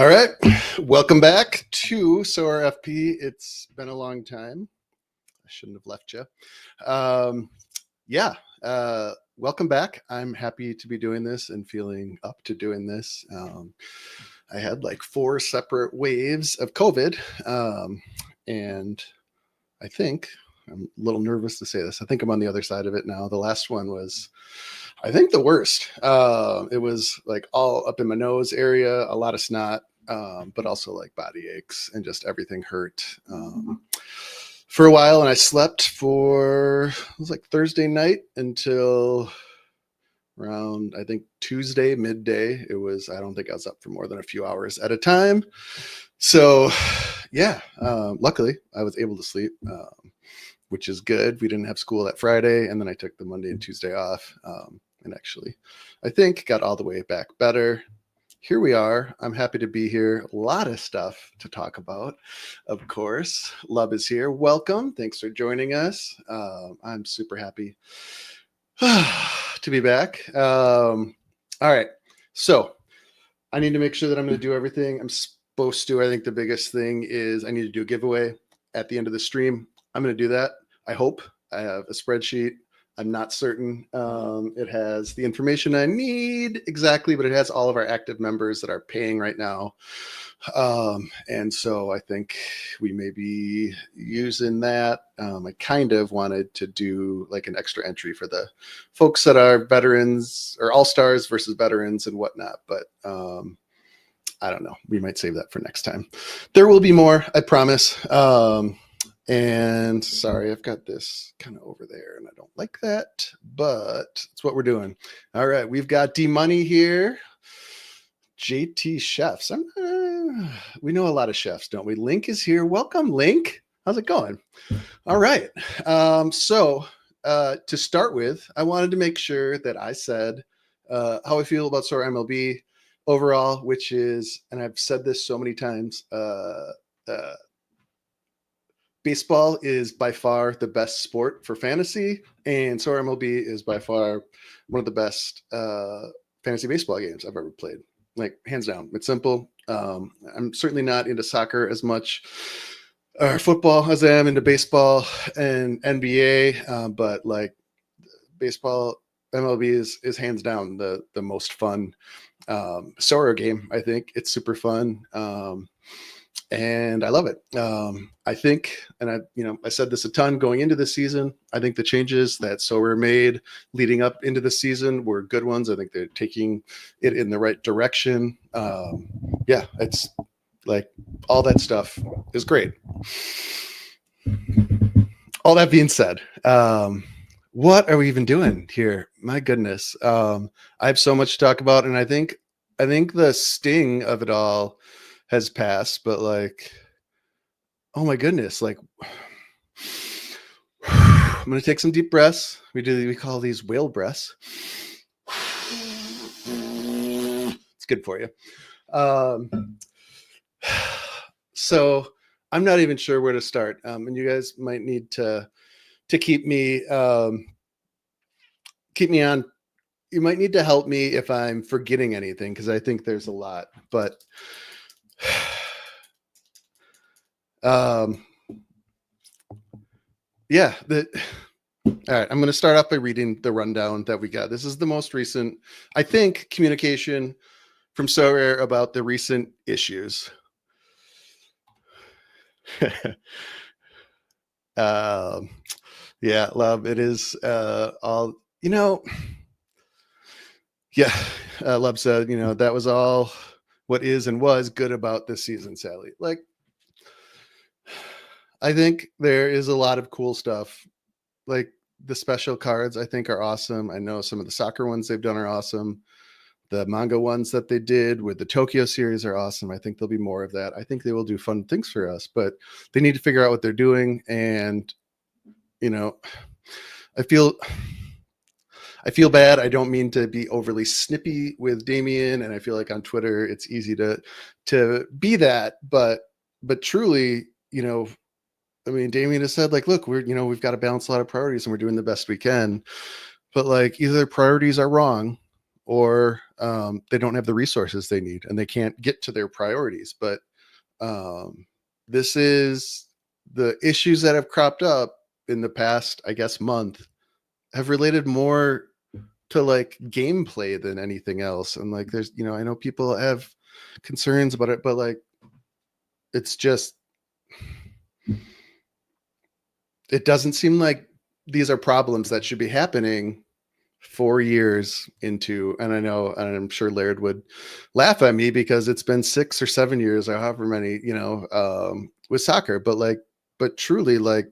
All right. Welcome back to Sorare FP. It's been a long time. I shouldn't have left you. Yeah. Welcome back. I'm happy to be doing this and feeling up to doing this. I had like 4 separate waves of COVID. And I think I'm a little nervous to say this. I think I'm on the other side of it now. The last one was, I think, the worst. It was like all up in my nose area, a lot of snot, but also like body aches and just everything hurt for a while. And I slept for, it was like Thursday night until around, I think, Tuesday midday. It was, I don't think I was up for more than a few hours at a time. So yeah, luckily I was able to sleep, which is good. We didn't have school that Friday, and then I took the Monday and Tuesday off, and actually, I think, got all the way back better. Here we are. I'm happy to be here. A lot of stuff to talk about, of course. Love is here. Welcome. Thanks for joining us. I'm super happy to be back. All right. So I need to make sure that I'm going to do everything I'm supposed to. I think the biggest thing is I need to do a giveaway at the end of the stream. I'm going to do that. I hope. I have a spreadsheet. I'm not certain. It has the information I need exactly, but it has all of our active members that are paying right now. And so I think we may be using that. I kind of wanted to do like an extra entry for the folks that are veterans or all-stars versus veterans and whatnot. But I don't know. We might save that for next time. There will be more, I promise. And sorry, I've got this kind of over there and I don't like that, but it's what we're doing. All right. We've got D Money here. JT Chefs. We know a lot of chefs, don't we? Link is here. Welcome, Link. How's it going? All right. So to start with, I wanted to make sure that I said how I feel about Sorare MLB overall, which is, and I've said this so many times, baseball is by far the best sport for fantasy, and Sorare MLB is by far one of the best fantasy baseball games I've ever played. Like, hands down. It's simple. I'm certainly not into soccer as much or football as I am into baseball and NBA, but like baseball, MLB is hands down the most fun Sorare game. I think it's super fun. And I love it. I think, and I said this a ton going into the season. I think the changes that Sorare made leading up into the season were good ones. I think they're taking it in the right direction. Yeah, it's like all that stuff is great. All that being said, what are we even doing here? My goodness, I have so much to talk about, and I think the sting of it all has passed, but like, oh my goodness, like I'm gonna take some deep breaths. We call these whale breaths. It's good for you. So I'm not even sure where to start, and you guys might need to keep me on. You might need to help me if I'm forgetting anything, because I think there's a lot, but yeah, all right, I'm going to start off by reading the rundown that we got. This is the most recent, I think, communication from Sorare about the recent issues. Yeah, love, it is all, yeah, Love said, that was all what is and was good about this season, Sally. Like, I think there is a lot of cool stuff. Like, the special cards, I think, are awesome. I know some of the soccer ones they've done are awesome. The manga ones that they did with the Tokyo series are awesome. I think there'll be more of that. I think they will do fun things for us, but they need to figure out what they're doing. And, I feel bad. I don't mean to be overly snippy with Damien, and I feel like on Twitter it's easy to be that, but truly, Damien has said, like, look, we've got to balance a lot of priorities and we're doing the best we can, but like, either priorities are wrong or they don't have the resources they need and they can't get to their priorities. But this is the issues that have cropped up in the past, I guess, month have related more to like gameplay than anything else. And like, there's, I know people have concerns about it, but like, it's just, it doesn't seem like these are problems that should be happening 4 years into, and I know, and I'm sure Laird would laugh at me because it's been 6 or 7 years or however many, with soccer, but truly, like,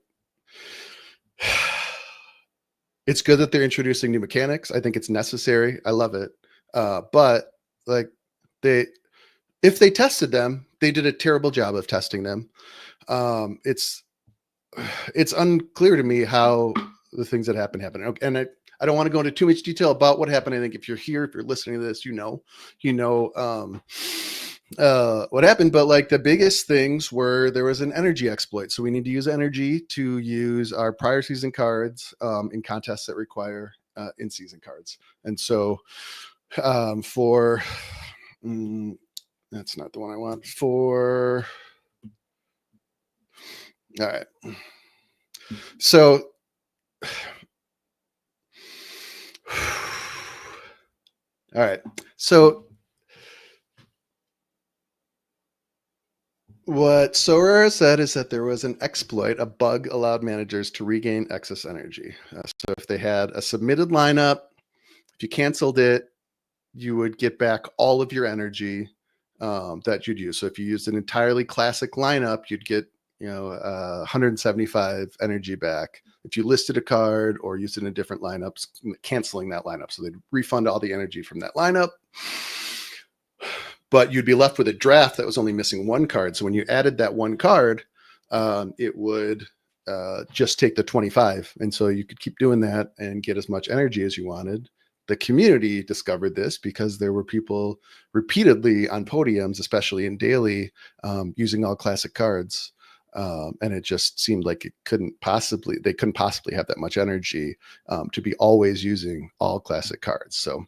it's good that they're introducing new mechanics. I think it's necessary. I love it. But like they, if they tested them, they did a terrible job of testing them. It's unclear to me how the things that happen. Okay, and I don't want to go into too much detail about what happened. I think if you're here, if you're listening to this, what happened. But like the biggest things were there was an energy exploit. So we need to use energy to use our prior season cards in contests that require in-season cards. And so for that's not the one I want for. All right. So all right. So what Sorare said is that there was an exploit, a bug allowed managers to regain excess energy. So if they had a submitted lineup, if you canceled it, you would get back all of your energy that you'd use. So if you used an entirely classic lineup, you'd get 175 energy back. If you listed a card or used it in different lineups, canceling that lineup. So they'd refund all the energy from that lineup. But you'd be left with a draft that was only missing one card. So when you added that one card, it would just take the 25. And so you could keep doing that and get as much energy as you wanted. The community discovered this because there were people repeatedly on podiums, especially in daily, using all classic cards. And it just seemed like they couldn't possibly have that much energy to be always using all classic cards. So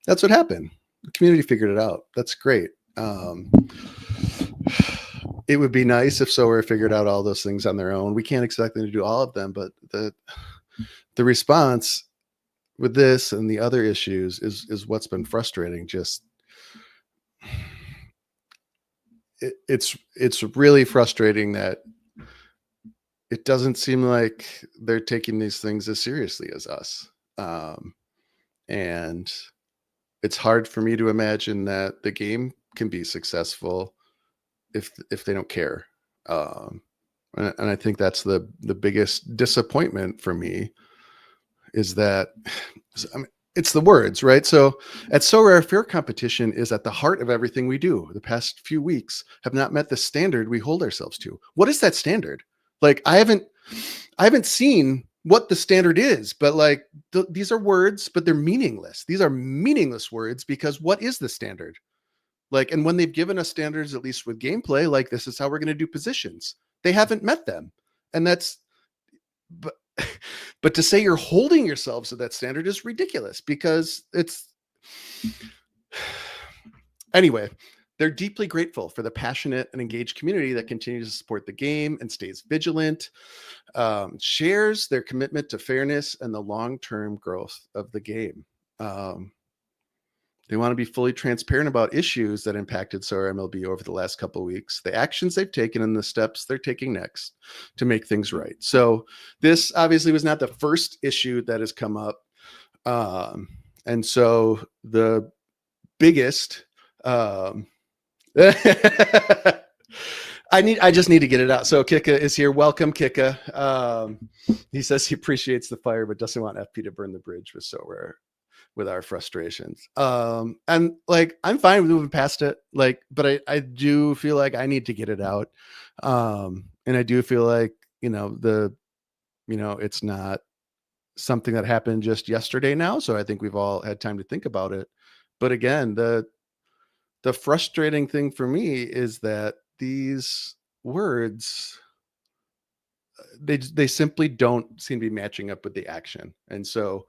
that's what happened. The community figured it out. That's great. It would be nice if Sorare figured out all those things on their own. We can't expect them to do all of them, but the response with this and the other issues is what's been frustrating. Just it's really frustrating that it doesn't seem like they're taking these things as seriously as us. And it's hard for me to imagine that the game can be successful if they don't care. And I think that's the biggest disappointment for me is that, I mean, it's the words, right? So at Sorare, fair competition is at the heart of everything we do. The past few weeks have not met the standard we hold ourselves to. What is that standard? Like, I haven't seen what the standard is, but like these are words, but they're meaningless. These are meaningless words because what is the standard? Like, and when they've given us standards, at least with gameplay, like this is how we're going to do positions, they haven't met them. And that's, but to say you're holding yourselves to that standard is ridiculous because it's, anyway, they're deeply grateful for the passionate and engaged community that continues to support the game and stays vigilant, shares their commitment to fairness and the long-term growth of the game. They want to be fully transparent about issues that impacted Sorare MLB over the last couple of weeks, the actions they've taken and the steps they're taking next to make things right. So this obviously was not the first issue that has come up. And so the biggest, I just need to get it out. So Kika is here. Welcome, Kika. He says he appreciates the fire, but doesn't want FP to burn the bridge with Sorare with our frustrations. And like, I'm fine with moving past it. Like, but I do feel like I need to get it out. And I do feel like, it's not something that happened just yesterday now. So I think we've all had time to think about it. But again, the frustrating thing for me is that these words, they simply don't seem to be matching up with the action. And so,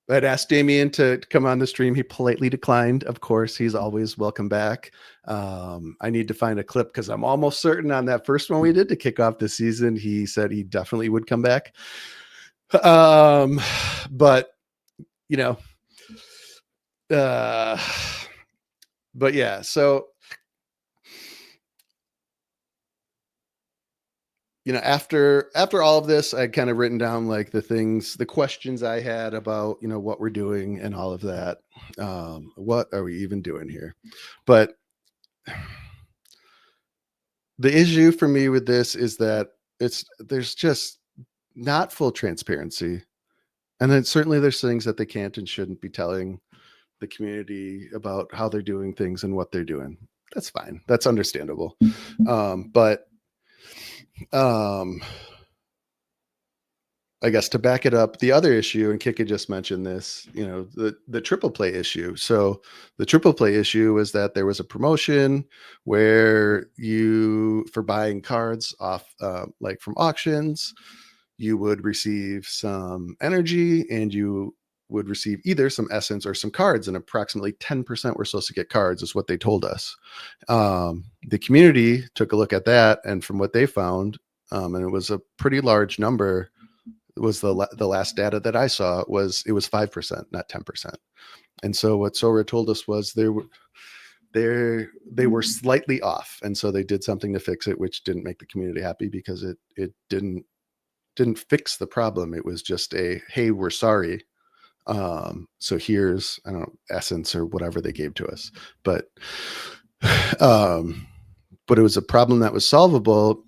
I'd asked Damien to come on the stream. He politely declined. Of course, he's always welcome back. I need to find a clip because I'm almost certain on that first one we did to kick off the season, he said he definitely would come back. But you know, but yeah, so after all of this, I kind of written down like the questions I had about what we're doing and all of that. What are we even doing here? But the issue for me with this is that there's just not full transparency, and then certainly there's things that they can't and shouldn't be telling the community about how they're doing things and what they're doing. That's fine. That's understandable. But I guess to back it up, the other issue, and Kika just mentioned this, the triple play issue. So the triple play issue is that there was a promotion where for buying cards off, like from auctions, you would receive some energy and you would receive either some essence or some cards, and approximately 10% were supposed to get cards is what they told us. The community took a look at that, and from what they found, and it was a pretty large number, it was the last data that I saw it was 5%, not 10%. And so what Sorare told us was they were slightly off, and so they did something to fix it, which didn't make the community happy because it didn't fix the problem. It was just hey, we're sorry. So here's, I don't know, essence or whatever they gave to us, but it was a problem that was solvable,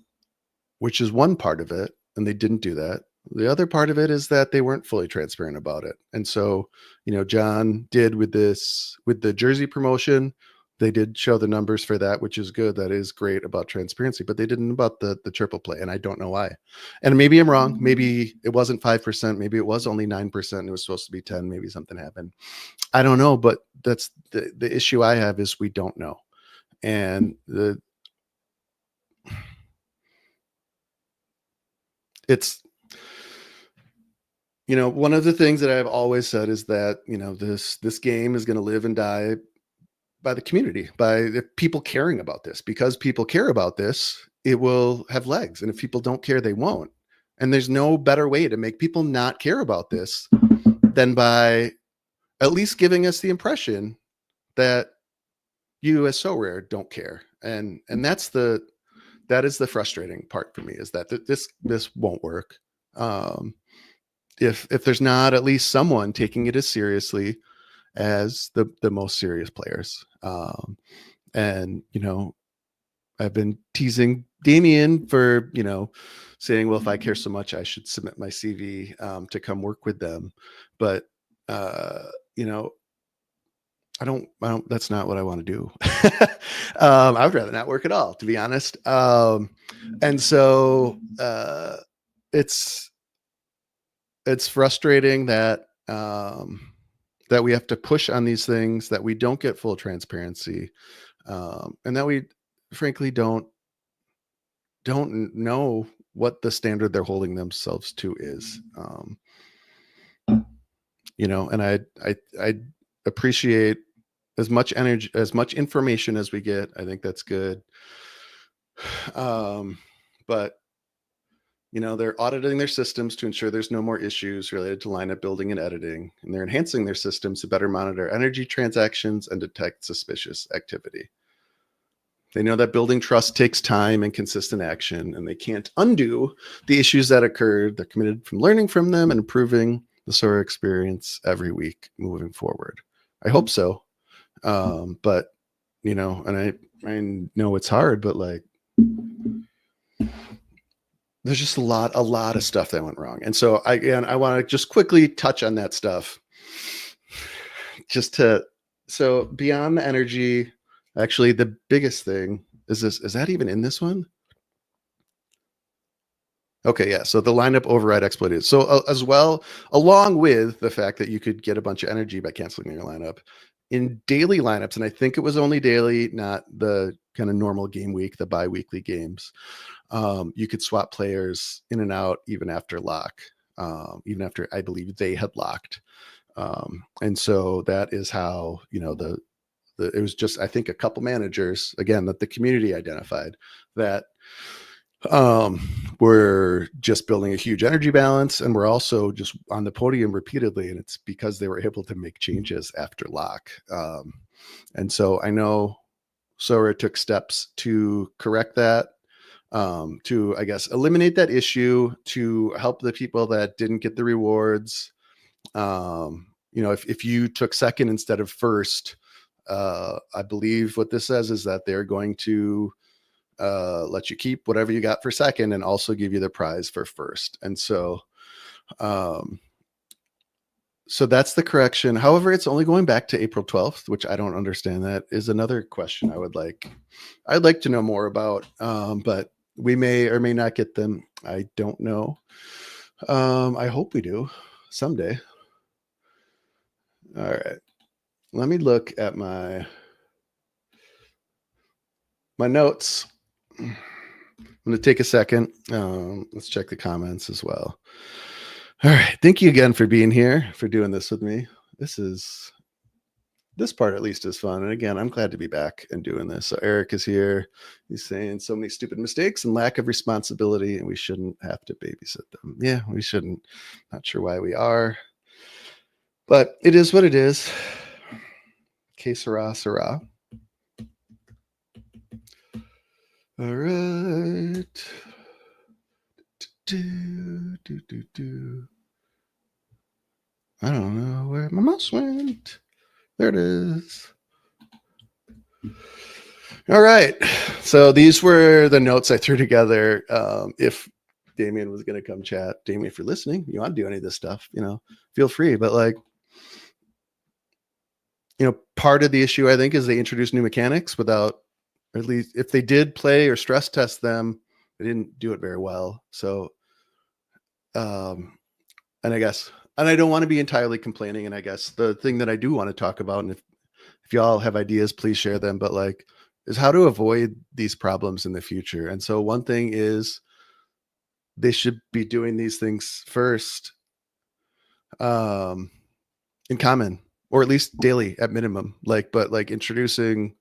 which is one part of it, and they didn't do that. The other part of it is that they weren't fully transparent about it. And so, John did with the jersey promotion, they did show the numbers for that, which is good. That is great about transparency, but they didn't about the triple play. And I don't know why. And maybe I'm wrong. Maybe it wasn't 5%. Maybe it was only 9%. And it was supposed to be 10. Maybe something happened. I don't know, but that's the issue I have is we don't know. And it's, one of the things that I've always said is that, this game is going to live and die by the community, by the people caring about this, because people care about this, it will have legs. And if people don't care, they won't. And there's no better way to make people not care about this than by at least giving us the impression that you as Sorare don't care. And that is the frustrating part for me, is that this won't work. If there's not at least someone taking it as seriously as the most serious players. And I've been teasing Damien for saying, well, if I care so much, I should submit my CV to come work with them. But I don't, that's not what I want to do. I would rather not work at all, to be honest. And so it's frustrating that that we have to push on these things, that we don't get full transparency, and that we frankly don't know what the standard they're holding themselves to is. And I appreciate as much energy, as much information as we get. I think that's good. But they're auditing their systems to ensure there's no more issues related to lineup building and editing, and they're enhancing their systems to better monitor energy transactions and detect suspicious activity. They know that building trust takes time and consistent action, and they can't undo the issues that occurred. They're committed from learning from them and improving the Sorare experience every week moving forward. I hope so. But and I know it's hard, but like, there's just a lot of stuff that went wrong. And so I want to just quickly touch on that stuff. So beyond the energy, actually the biggest thing is that even in this one? Okay, yeah. So the lineup override exploited. So as well, along with the fact that you could get a bunch of energy by canceling your lineup in daily lineups, and I think it was only daily, not the kind of normal game week, the bi-weekly games. You could swap players in and out even after lock, even after I believe they had locked. And so that is how, it was just, I think, a couple managers, again, that the community identified that um, we're just building a huge energy balance, and we're also just on the podium repeatedly, and it's because they were able to make changes after lock. And so I know Sorare took steps to correct that, to, I guess, eliminate that issue, to help the people that didn't get the rewards. If you took second instead of first, I believe what this says is that they're going to let you keep whatever you got for second and also give you the prize for first. And um, so that's the correction. However, it's only going back to April 12th, which I don't understand. That is another question I'd like to know more about. But we may or may not get them. I don't know. I hope we do someday. All right. Let me look at my notes. I'm going to take a second. Let's check the comments as well. All right. Thank you again for being here, for doing this with me. This part at least is fun. And again, I'm glad to be back and doing this. So Eric is here. He's saying so many stupid mistakes and lack of responsibility, and we shouldn't have to babysit them. Yeah, we shouldn't. Not sure why we are, but it is what it is. Que sera, sera. All right. I don't know where my mouse went. There it is. All right. So these were the notes I threw together. If Damien was going to come chat, Damien, if you're listening, you want to do any of this stuff, feel free. But part of the issue, I think, is they introduced new mechanics without, or at least if they did play or stress test them, they didn't do it very well. So, and I don't want to be entirely complaining. And I guess the thing that I do want to talk about, and if y'all have ideas, please share them, but is how to avoid these problems in the future. And so one thing is they should be doing these things first, in common, or at least daily at minimum, but introducing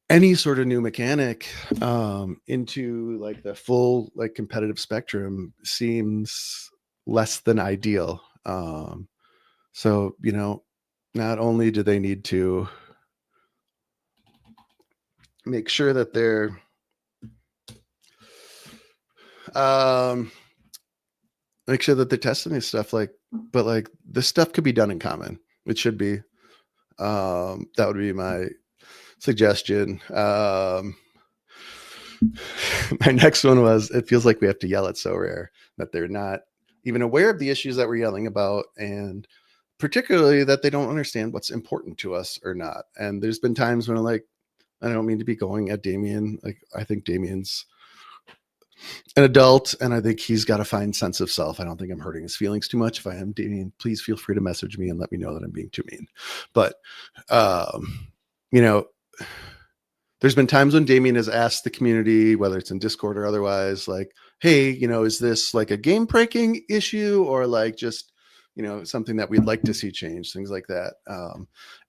any sort of new mechanic into the full competitive spectrum seems less than ideal. So not only do they need to make sure that they're testing this stuff, but this stuff could be done in common. It should be. That would be my suggestion. My next one was, it feels like we have to yell at Sorare that they're not even aware of the issues that we're yelling about, and particularly that they don't understand what's important to us or not. And there's been times when I don't mean to be going at Damien. I think Damien's an adult, and I think he's got a fine sense of self. I don't think I'm hurting his feelings too much. If I am, Damien, please feel free to message me and let me know that I'm being too mean. But, there's been times when Damien has asked the community, whether it's in Discord or otherwise, hey, is this a game breaking issue, or just, something that we'd like to see change, things like that.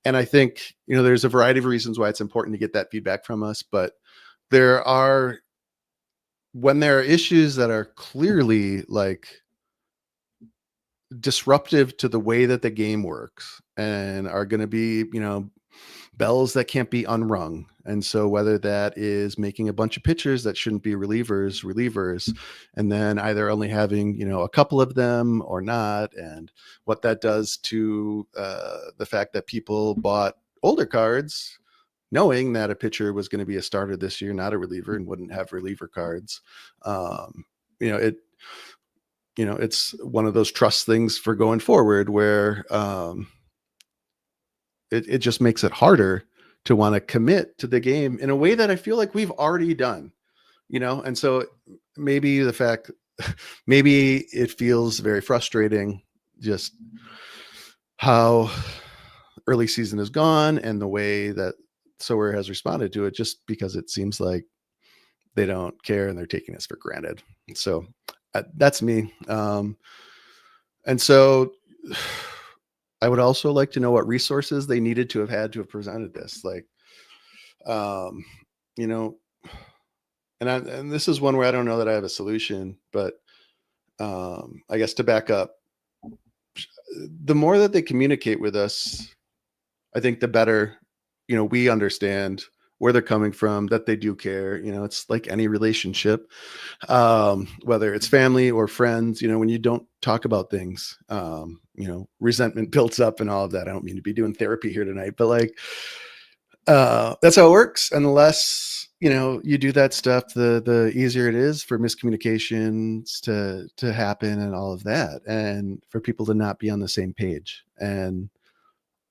And I think, there's a variety of reasons why it's important to get that feedback from us, but when there are issues that are clearly disruptive to the way that the game works and are going to be, bells that can't be unrung. And so whether that is making a bunch of pitchers that shouldn't be relievers, and then either only having, a couple of them or not, and what that does to the fact that people bought older cards knowing that a pitcher was going to be a starter this year, not a reliever, and wouldn't have reliever cards. It's one of those trust things for going forward where it just makes it harder to want to commit to the game in a way that I feel like we've already done, and so maybe maybe it feels very frustrating just how early season is gone and the way that Sorare has responded to it, just because it seems like they don't care and they're taking us for granted. So that's me. And so I would also like to know what resources they needed to have had to have presented this. Like, um, you know, and this is one where I don't know that I have a solution, but I guess to back up, the more that they communicate with us, I think the better, we understand where they're coming from, that they do care. It's like any relationship, whether it's family or friends, when you don't talk about things, resentment builds up and all of that. I don't mean to be doing therapy here tonight, but like, that's how it works. And the less, you do that stuff, the easier it is for miscommunications to happen and all of that, and for people to not be on the same page. And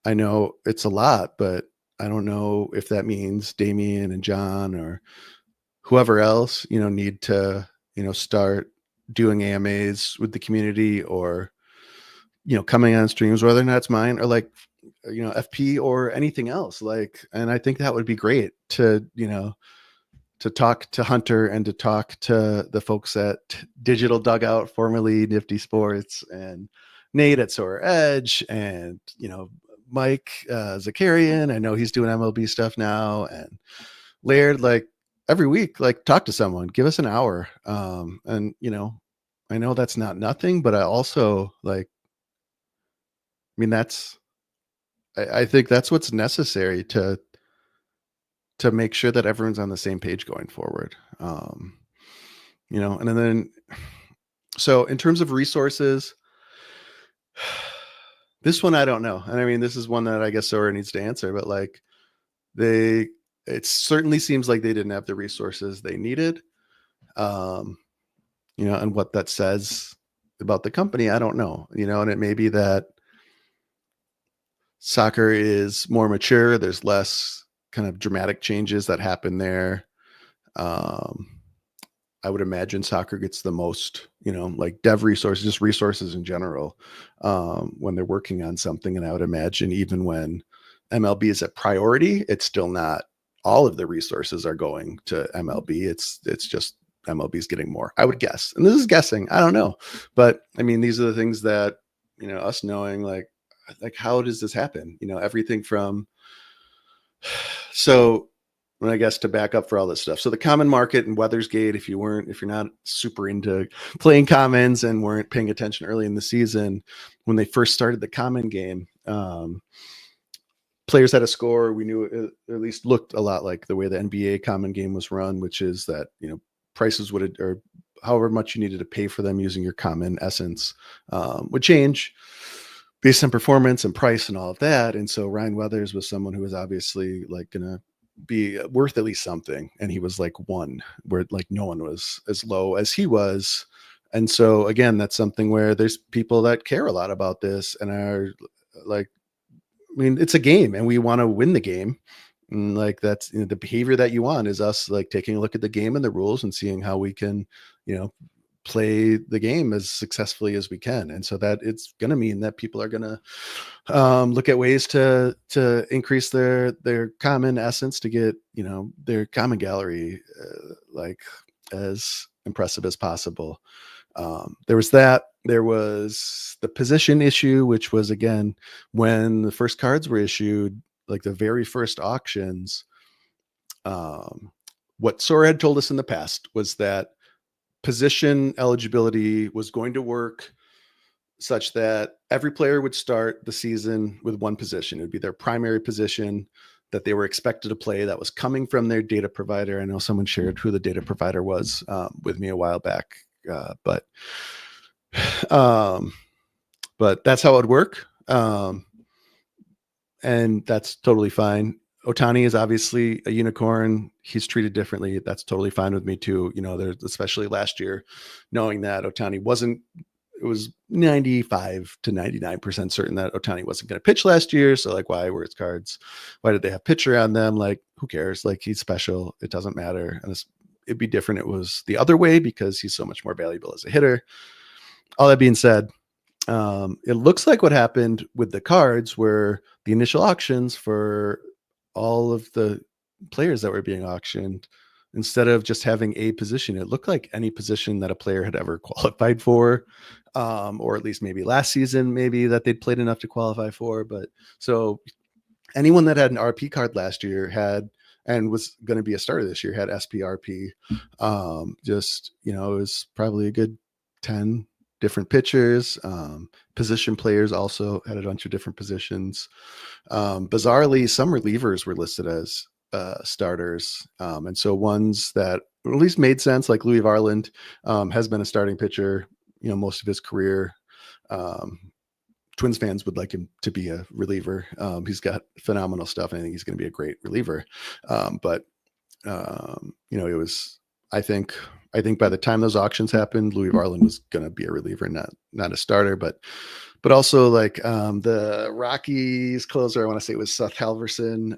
I know it's a lot, but I don't know if that means Damien and John or whoever else, need to, start doing AMAs with the community, or, coming on streams, whether or not it's mine or like, FP or anything else. Like, and I think that would be great to, to talk to Hunter and to talk to the folks at Digital Dugout, formerly Nifty Sports, and Nate at Soar Edge, and, Mike Zakarian. I know he's doing MLB stuff now, and Laird, like every week, like talk to someone, give us an hour. And, I know that's not nothing, but I also like, I think that's what's necessary to make sure that everyone's on the same page going forward. And then, so in terms of resources, this one, I don't know. And I mean, this is one that I guess Sora needs to answer, but like it certainly seems like they didn't have the resources they needed. And what that says about the company, I don't know, and it may be that soccer is more mature. There's less kind of dramatic changes that happen there. I would imagine soccer gets the most, like dev resources, just resources in general, when they're working on something. And I would imagine even when MLB is a priority, it's still not all of the resources are going to MLB. It's just MLB is getting more, I would guess. And this is guessing. I don't know. But I mean, these are the things that, us knowing like how does this happen? Everything from, so when I guess to back up for all this stuff. So the common market and Weathers Gate, if you're not super into playing commons and weren't paying attention early in the season, when they first started the common game, players had a score. We knew it at least looked a lot like the way the NBA common game was run, which is that, prices would, or however much you needed to pay for them using your common essence, would change based on performance and price and all of that. And so Ryan Weathers was someone who was obviously like going to be worth at least something. And he was like one where like no one was as low as he was. And so again, that's something where there's people that care a lot about this and are like, I mean, it's a game and we want to win the game. And like, that's, the behavior that you want is us like taking a look at the game and the rules and seeing how we can, play the game as successfully as we can. And so that it's going to mean that people are going to look at ways to increase their common essence to get, their common gallery like as impressive as possible. There was the position issue, which was again, when the first cards were issued, like the very first auctions, what Sora had told us in the past was that position eligibility was going to work such that every player would start the season with one position. It would be their primary position that they were expected to play, that was coming from their data provider. I know someone shared who the data provider was with me a while back, but that's how it would work. And that's totally fine. Ohtani is obviously a unicorn. He's treated differently. That's totally fine with me too. There's especially last year, knowing that Ohtani it was 95 to 99% certain that Ohtani wasn't going to pitch last year. So like, why were his cards? Why did they have pitcher on them? Like, who cares? Like, he's special. It doesn't matter. And it'd be different. It was the other way because he's so much more valuable as a hitter. All that being said, it looks like what happened with the cards were the initial auctions for all of the players that were being auctioned. Instead of just having a position, it looked like any position that a player had ever qualified for. or at least maybe last season, maybe that they'd played enough to qualify for. But so anyone that had an RP card last year had and was going to be a starter this year had SPRP. Just, it was probably a good 10 different pitchers. Position players also had a bunch of different positions. Bizarrely, some relievers were listed as starters. And so ones that at least made sense, like Louis Varland, has been a starting pitcher, most of his career. Twins fans would like him to be a reliever. He's got phenomenal stuff, and I think he's going to be a great reliever. But it was, I think by the time those auctions happened, Louis Varland was going to be a reliever, not a starter. But also like the Rockies closer, I want to say it was Seth Halverson.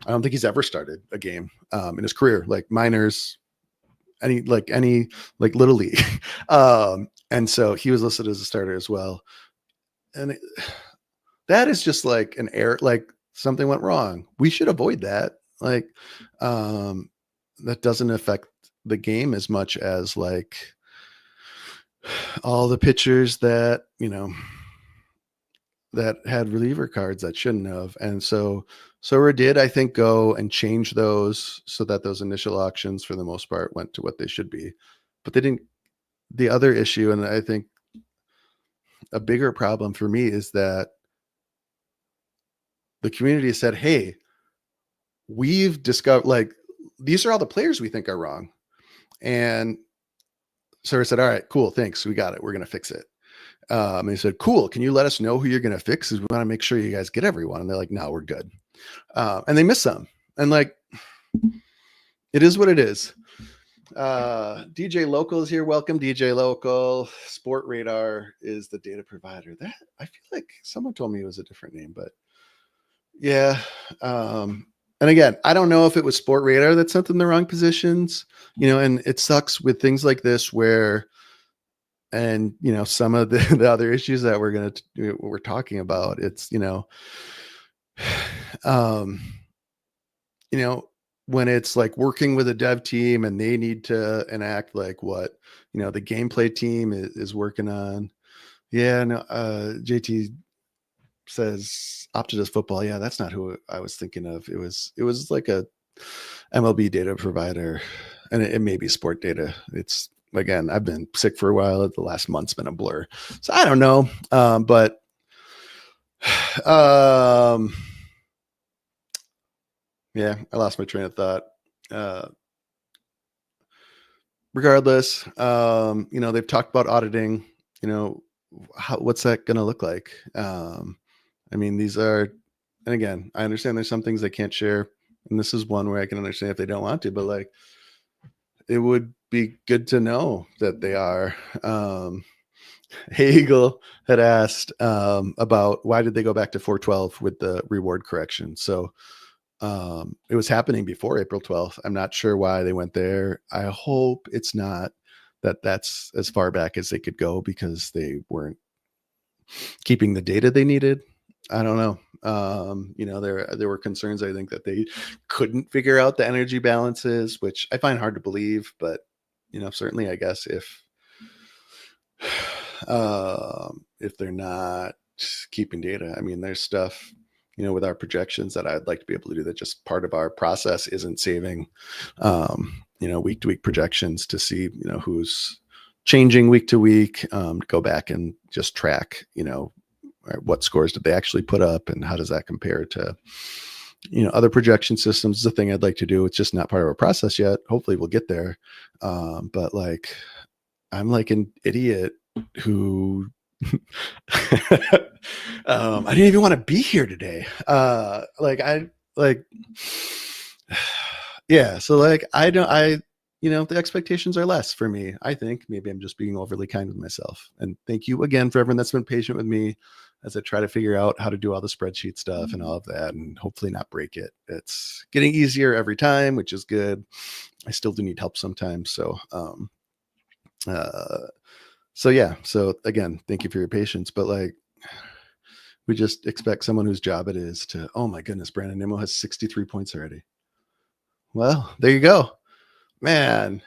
I don't think he's ever started a game in his career, like minors, any little league. And so he was listed as a starter as well. And that is just like an error, like something went wrong. We should avoid that. Like, that doesn't affect the game as much as like all the pitchers that, that had reliever cards that shouldn't have. And so Sorare did, I think, go and change those so that those initial auctions for the most part went to what they should be, but they didn't. The other issue, and I think a bigger problem for me, is that the community said, hey, we've discovered, like, these are all the players we think are wrong. And Sorare said, all right, cool, thanks, we got it, we're going to fix it. And he said, cool, can you let us know who you're going to fix? Because we want to make sure you guys get everyone. And they're like, no, we're good. And they miss some. And like, it is what it is. DJ Local is here. Welcome, DJ Local. Sport Radar is the data provider. That, I feel like someone told me it was a different name, but yeah. And again, I don't know if it was Sport Radar that sent them the wrong positions, and it sucks with things like this where, and some of the other issues that we're talking about, it's, when it's like working with a dev team and they need to enact like what, the gameplay team is working on. Yeah. No, JT says Optimus Football. Yeah. That's not who I was thinking of. It was like a MLB data provider, and it may be sport data. It's, again, I've been sick for a while. The last month's been a blur. So I don't know. But yeah, I lost my train of thought. Regardless, they've talked about auditing, what's that going to look like? I mean, these are, and again, I understand there's some things they can't share. And this is one where I can understand if they don't want to, but like, it would be good to know that they are. Hagel had asked about why did they go back to 412 with the reward correction. So it was happening before April 12th. I'm not sure why they went there. I hope it's not that's as far back as they could go because they weren't keeping the data they needed. I don't know. There were concerns, I think, that they couldn't figure out the energy balances, which I find hard to believe, but certainly I guess if they're not keeping data, I mean, there's stuff, with our projections that I'd like to be able to do that just part of our process isn't saving, week to week projections to see, who's changing week to week, to go back and just track, what scores did they actually put up and how does that compare to, other projection systems. Is a thing I'd like to do. It's just not part of our process yet. Hopefully we'll get there. But like, I'm like an idiot who I didn't even want to be here today. Yeah. So like, the expectations are less for me. I think maybe I'm just being overly kind with myself. And thank you again for everyone that's been patient with me as I try to figure out how to do all the spreadsheet stuff and all of that, and hopefully not break it. It's getting easier every time, which is good. I still do need help sometimes. So, yeah. So again, thank you for your patience, but like, we just expect someone whose job it is to, oh my goodness, Brandon Nimmo has 63 points already. Well, there you go, man.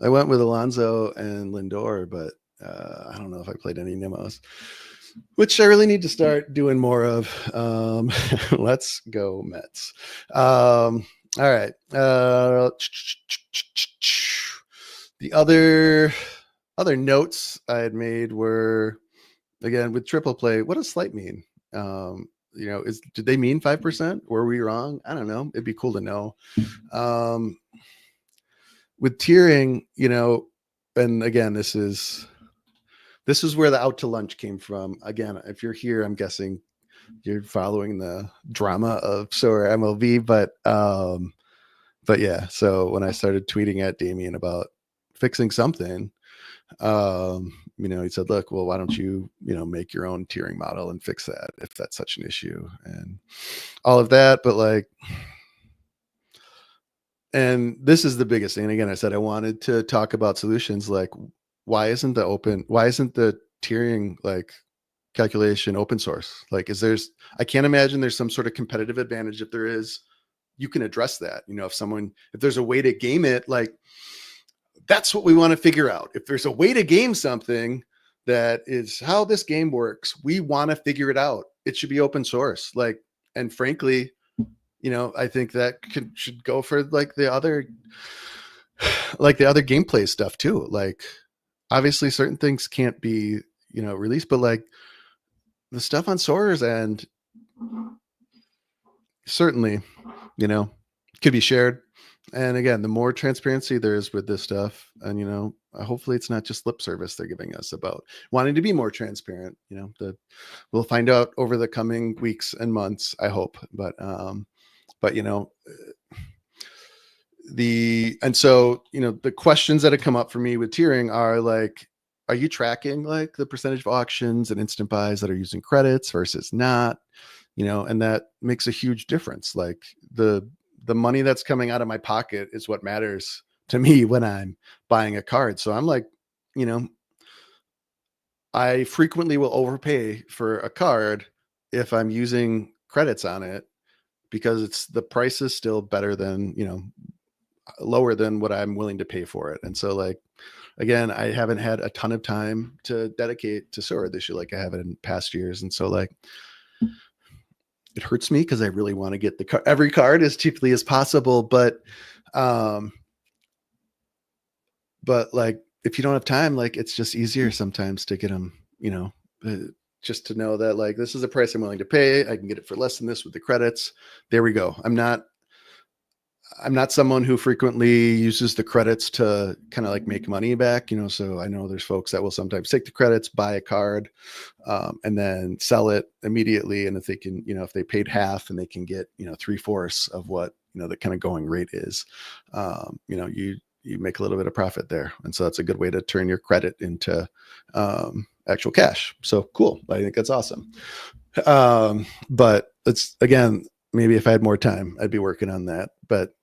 I went with Alonso and Lindor, but I don't know if I played any Nimos, which I really need to start doing more of. Let's go Mets. All right. The other notes I had made were, again, with triple play. What does slight mean? Did they mean 5%? Were we wrong? I don't know. It'd be cool to know. With tiering, and again, this is where the out to lunch came from. Again, if you're here, I'm guessing you're following the drama of Sorare MLB, but yeah. So when I started tweeting at Damien about fixing something, he said, look, well, why don't you, make your own tiering model and fix that if that's such an issue and all of that. But and this is the biggest thing. And again, I said, I wanted to talk about solutions. Like, why isn't the tiering calculation open source? I can't imagine there's some sort of competitive advantage. If there is, you can address that. If there's a way to game it, that's what we want to figure out. If there's a way to game something that is how this game works, we want to figure it out. It should be open source. And frankly, I think that should go for the other gameplay stuff too. Obviously certain things can't be, released, but the stuff on Sorare's end certainly, could be shared. And again, the more transparency there is with this stuff, and hopefully it's not just lip service they're giving us about wanting to be more transparent. We'll find out over the coming weeks and months, I hope. But the questions that have come up for me with tiering are you tracking the percentage of auctions and instant buys that are using credits versus not? And that makes a huge difference. The money that's coming out of my pocket is what matters to me when I'm buying a card. So I'm I frequently will overpay for a card if I'm using credits on it, because the price is still better than, lower than what I'm willing to pay for it. And so again, I haven't had a ton of time to dedicate to Sorare this year like I have in past years. And so it hurts me because I really want to get every card as cheaply as possible. But if you don't have time, it's just easier sometimes to get them, just to know that this is a price I'm willing to pay. I can get it for less than this with the credits. There we go. I'm not someone who frequently uses the credits to kind of make money back, so I know there's folks that will sometimes take the credits, buy a card, and then sell it immediately. And if they can, if they paid half and they can get, 3/4 of what, the kind of going rate is, you make a little bit of profit there. And so that's a good way to turn your credit into actual cash. So cool. I think that's awesome. But it's, again, maybe if I had more time, I'd be working on that, but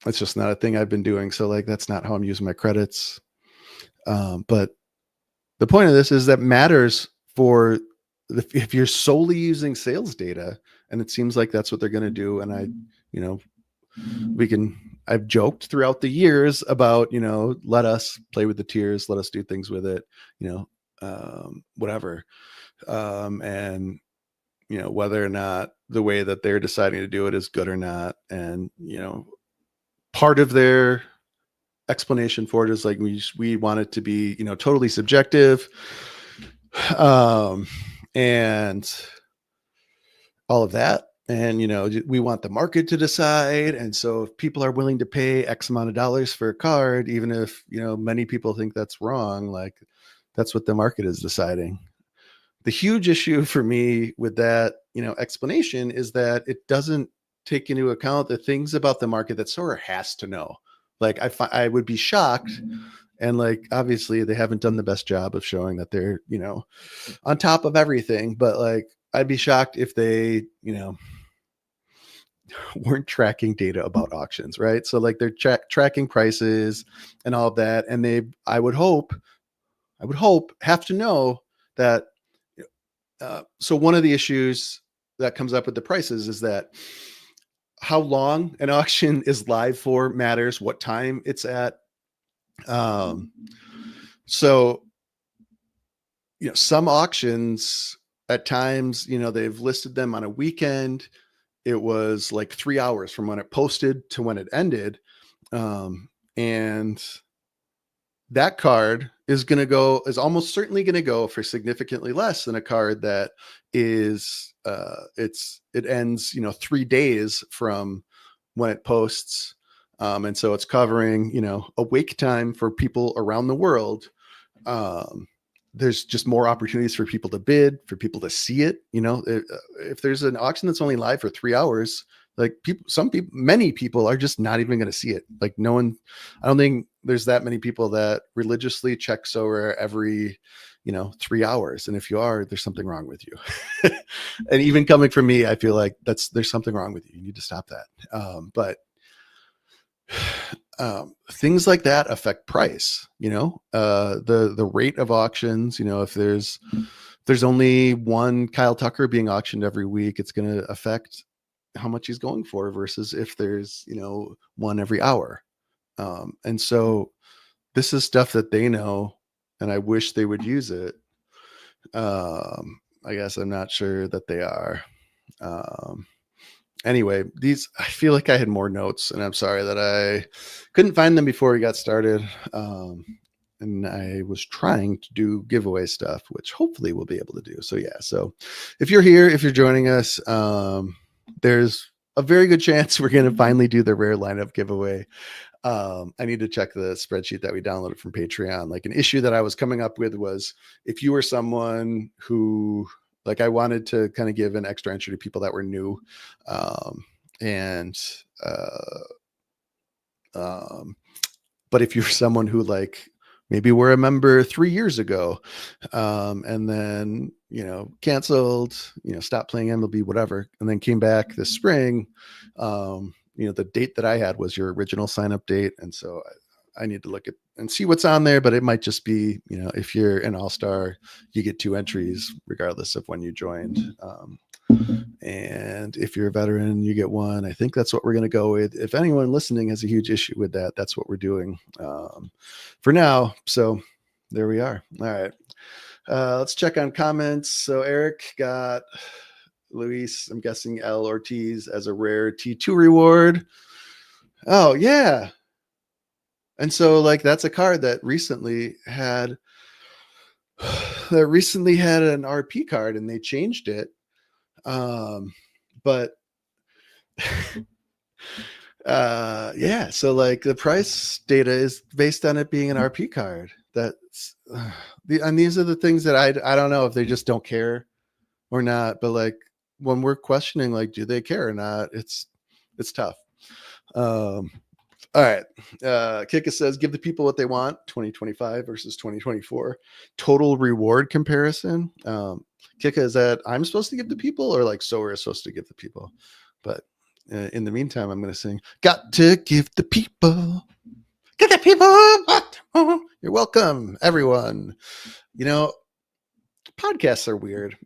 it's just not a thing I've been doing. So that's not how I'm using my credits. But the point of this is that matters for if you're solely using sales data, and it seems like that's what they're going to do. And I've joked throughout the years about, let us play with the tiers, let us do things with it, whatever. And, whether or not the way that they're deciding to do it is good or not. And, part of their explanation for it is we want it to be, totally subjective. And all of that. And, we want the market to decide. And so if people are willing to pay X amount of dollars for a card, even if, many people think that's wrong, that's what the market is deciding. The huge issue for me with that, explanation is that it doesn't take into account the things about the market that Sorare has to know. I would be shocked. And obviously they haven't done the best job of showing that they're, on top of everything, but I'd be shocked if they, weren't tracking data about auctions, right? So they're tracking prices and all of that. And I would hope have to know that. So one of the issues that comes up with the prices is that how long an auction is live for matters, what time it's at, So, some auctions at times, they've listed them on a weekend. It was like 3 hours from when it posted to when it ended. And that card is almost certainly going to go for significantly less than a card that is it ends 3 days from when it posts. And so it's covering a wake time for people around the world. There's just more opportunities for people to bid, for people to see it. If there's an auction that's only live for 3 hours, like many people are just not even going to see it. Like no one, I don't think there's that many people that religiously check Sorare every 3 hours. And if you are, there's something wrong with you. And even coming from me, I feel like there's something wrong with you. You need to stop that. But things like that affect price. The rate of auctions. If there's only one Kyle Tucker being auctioned every week, it's going to affect how much he's going for versus if there's one every hour. And so this is stuff that they know, and I wish they would use it. I guess I'm not sure that they are. Anyway, I feel like I had more notes, and I'm sorry that I couldn't find them before we got started. And I was trying to do giveaway stuff, which hopefully we'll be able to do. So yeah, so if you're here, if you're joining us, there's a very good chance we're going to finally do the rare lineup giveaway. I need to check the spreadsheet that we downloaded from Patreon. Like, an issue that I was coming up with was if you were someone who, like, I wanted to kind of give an extra entry to people that were new. But if you're someone who, like, maybe were a member 3 years ago, and then, canceled, stopped playing MLB, whatever, and then came back this spring, the date that I had was your original sign up date. And so I need to look at and see what's on there, but it might just be, if you're an all-star, you get 2 entries regardless of when you joined. And if you're a veteran, you get 1. I think that's what we're going to go with. If anyone listening has a huge issue with that, that's what we're doing for now. So there we are. All right. Let's check on comments. So Eric got Luis, I'm guessing L Ortiz, as a rare T2 reward. Oh yeah. And so, like, that's a card that recently had an RP card, and they changed it. But yeah, so like the price data is based on it being an RP card. That's and these are the things that I don't know if they just don't care or not, but like when we're questioning, like, do they care or not, it's tough. All right. Kika says, give the people what they want, 2025 versus 2024. Total reward comparison. Kika, is that I'm supposed to give the people, or like Sorare is supposed to give the people? But in the meantime, I'm going to sing, got to give the people. Get the people. You're welcome, everyone. Podcasts are weird.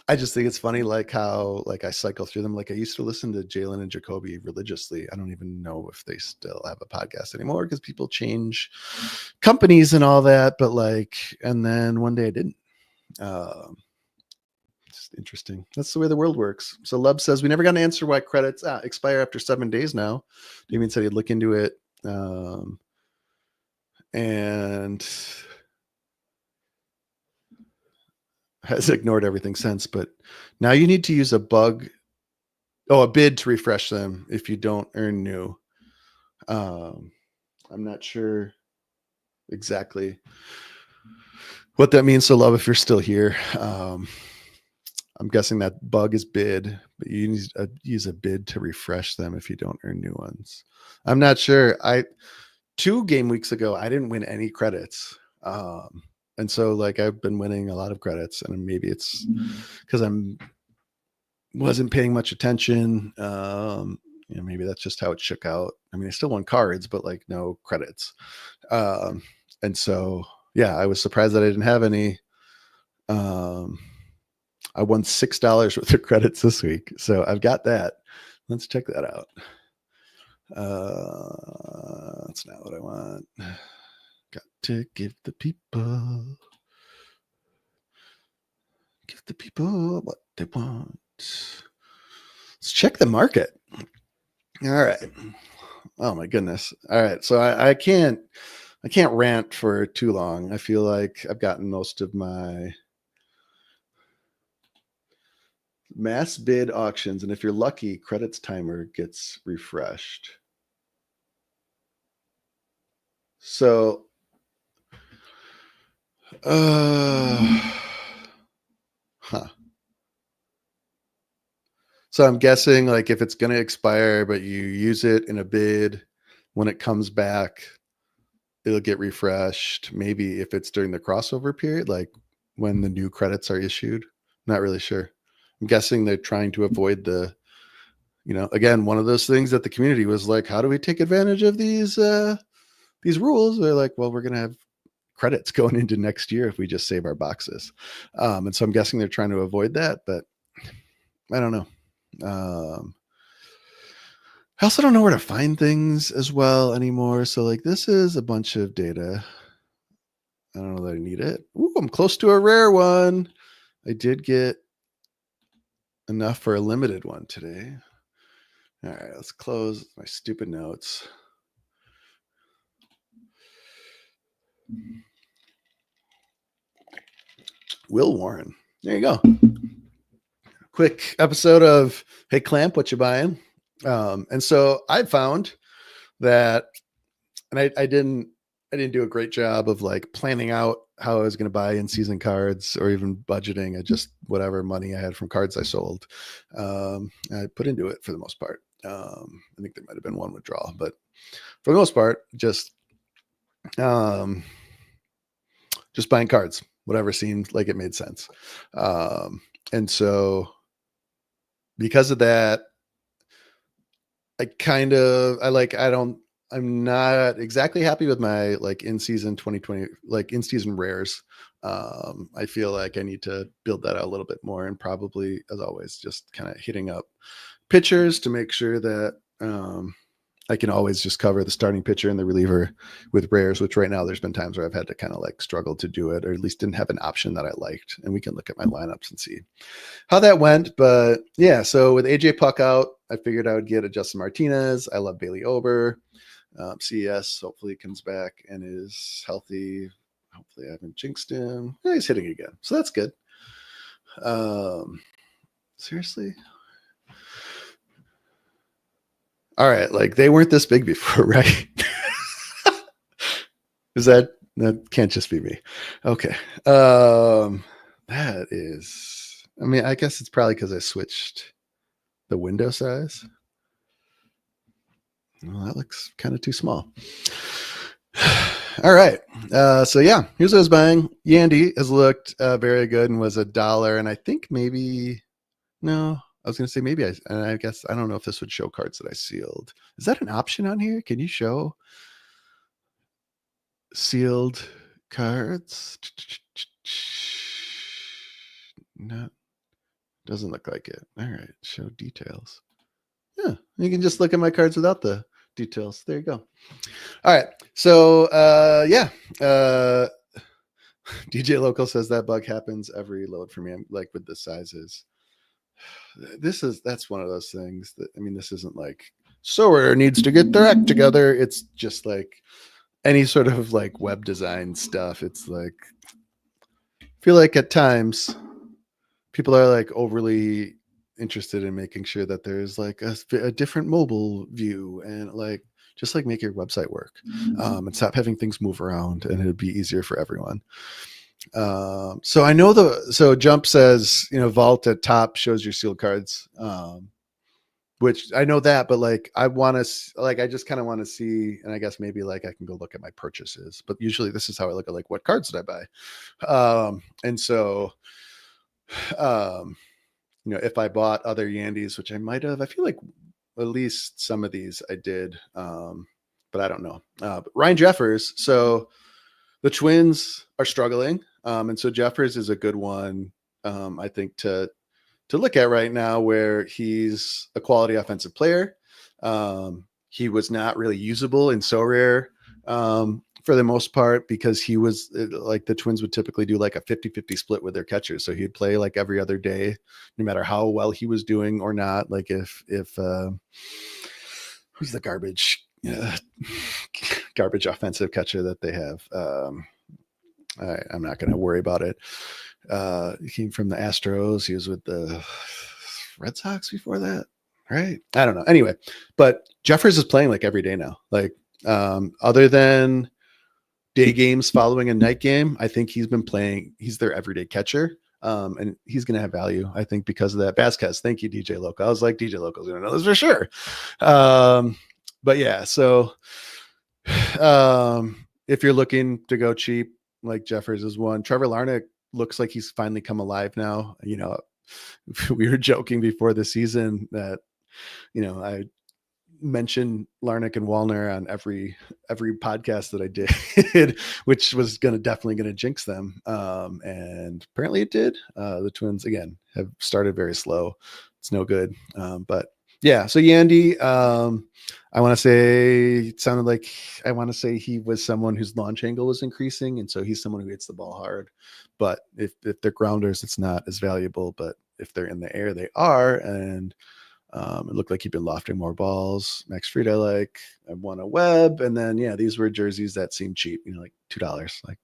I just think it's funny, like how, like, I cycle through them. Like, I used to listen to Jalen and Jacoby religiously. I don't even know if they still have a podcast anymore because people change companies and all that. But like, and then one day I didn't. It's interesting. That's the way the world works. So Lub says, we never got an answer why credits expire after 7 days now. Damien said he'd look into it. And has ignored everything since, but now you need to use a bid to refresh them if you don't earn new. I'm not sure exactly what that means. So Love, if you're still here, I'm guessing that bug is bid, but you need to use a bid to refresh them if you don't earn new ones. I'm not sure. 2 game weeks ago, I didn't win any credits. And so, like, I've been winning a lot of credits, and maybe it's because wasn't paying much attention. Maybe that's just how it shook out. I mean, I still won cards, but like no credits. And so, yeah, I was surprised that I didn't have any. I won $6 worth of credits this week, so I've got that. Let's check that out. That's not what I want. Got to give the people what they want. Let's check the market. All right. Oh my goodness. All right. So I can't rant for too long. I feel like I've gotten most of my mass bid auctions, and if you're lucky, credits timer gets refreshed. So huh. So I'm guessing like if it's going to expire, but you use it in a bid, when it comes back, it'll get refreshed. Maybe if it's during the crossover period, like when the new credits are issued. Not really sure. I'm guessing they're trying to avoid the, again, one of those things that the community was like, how do we take advantage of these rules? They're like, well, we're going to have credits going into next year if we just save our boxes. And so I'm guessing they're trying to avoid that, but I don't know. I also don't know where to find things as well anymore. So like this is a bunch of data. I don't know that I need it. Ooh, I'm close to a rare one. I did get enough for a limited one today. All right, let's close my stupid notes. Will Warren. There you go. Quick episode of Hey Clamp, what you buying? And so I found that, and I didn't do a great job of like planning out how I was going to buy in season cards or even budgeting. I just whatever money I had from cards I sold, I put into it for the most part. I think there might have been one withdrawal, but for the most part, just buying cards, whatever seemed like it made sense. And so because of that, I'm not exactly happy with my like in season 2020, like in season rares. I feel like I need to build that out a little bit more, and probably, as always, just kind of hitting up pitchers to make sure that I can always just cover the starting pitcher and the reliever with rares, which right now there's been times where I've had to kind of like struggle to do it, or at least didn't have an option that I liked. And we can look at my lineups and see how that went. But yeah, so with AJ Puck out, I figured I would get a Justin Martinez. I love Bailey Ober. CES hopefully comes back and is healthy. Hopefully I haven't jinxed him. Yeah, he's hitting again. So that's good. Seriously? All right, like they weren't this big before, right? That can't just be me. Okay. That is, I mean, I guess it's probably because I switched the window size. Well, that looks kind of too small. All right. So yeah, here's what I was buying. Yandy has looked very good and was $1. And I think maybe, no, I was going to say maybe I guess, I don't know if this would show cards that I sealed. Is that an option on here? Can you show sealed cards? No, doesn't look like it. All right, show details. Yeah, you can just look at my cards without the details. There you go. All right, so DJ Local says that bug happens every load for me. I'm like with the sizes. That's one of those things that, I mean, this isn't like Sorare needs to get their act together. It's just like any sort of like web design stuff. It's like, I feel like at times people are like overly interested in making sure that there's like a different mobile view, and like just like make your website work, and stop having things move around, and it'd be easier for everyone. So I know so Jump says, vault at top shows your sealed cards, which I know that, but like I just kind of want to see, and I guess maybe like I can go look at my purchases, but usually this is how I look at like what cards did I buy. And so if I bought other Yandys, which I might have, I feel like at least some of these I did, but I don't know. But Ryan Jeffers, so the Twins are struggling, and so Jeffers is a good one, I think, to look at right now, where he's a quality offensive player. he was not really usable in Sorare for the most part, because he was like, the Twins would typically do like a 50-50 split with their catchers. So he'd play like every other day, no matter how well he was doing or not. Like if who's the garbage offensive catcher that they have? I'm not going to worry about it. He came from the Astros. He was with the Red Sox before that, right? I don't know. Anyway, but Jeffers is playing like every day now. Like other than day games following a night game, I think he's been playing. He's their everyday catcher. And he's going to have value, I think, because of that. Vasquez, thank you, DJ Loco. I was like, DJ Loco's going to know this for sure. But yeah, so if you're looking to go cheap, like Jeffers is one. Trevor Larnach looks like he's finally come alive now. You know, we were joking before the season that, you know, I mentioned Larnach and Wallner on every podcast that I did, which was definitely going to jinx them. And apparently it did. The Twins again have started very slow. It's no good. But yeah, so Yandy, I want to say it sounded like he was someone whose launch angle was increasing, and so he's someone who hits the ball hard. But if they're grounders, it's not as valuable. But if they're in the air, they are. And it looked like he'd been lofting more balls. Max Fried, I won a Webb, and then these were jerseys that seemed cheap, like $2. Like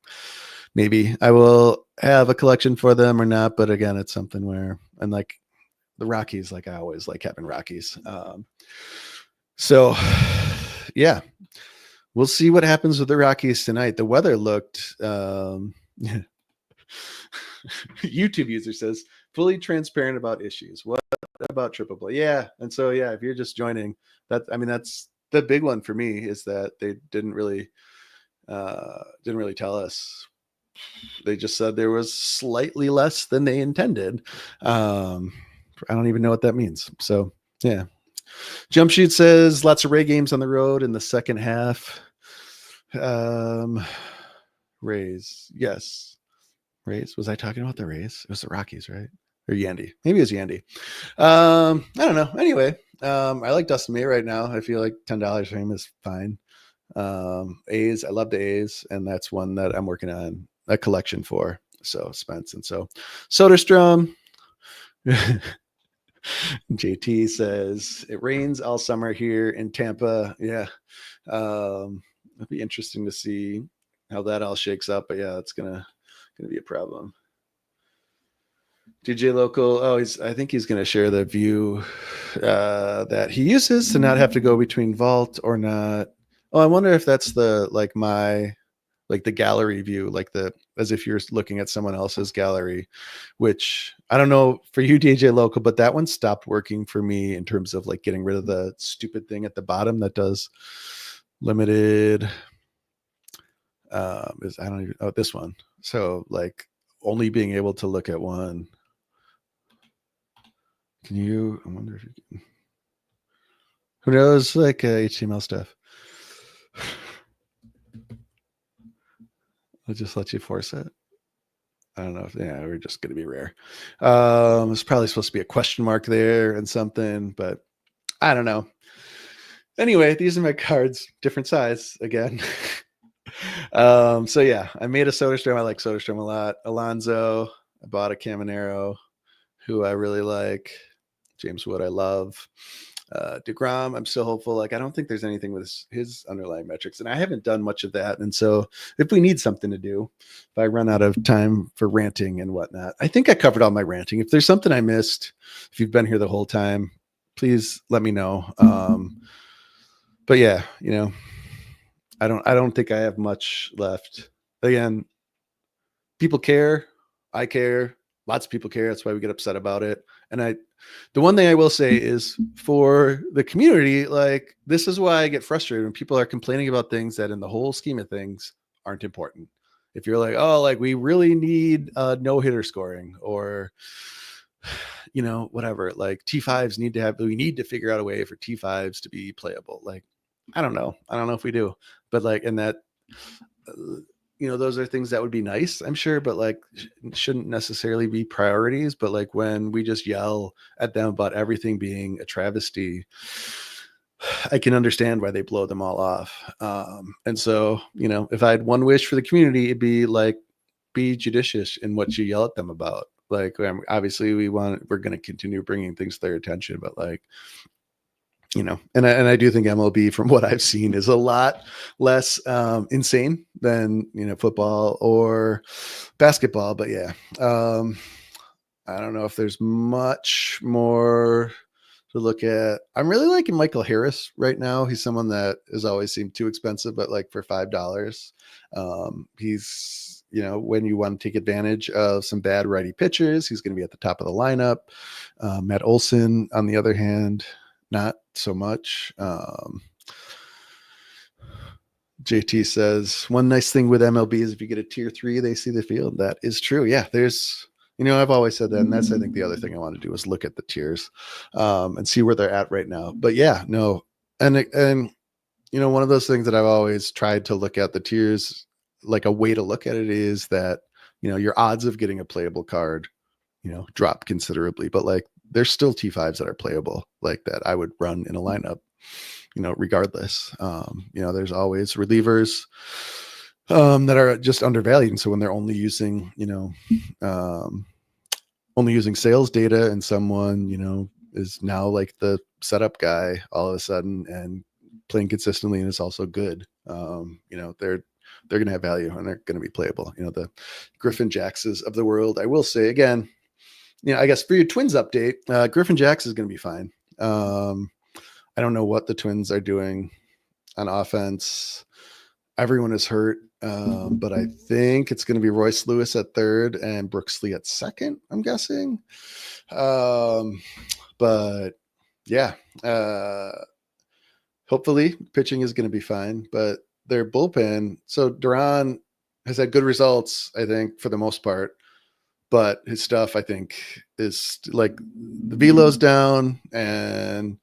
maybe I will have a collection for them or not, but again, it's something where, and like the Rockies, like I always like having Rockies. So yeah, we'll see what happens with the Rockies tonight. The weather looked, YouTube user says, fully transparent about issues. What about Triple Play? Yeah. And so, if you're just joining, that's the big one for me, is that they didn't really tell us. They just said there was slightly less than they intended. I don't even know what that means. So yeah. Jump Shoot says lots of Ray games on the road in the second half. Rays. Yes. Rays. Was I talking about the Rays? It was the Rockies, right? Or Yandy. Maybe it was Yandy. I don't know. Anyway, I like Dustin May right now. I feel like $10 for him is fine. A's. I love the A's, and that's one that I'm working on a collection for. So Spence. And so Soderstrom. JT says it rains all summer here in Tampa. Yeah. It'll be interesting to see how that all shakes up, but it's gonna be a problem. DJ Local, I think he's going to share the view that he uses to not have to go between vault or not. Oh, I wonder if that's the the gallery view, as if you're looking at someone else's gallery, which I don't know for you, DJ Local, but that one stopped working for me in terms of getting rid of the stupid thing at the bottom that does limited. This one. So only being able to look at one. I wonder if you can. Who knows, HTML stuff. I'll just let you force it. I don't know if we're just going to be rare. It's probably supposed to be a question mark there and something, but I don't know. Anyway, these are my cards, different size again. So I made a Soderstrom. I like Soderstrom a lot. Alonso, I bought a Caminero, who I really like. James Wood, I love. DeGrom, I'm still hopeful. I don't think there's anything with his underlying metrics, and I haven't done much of that. And so if we need something to do, if I run out of time for ranting and whatnot, I think I covered all my ranting. If there's something I missed, if you've been here the whole time, please let me know. But I don't think I have much left. Again, people care. I care. Lots of people care. That's why we get upset about it. And the one thing I will say is, for the community, this is why I get frustrated when people are complaining about things that in the whole scheme of things aren't important. If you're we really need no hitter scoring, or whatever, T5s we need to figure out a way for T5s to be playable. I don't know if we do, but and that those are things that would be nice, I'm sure, but shouldn't necessarily be priorities. But when we just yell at them about everything being a travesty, I can understand why they blow them all off. And so, if I had one wish for the community, it'd be like, be judicious in what you yell at them about. Like, obviously, we're going to continue bringing things to their attention, but like, and I do think MLB, from what I've seen, is a lot less insane than football or basketball. But yeah, I don't know if there's much more to look at. I'm really liking Michael Harris right now. He's someone that has always seemed too expensive, but like for $5, he's when you want to take advantage of some bad righty pitchers, he's going to be at the top of the lineup. Matt Olson, on the other hand, not so much. JT says, one nice thing with MLB is if you get a tier 3, they see the field. That is true. Yeah, I've always said that, and that's, I think, the other thing I want to do is look at the tiers and see where they're at right now. But yeah, no, and one of those things that I've always tried to look at the tiers, like a way to look at it is that your odds of getting a playable card drop considerably, but like there's still T5s that are playable, like that I would run in a lineup, regardless. There's always relievers that are just undervalued. And so when they're only using sales data, and someone, is now like the setup guy all of a sudden and playing consistently and is also good, they're going to have value and they're going to be playable. The Griffin Jaxes of the world. I will say again, I guess for your Twins update, Griffin Jax is going to be fine. I don't know what the Twins are doing on offense. Everyone is hurt, but I think it's going to be Royce Lewis at third and Brooks Lee at second, I'm guessing. But yeah, hopefully pitching is going to be fine, but their bullpen. So Duran has had good results, I think, for the most part, but his stuff, I think, is like the velo's down, and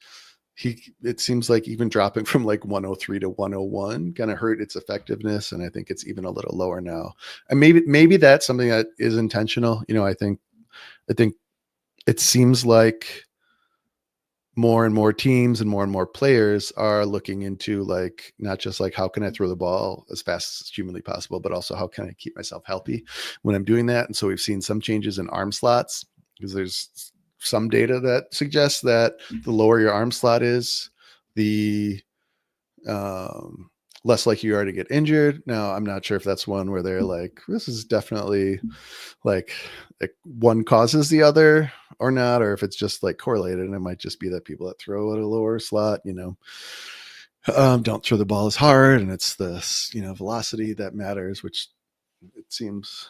it seems like even dropping from like 103 to 101 kind of hurt its effectiveness. And I think it's even a little lower now. And maybe that's something that is intentional. I think it seems like more and more teams and more players are looking into like, not just like, how can I throw the ball as fast as humanly possible, but also how can I keep myself healthy when I'm doing that. And so we've seen some changes in arm slots, because there's some data that suggests that the lower your arm slot is, the less likely you are to get injured. Now, I'm not sure if that's one where they're like, this is definitely like one causes the other or not, or if it's just like correlated. And it might just be that people that throw at a lower slot, don't throw the ball as hard, and it's the velocity that matters, which it seems.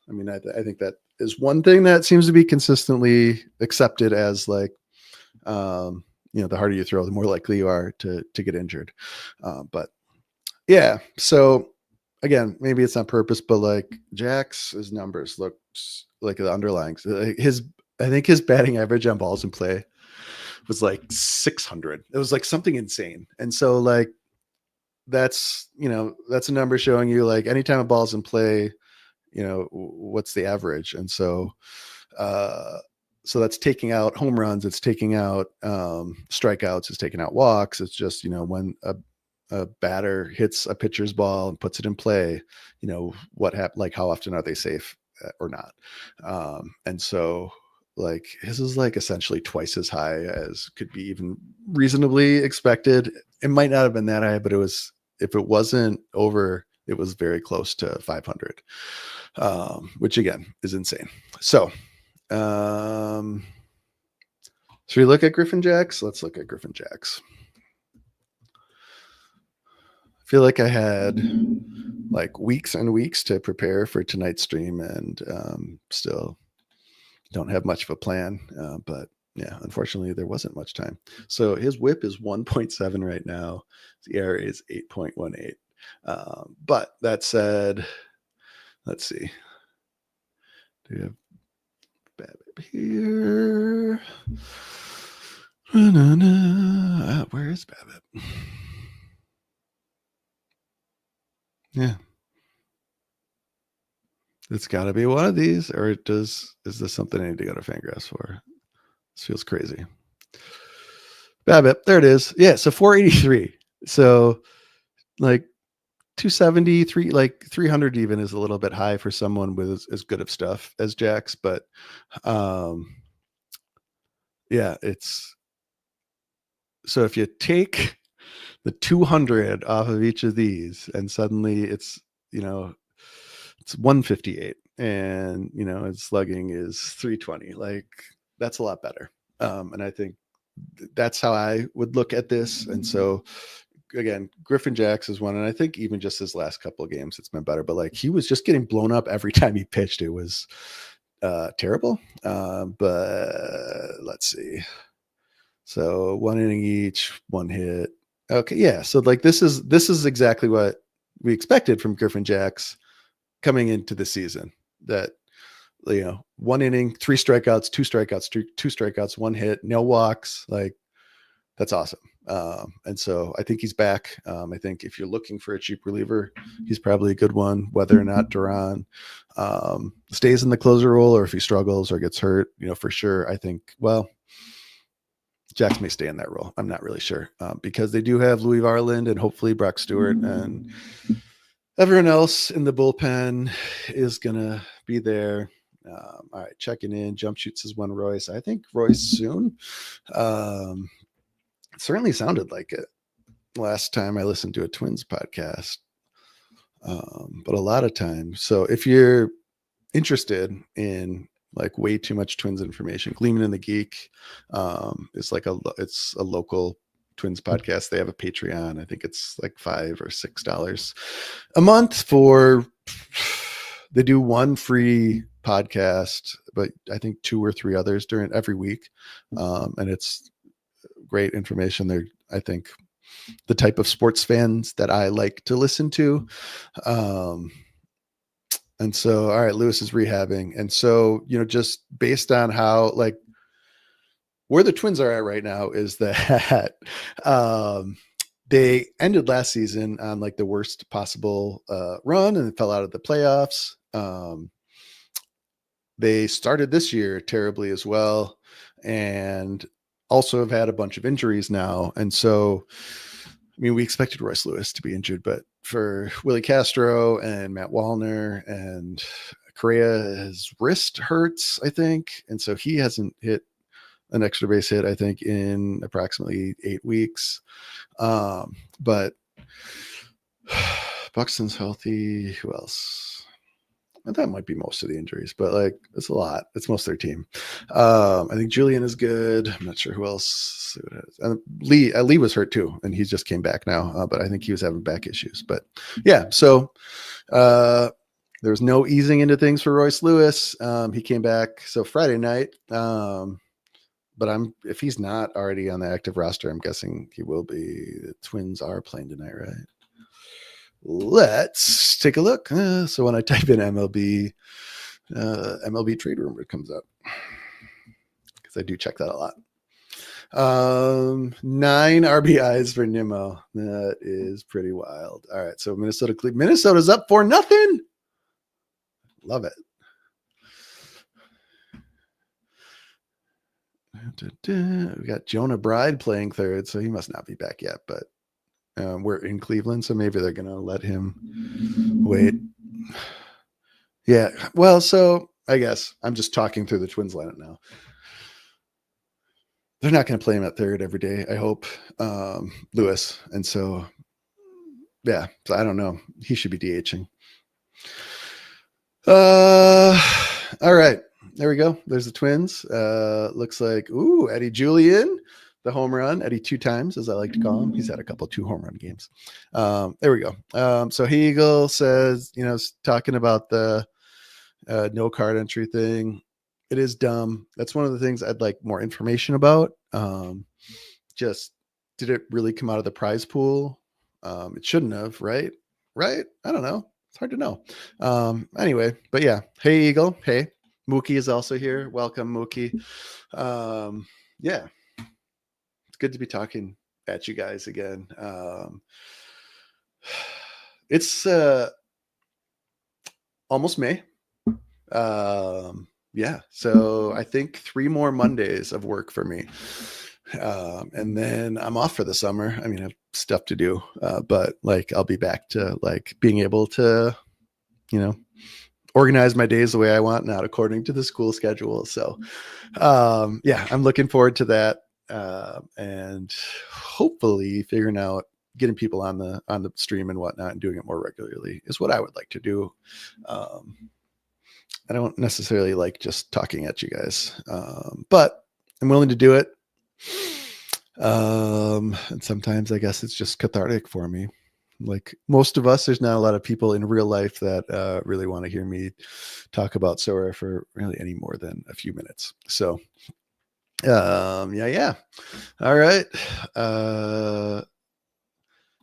I mean, I think that is one thing that seems to be consistently accepted as like, the harder you throw, the more likely you are to get injured. But yeah, so again, maybe it's on purpose, but like Jax's numbers look like the underlying. I think his batting average on balls in play was like 600. It was like something insane. And so like, that's a number showing you like anytime a ball's in play, what's the average. And so that's taking out home runs, it's taking out strikeouts, it's taking out walks. It's just when a batter hits a pitcher's ball and puts it in play, what happened, like how often are they safe or not. And so like his is like essentially twice as high as could be even reasonably expected. It might not have been that high, but if it wasn't over, it was very close to 500, which again is insane. So should we look at Griffin Jax? Let's look at Griffin Jax. I feel like I had like weeks and weeks to prepare for tonight's stream, and still don't have much of a plan. But yeah, unfortunately, there wasn't much time. So his whip is 1.7 right now. The ERA is 8.18. But that said, let's see. Do we have BABIP here? Where is BABIP? Yeah. It's got to be one of these, or is this something I need to go to Fangraphs for? This feels crazy. BABIP, there it is. Yeah, so 483. So like 273, like 300 even is a little bit high for someone with as good of stuff as Jax, but um yeah, it's so if you take the 200 off of each of these and suddenly it's, you know, it's 158 and, you know, his slugging is 320. Like that's a lot better. And I think that's how I would look at this. And so again, Griffin Jax is one, and I think even just his last couple of games, it's been better. But like he was just getting blown up every time he pitched. It was terrible. But let's see. So 1 inning each, 1 hit. Okay, yeah. So like this is exactly what we expected from Griffin Jax coming into the season. That, you know, 1 inning, 3 strikeouts, 2 strikeouts, two strikeouts, 1 hit, no walks. Like that's awesome. And so I think he's back. I think if you're looking for a cheap reliever, he's probably a good one, whether or not Duran stays in the closer role or if he struggles or gets hurt, you know, for sure. I think, well, Jax may stay in that role. I'm not really sure because they do have Louis Varland and hopefully Brock Stewart, and everyone else in the bullpen is going to be there. All right, checking in. Jump shoots is one Royce. I think Royce soon. It certainly sounded like it last time I listened to a Twins podcast. But a lot of times, so if you're interested in like way too much Twins information, Gleeman and the Geek is like it's a local Twins podcast. They have a Patreon. I think it's like $5 or $6 a month for. They do one free podcast, but I think 2 or 3 others during every week, and it's great information. They're, I think, the type of sports fans that I like to listen to. And so, all right, Lewis is rehabbing. And so, you know, just based on how, like, where the Twins are at right now is that they ended last season on like the worst possible run and fell out of the playoffs. They started this year terribly as well, and also have had a bunch of injuries now. And so, I mean, we expected Royce Lewis to be injured, but for Willie Castro and Matt Wallner and Correa, his wrist hurts, I think. And so he hasn't hit an extra base hit, I think, in approximately 8 weeks. But Buxton's healthy. Who else? That might be most of the injuries, but like it's a lot. It's most of their team. I think Julian is good. I'm not sure who else. Lee was hurt too, and he just came back now. But I think he was having back issues. But yeah, so there was no easing into things for Royce Lewis. He came back so Friday night. But if he's not already on the active roster, I'm guessing he will be. The Twins are playing tonight, right? Let's take a look. So when I type in MLB, MLB trade rumor comes up because I do check that a lot. 9 RBIs for Nimmo. That is pretty wild. All right, so Minnesota's up 4-0. Love it. We got Jonah Bride playing third, so he must not be back yet, but we're in Cleveland, so maybe they're going to let him wait. Yeah, well, so I guess I'm just talking through the Twins lineup now. They're not going to play him at third every day, I hope, Lewis. And so, yeah, so I don't know. He should be DHing. All right. There we go. There's the Twins. Looks like, Eddie Julian, the home run. Eddie 2 times, as I like to call him. He's had a couple 2 home run games. There we go. So Hegel says, you know, talking about the no card entry thing. It is dumb. That's one of the things I'd like more information about. Just did it really come out of the prize pool? It shouldn't have, right? Right? I don't know. It's hard to know. Anyway, but yeah. Hey, Eagle. Hey, Mookie is also here. Welcome, Mookie. Yeah, it's good to be talking at you guys again. It's almost May. Yeah, so I think 3 more Mondays of work for me. And then I'm off for the summer. I mean, I have stuff to do, but like I'll be back to like being able to, you know, organize my days the way I want, not according to the school schedule. So, yeah, I'm looking forward to that, and hopefully figuring out getting people on the stream and whatnot and doing it more regularly is what I would like to do. I don't necessarily like just talking at you guys, but I'm willing to do it. And sometimes I guess it's just cathartic for me. Like most of us, there's not a lot of people in real life that really want to hear me talk about Sorare for really any more than a few minutes. So, yeah. All right.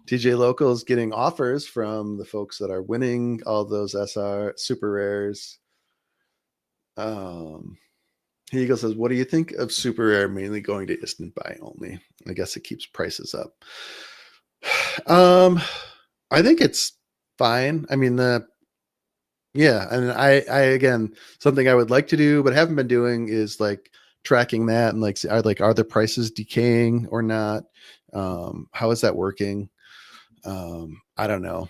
TJ Local is getting offers from the folks that are winning all those SR super rares. He says, what do you think of super rare mainly going to instant buy only? I guess it keeps prices up. I think it's fine. I mean, yeah, and I again, something I would like to do, but haven't been doing is like tracking that and like, are the prices decaying or not? How is that working? I don't know.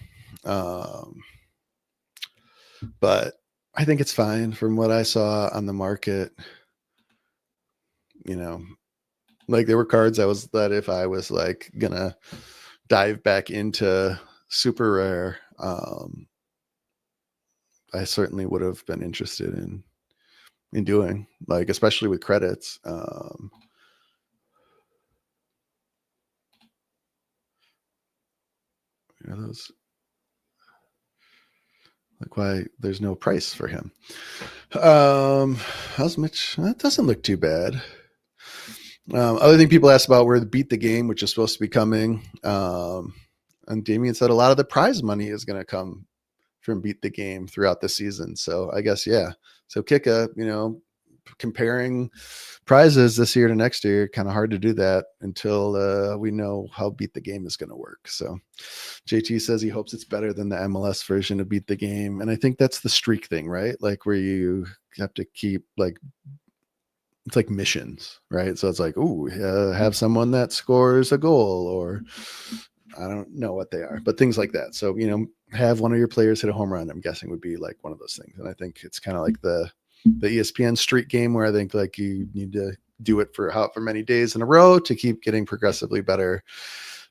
But I think it's fine from what I saw on the market. You know, like there were cards that if I was like gonna dive back into super rare, I certainly would have been interested in doing, like, especially with credits. Those, like, why there's no price for him. How's Mitch? That doesn't look too bad. Other thing people asked about where the Beat the Game, which is supposed to be coming. And Damien said a lot of the prize money is going to come from Beat the Game throughout the season. So I guess, yeah. So Kika, comparing prizes this year to next year, kind of hard to do that until we know how Beat the Game is going to work. So JT says he hopes it's better than the MLS version of Beat the Game. And I think that's the streak thing, right? Like where you have to keep like, it's like missions, right? So it's like, have someone that scores a goal, or I don't know what they are, but things like that. So, have one of your players hit a home run, I'm guessing would be like one of those things. And I think it's kind of like the ESPN streak game where I think like you need to do it for many days in a row to keep getting progressively better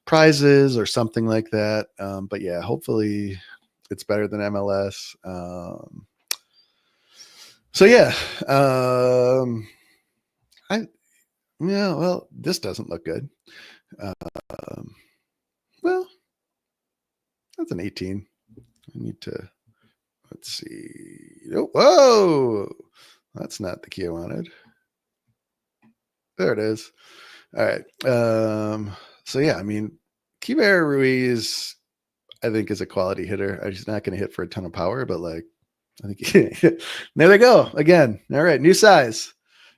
prizes or something like that. But yeah, hopefully it's better than MLS. So yeah, well, this doesn't look good. Well, that's an 18. I need to, let's see. Oh, whoa, that's not the key I wanted. There it is. All right. So yeah, I mean, Kiber Ruiz, I think, is a quality hitter. He's not going to hit for a ton of power, but like, I think there they go again. All right, new size.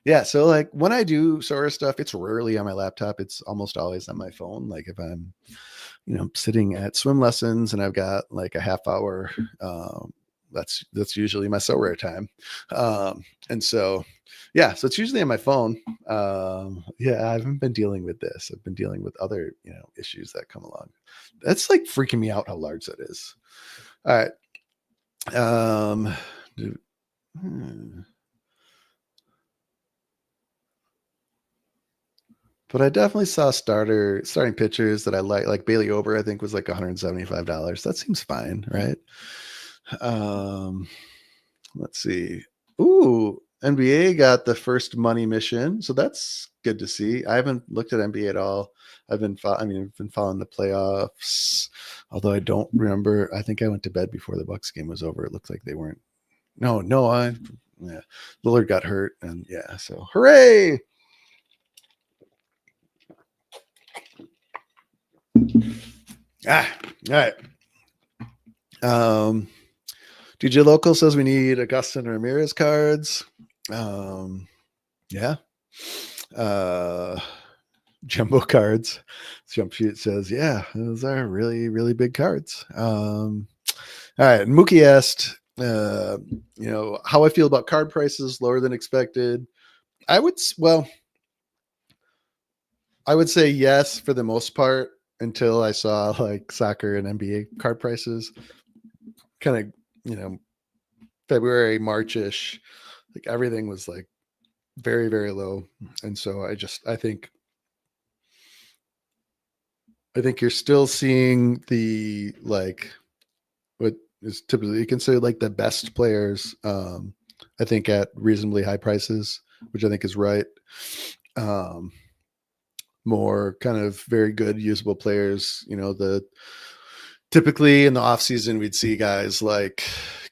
Yeah, so like when I do Sora stuff, it's rarely on my laptop. It's almost always on my phone. Like if I'm, sitting at swim lessons and I've got like a half hour, that's usually my Sorare time. And so, yeah, so it's usually on my phone. Yeah, I haven't been dealing with this. I've been dealing with other, issues that come along. That's like freaking me out how large that is. All right. But I definitely saw starting pitchers that I like Bailey Ober, I think was like $175. That seems fine, right? Let's see. Ooh, NBA got the first money mission, so that's good to see. I haven't looked at NBA at all. I've been following the playoffs, although I don't remember. I think I went to bed before the Bucks game was over. It looked like they weren't. No, yeah, Lillard got hurt, and yeah, so hooray! All right. DJ Local says we need Augustin Ramirez cards. Yeah. Jumbo cards. Jump Shoot says, yeah, those are really, really big cards. All right. Mookie asked, how I feel about card prices lower than expected. I would say yes for the most part until I saw like soccer and NBA card prices kind of, February, March-ish, like everything was like very, very low. And so I think you're still seeing the like what is typically you can say like the best players, I think at reasonably high prices, which I think is right. Um, More kind of very good usable players, the typically in the off season we'd see guys like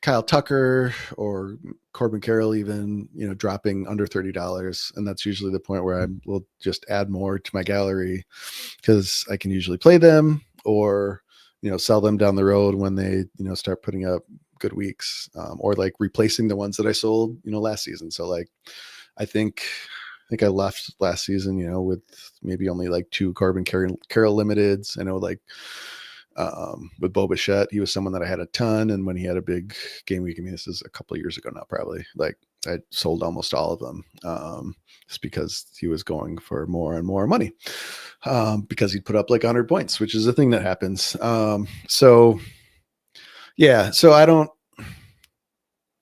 Kyle Tucker or Corbin Carroll even, dropping under $30. And that's usually the point where I will just add more to my gallery because I can usually play them or, sell them down the road when they, start putting up good weeks, or like replacing the ones that I sold, last season. So like, I think I left last season, with maybe only like 2 Corbin Carroll limiteds. I know like, with Bo Bichette, he was someone that I had a ton. And when he had a big game week, I mean, this is a couple of years ago now, probably, like I sold almost all of them, just because he was going for more and more money, because he'd put up like 100 points, which is a thing that happens. So yeah, so I don't,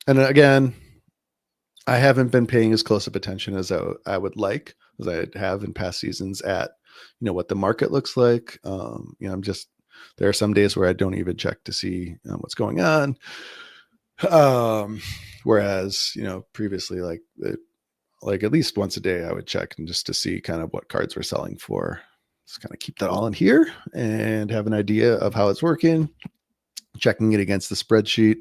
and again, I haven't been paying as close of attention as I would like, as I have in past seasons at, what the market looks like. There are some days where I don't even check to see what's going on. Whereas, previously, like at least once a day, I would check and just to see kind of what cards we're selling for. Just kind of keep that all in here and have an idea of how it's working, checking it against the spreadsheet,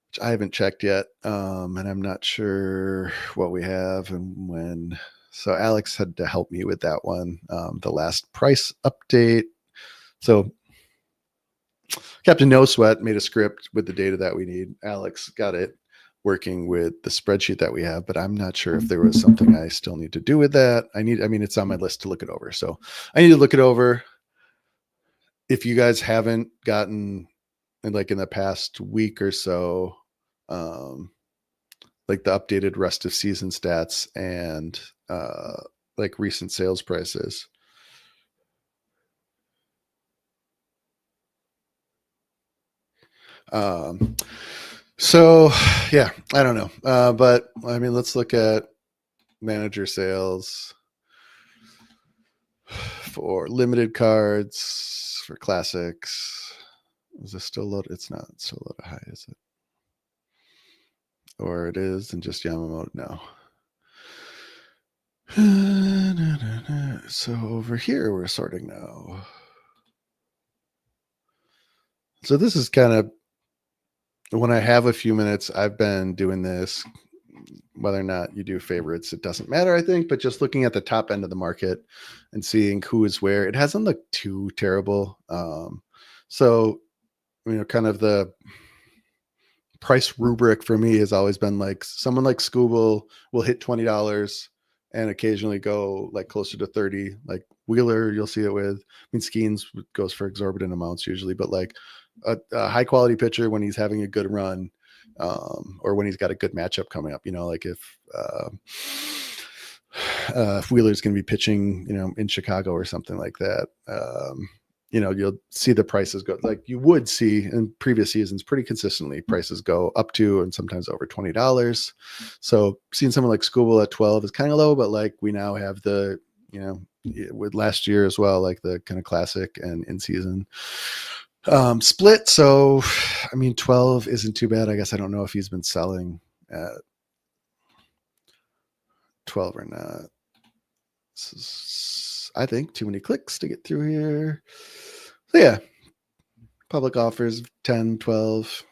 which I haven't checked yet. And I'm not sure what we have and when. So Alex had to help me with that one. The last price update. So Captain No Sweat made a script with the data that we need. Alex got it working with the spreadsheet that we have, but I'm not sure if there was something I still need to do with that. It's on my list to look it over. So I need to look it over. If you guys haven't gotten, in the past week or so, like the updated rest of season stats and like recent sales prices. So yeah, I don't know. But I mean, let's look at manager sales for limited cards for classics. Is this still loaded? It's not. It's still loaded high, is it? Or it is, and just Yamamoto? No. So over here, we're sorting now. So this is kind of, when I have a few minutes, I've been doing this. Whether or not you do favorites, it doesn't matter, I think, but just looking at the top end of the market and seeing who is where, it hasn't looked too terrible. So, kind of the price rubric for me has always been like someone like Scooble will hit $20 and occasionally go like closer to 30. Like Wheeler, you'll see it with. I mean, Skeens goes for exorbitant amounts usually, but like a high quality pitcher when he's having a good run, or when he's got a good matchup coming up, like if Wheeler's going to be pitching, in Chicago or something like that, you'll see the prices go, like you would see in previous seasons, pretty consistently prices go up to and sometimes over $20. So seeing someone like Scooble at 12 is kind of low, but like we now have the, with last year as well, like the kind of classic and in season split. So, I mean, 12 isn't too bad. I guess I don't know if he's been selling at 12 or not. This is, I think, too many clicks to get through here. So yeah, public offers 10, 12.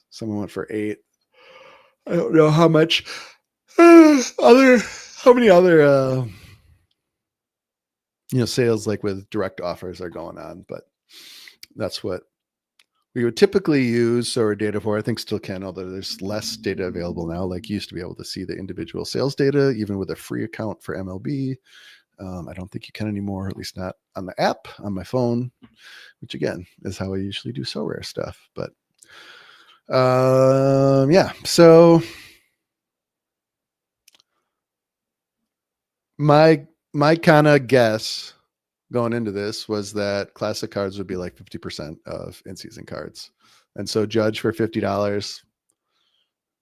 Someone went for 8. I don't know how much how many other sales like with direct offers are going on, but that's what we would typically use Sorare data for. I think still can, although there's less data available now. Like you used to be able to see the individual sales data, even with a free account for MLB. I don't think you can anymore, at least not on the app on my phone, which again is how I usually do Sorare stuff. But yeah, so my my kind of guess going into this was that classic cards would be like 50% of in-season cards. And so judge for $50,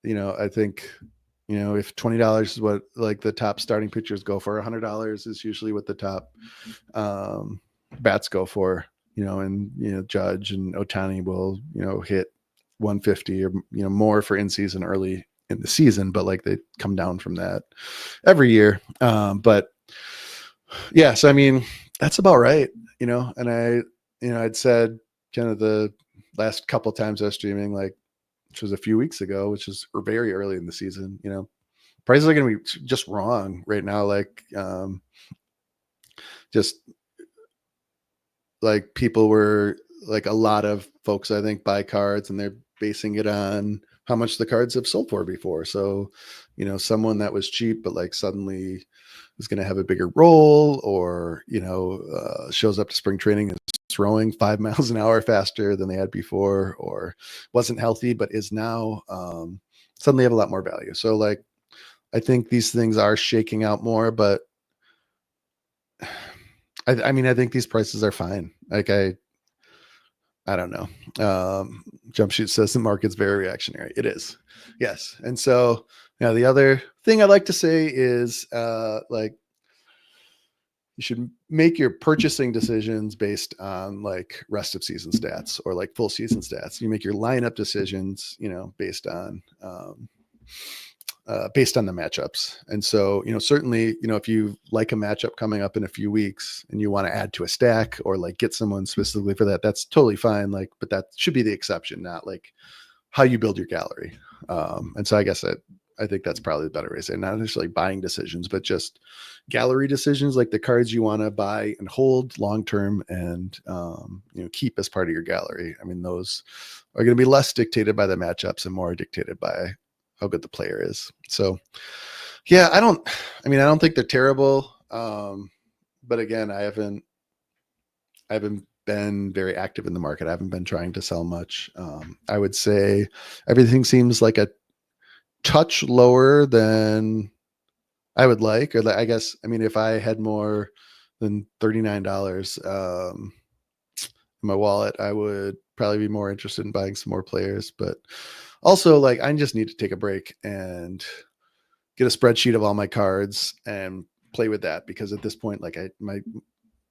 I think, if $20 is what like the top starting pitchers go for, $100 is usually what the top bats go for, and, Judge and Otani will, hit 150 or, more for in-season early in the season, but like they come down from that every year. But yeah, so I mean, that's about right, and I'd said kind of the last couple of times I was streaming, like, which was a few weeks ago, which is very early in the season, prices are going to be just wrong right now. Like, just like people were like, a lot of folks, I think, buy cards and they're basing it on how much the cards have sold for before. So, someone that was cheap, but like suddenly is going to have a bigger role, or, shows up to spring training and throwing 5 miles an hour faster than they had before, or wasn't healthy, but is now, suddenly have a lot more value. So like, I think these things are shaking out more, but I mean, I think these prices are fine. Like I don't know. Jumpshoot says the market's very reactionary. It is. Yes. And so, the other thing I like to say is, like, you should make your purchasing decisions based on like rest of season stats or like full season stats. You make your lineup decisions, based on the matchups. And so, certainly, if you like a matchup coming up in a few weeks and you want to add to a stack or like get someone specifically for that, that's totally fine. Like, but that should be the exception, not like how you build your gallery. And so I guess I think that's probably the better way to say it. Not necessarily buying decisions, but just gallery decisions, like the cards you want to buy and hold long-term and, keep as part of your gallery. I mean, those are going to be less dictated by the matchups and more dictated by how good the player is. So yeah, I don't think they're terrible. But again, I haven't been very active in the market. I haven't been trying to sell much. I would say everything seems like a touch lower than I would like, or I guess, I mean, if I had more than $39 in my wallet, I would probably be more interested in buying some more players. But also, like, I just need to take a break and get a spreadsheet of all my cards and play with that, because at this point, like,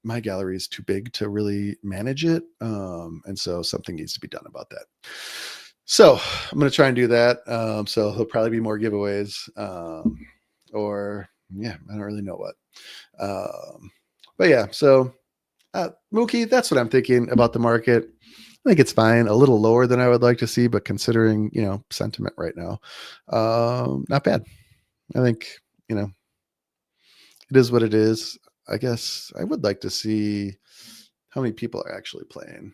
my gallery is too big to really manage it. And so something needs to be done about that. So I'm going to try and do that. So there'll probably be more giveaways, or yeah, I don't really know what. But yeah, so Mookie, that's what I'm thinking about the market. I think it's fine, a little lower than I would like to see, but considering, sentiment right now, not bad. I think, it is what it is. I guess I would like to see how many people are actually playing.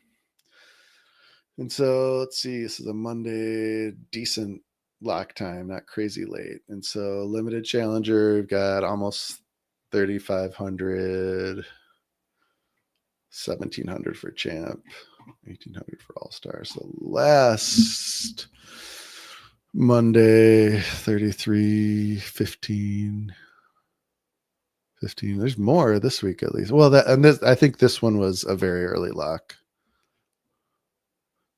And so let's see, this is a Monday, decent lock time, not crazy late. And so limited challenger, we've got almost 3,500, 1,700 for champ, 1,800 for all-star. So last Monday, 33, 15. There's more this week at least. Well, I think this one was a very early lock.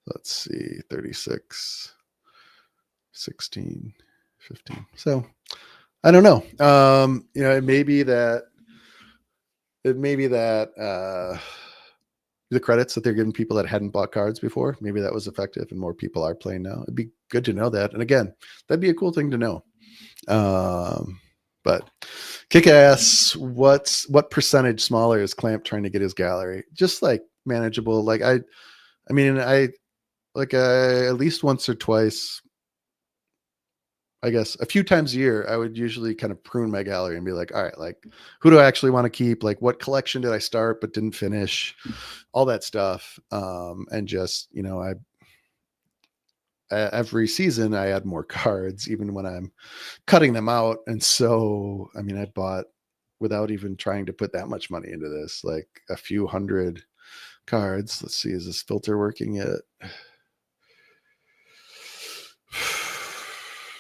Let's see, 36, 16, 15. So I don't know. It may be that the credits that they're giving people that hadn't bought cards before, maybe that was effective and more people are playing now. It'd be good to know that. And again, that'd be a cool thing to know. But kick ass, what percentage smaller is Clamp trying to get his gallery? Just like manageable. Like I at least once or twice, I guess a few times a year, I would usually kind of prune my gallery and be like, all right, like, who do I actually want to keep? Like, what collection did I start but didn't finish? All that stuff. And just, every season I add more cards, even when I'm cutting them out. And so, I mean, I bought, without even trying to put that much money into this, like a few hundred cards. Let's see, is this filter working yet?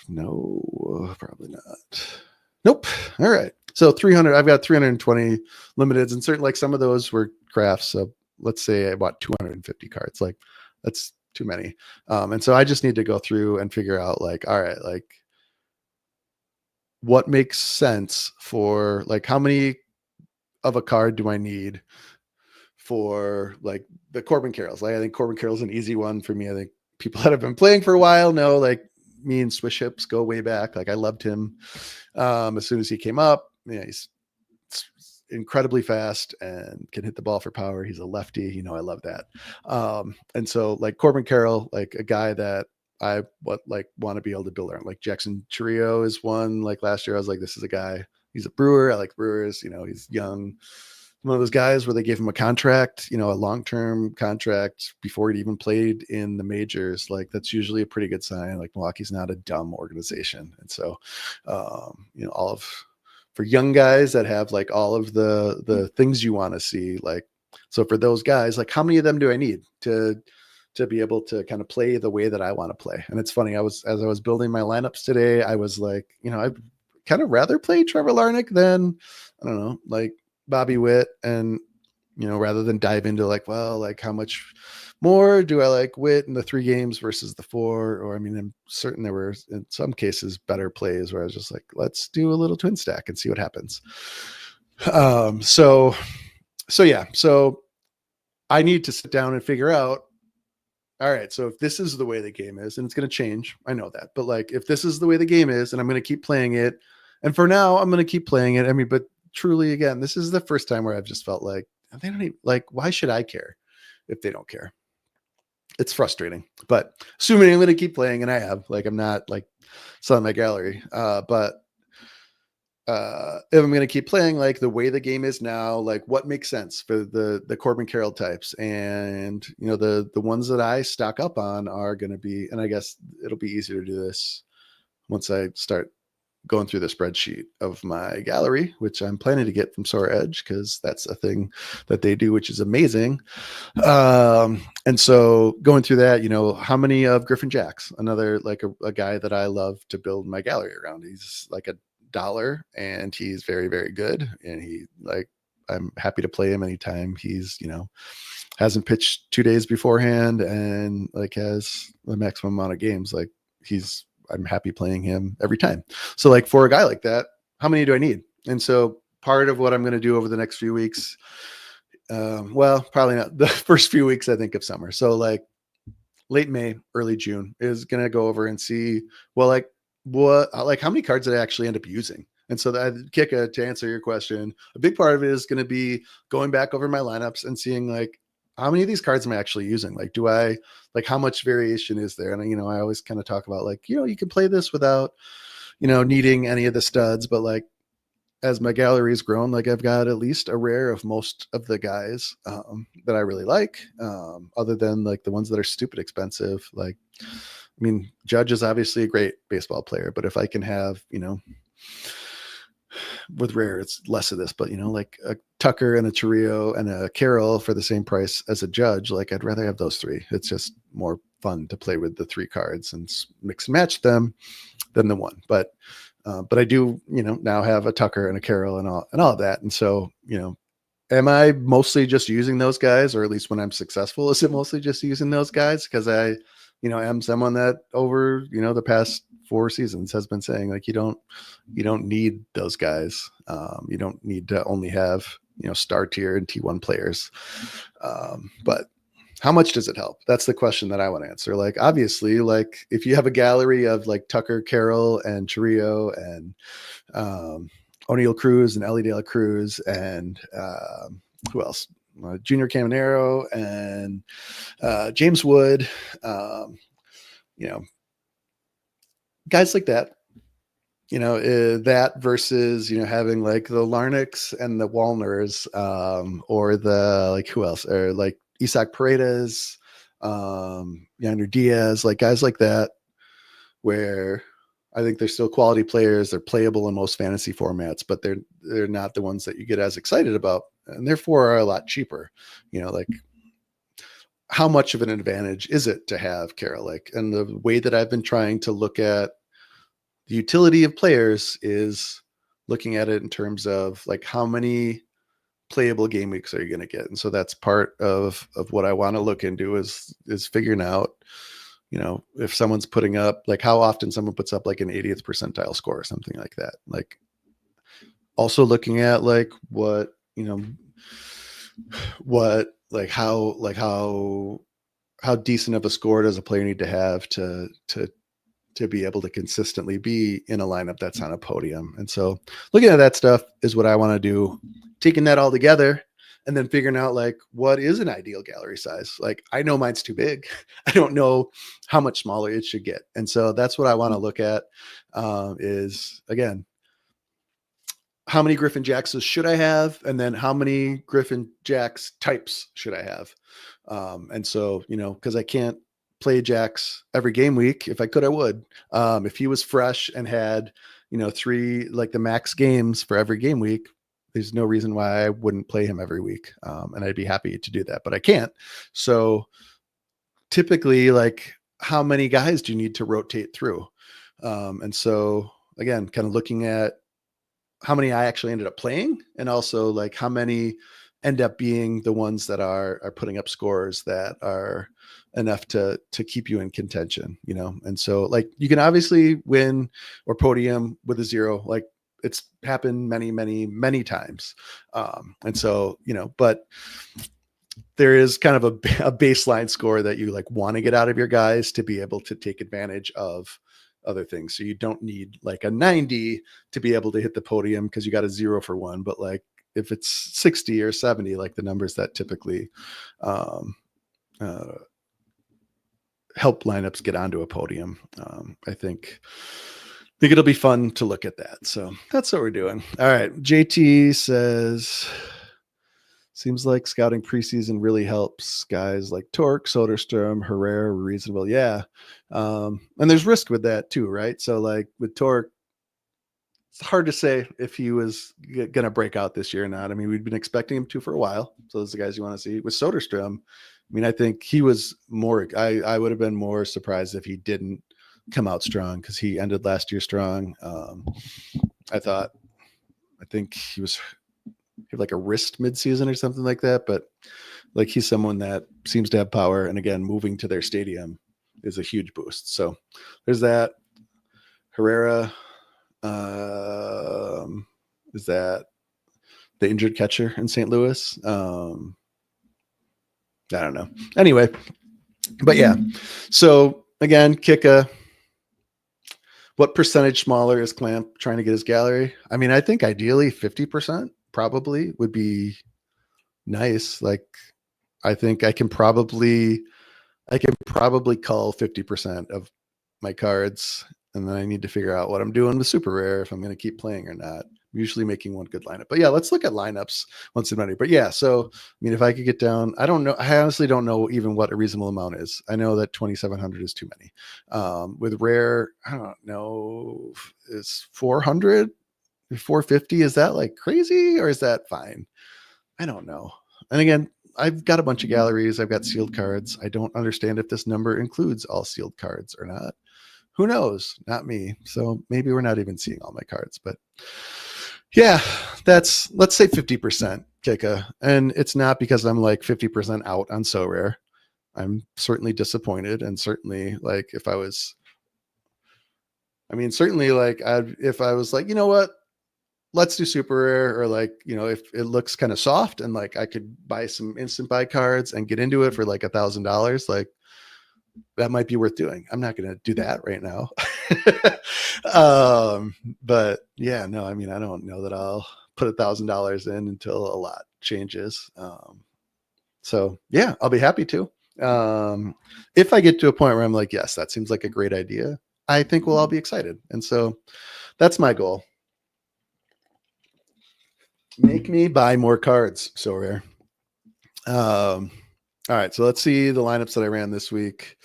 No, probably not. Nope. All right. So 300, I've got 320 limiteds, and certain like some of those were crafts. So let's say I bought 250 cards. Like that's too many. And so I just need to go through and figure out like, all right, like what makes sense for like how many of a card do I need for like the Corbin Carrolls? Like I think Corbin Carroll's an easy one for me. I think people that have been playing for a while know like me and Swish Hips go way back. Like I loved him as soon as he came up. Yeah, he's incredibly fast and can hit the ball for power. He's a lefty. You know, I love that. And so like Corbin Carroll, like a guy that I want to be able to build around. Like Jackson Chourio is one. Like last year, I was like, this is a guy. He's a Brewer. I like Brewers. You know, he's young. One of those guys where they gave him a contract, you know, a long-term contract before he'd even played in the majors. Like that's usually a pretty good sign. Like Milwaukee's not a dumb organization. And so, you know, for young guys that have like all of the things you want to see, like, so for those guys, like how many of them do I need to be able to kind of play the way that I want to play? And it's funny, as I was building my lineups today, I was like, you know, I'd kind of rather play Trevor Larnach than, I don't know, like Bobby Witt, and, you know, rather than dive into like, well, like how much more do I like Witt in the 3 games versus the 4? Or, I mean, I'm certain there were in some cases better plays where I was just like, let's do a little twin stack and see what happens. So yeah, so I need to sit down and figure out, all right, so if this is the way the game is, and it's going to change, I know that, but like if this is the way the game is and I'm going to keep playing it, and for now I'm going to keep playing it. I mean, but truly, again, this is the first time where I've just felt like they don't even, like, why should I care if they don't care? It's frustrating, but assuming I'm going to keep playing, and I have, like, I'm not like selling my gallery, but if I'm going to keep playing like the way the game is now, like what makes sense for the Corbin Carroll types, and you know the ones that I stock up on are going to be, and I guess it'll be easier to do this once I start going through the spreadsheet of my gallery, which I'm planning to get from Sorare Edge because that's a thing that they do, which is amazing. And so going through that, you know, how many of Griffin Jacks, another like a guy that I love to build my gallery around. He's like $1 and he's very, very good. And he like, I'm happy to play him anytime he's, you know, hasn't pitched 2 days beforehand and like has the maximum amount of games. Like I'm happy playing him every time. So like for a guy like that, how many do I need? And so part of what I'm going to do over the next few weeks, well, probably not the first few weeks, I think, of summer. So like late May, early June is going to go over and see, well, like how many cards did I actually end up using? And so that to answer your question, a big part of it is going to be going back over my lineups and seeing like, how many of these cards am I actually using? Like, how much variation is there? And, you know, I always kind of talk about like, you know, you can play this without, you know, needing any of the studs, but like, as my gallery's grown, like I've got at least a rare of most of the guys that I really like, other than like the ones that are stupid expensive. Like, I mean, Judge is obviously a great baseball player, but if I can have, you know, with rare, it's less of this, but you know, like a Tucker and a Chourio and a Carroll for the same price as a Judge, like I'd rather have those 3. It's just more fun to play with the 3 cards and mix and match them than the one. But I do, you know, now have a Tucker and a Carroll and all of that. And so, you know, am I mostly just using those guys, or at least when I'm successful, is it mostly just using those guys? Because I, you know, am someone that over, you know, the past 4 seasons has been saying like, you don't need those guys. You don't need to only have, you know, star tier and T1 players. But how much does it help? That's the question that I want to answer. Like, obviously, like if you have a gallery of like Tucker, Carroll, and Chourio, and O'Neill Cruz and Ellie De La Cruz, and who else? Junior Caminero and James Wood, you know, guys like that, you know, that versus, you know, having like the Larnachs and the Walners, or the, like, who else? Or like Isaac Paredes, Yander Diaz, like guys like that, where I think they're still quality players. They're playable in most fantasy formats, but they're not the ones that you get as excited about, and therefore are a lot cheaper. You know, like how much of an advantage is it to have Carroll? Like, and the way that I've been trying to look at the utility of players is looking at it in terms of like how many playable game weeks are you going to get? And so that's part of what I want to look into is figuring out, if someone's putting up, like how often someone puts up like an 80th percentile score or something like that. Like also looking at like what, how decent of a score does a player need to have to be able to consistently be in a lineup that's on a podium. And so looking at that stuff is what I want to do, taking that all together and then figuring out like what is an ideal gallery size. Like I know mine's too big. I don't know how much smaller it should get. And so that's what I want to look at, is again, how many Griffin Jacks should I have? And then how many Griffin Jacks types should I have? And so, cause I can't play Jacks every game week. If I could, I would. If he was fresh and had, 3, like the max games for every game week, there's no reason why I wouldn't play him every week. And I'd be happy to do that, but I can't. So typically, like how many guys do you need to rotate through? And so again, kind of looking at how many I actually ended up playing, and also like how many end up being the ones that are putting up scores that are enough to keep you in contention, And so like you can obviously win or podium with a 0, like it's happened many, many, many times. And so, but there is kind of a baseline score that you like want to get out of your guys to be able to take advantage of other things. So you don't need like a 90 to be able to hit the podium because you got a 0 for 1. But like if it's 60 or 70, like the numbers that typically help lineups get onto a podium, I think it'll be fun to look at that. So that's what we're doing. All right. JT says, seems like scouting preseason really helps guys like Torque, Soderstrom, Herrera, reasonable. Yeah. And there's risk with that too, right? So like with Torque, it's hard to say if he was going to break out this year or not. I mean, we've been expecting him to for a while. So those are the guys you want to see. With Soderstrom, I mean, I think he was more, I would have been more surprised if he didn't come out strong because he ended last year strong. I think he was like a wrist midseason or something like that, but like he's someone that seems to have power. And again, moving to their stadium is a huge boost. So there's that. Herrera, is that the injured catcher in St. Louis? I don't know. Anyway, but yeah. So again, Kika, what percentage smaller is Clamp trying to get his gallery? I mean, I think ideally 50% probably would be nice. Like, I think I can probably cull 50% of my cards, and then I need to figure out what I'm doing with super rare if I'm going to keep playing or not. I'm usually making one good lineup, but yeah, let's look at lineups once in money. But yeah, so I mean, if I could get down, I don't know. I honestly don't know even what a reasonable amount is. I know that 2,700 is too many. With rare, I don't know, is 400, 450? Is that like crazy or is that fine? I don't know. And again, I've got a bunch of galleries. I've got sealed cards. I don't understand if this number includes all sealed cards or not. Who knows? Not me. So maybe we're not even seeing all my cards, but yeah, let's say 50% Kika. And it's not because I'm like 50% out on So Rare. I'm certainly disappointed. And certainly like if I was like, you know what, let's do super rare, or like, if it looks kind of soft and like I could buy some instant buy cards and get into it for like $1,000, like that might be worth doing. I'm not going to do that right now. But yeah, no, I mean, I don't know that I'll put $1,000 in until a lot changes. So yeah, I'll be happy to. If I get to a point where I'm like, yes, that seems like a great idea, I think we'll all be excited. And so that's my goal. Make me buy more cards. So rare. All right, so let's see the lineups that I ran this week.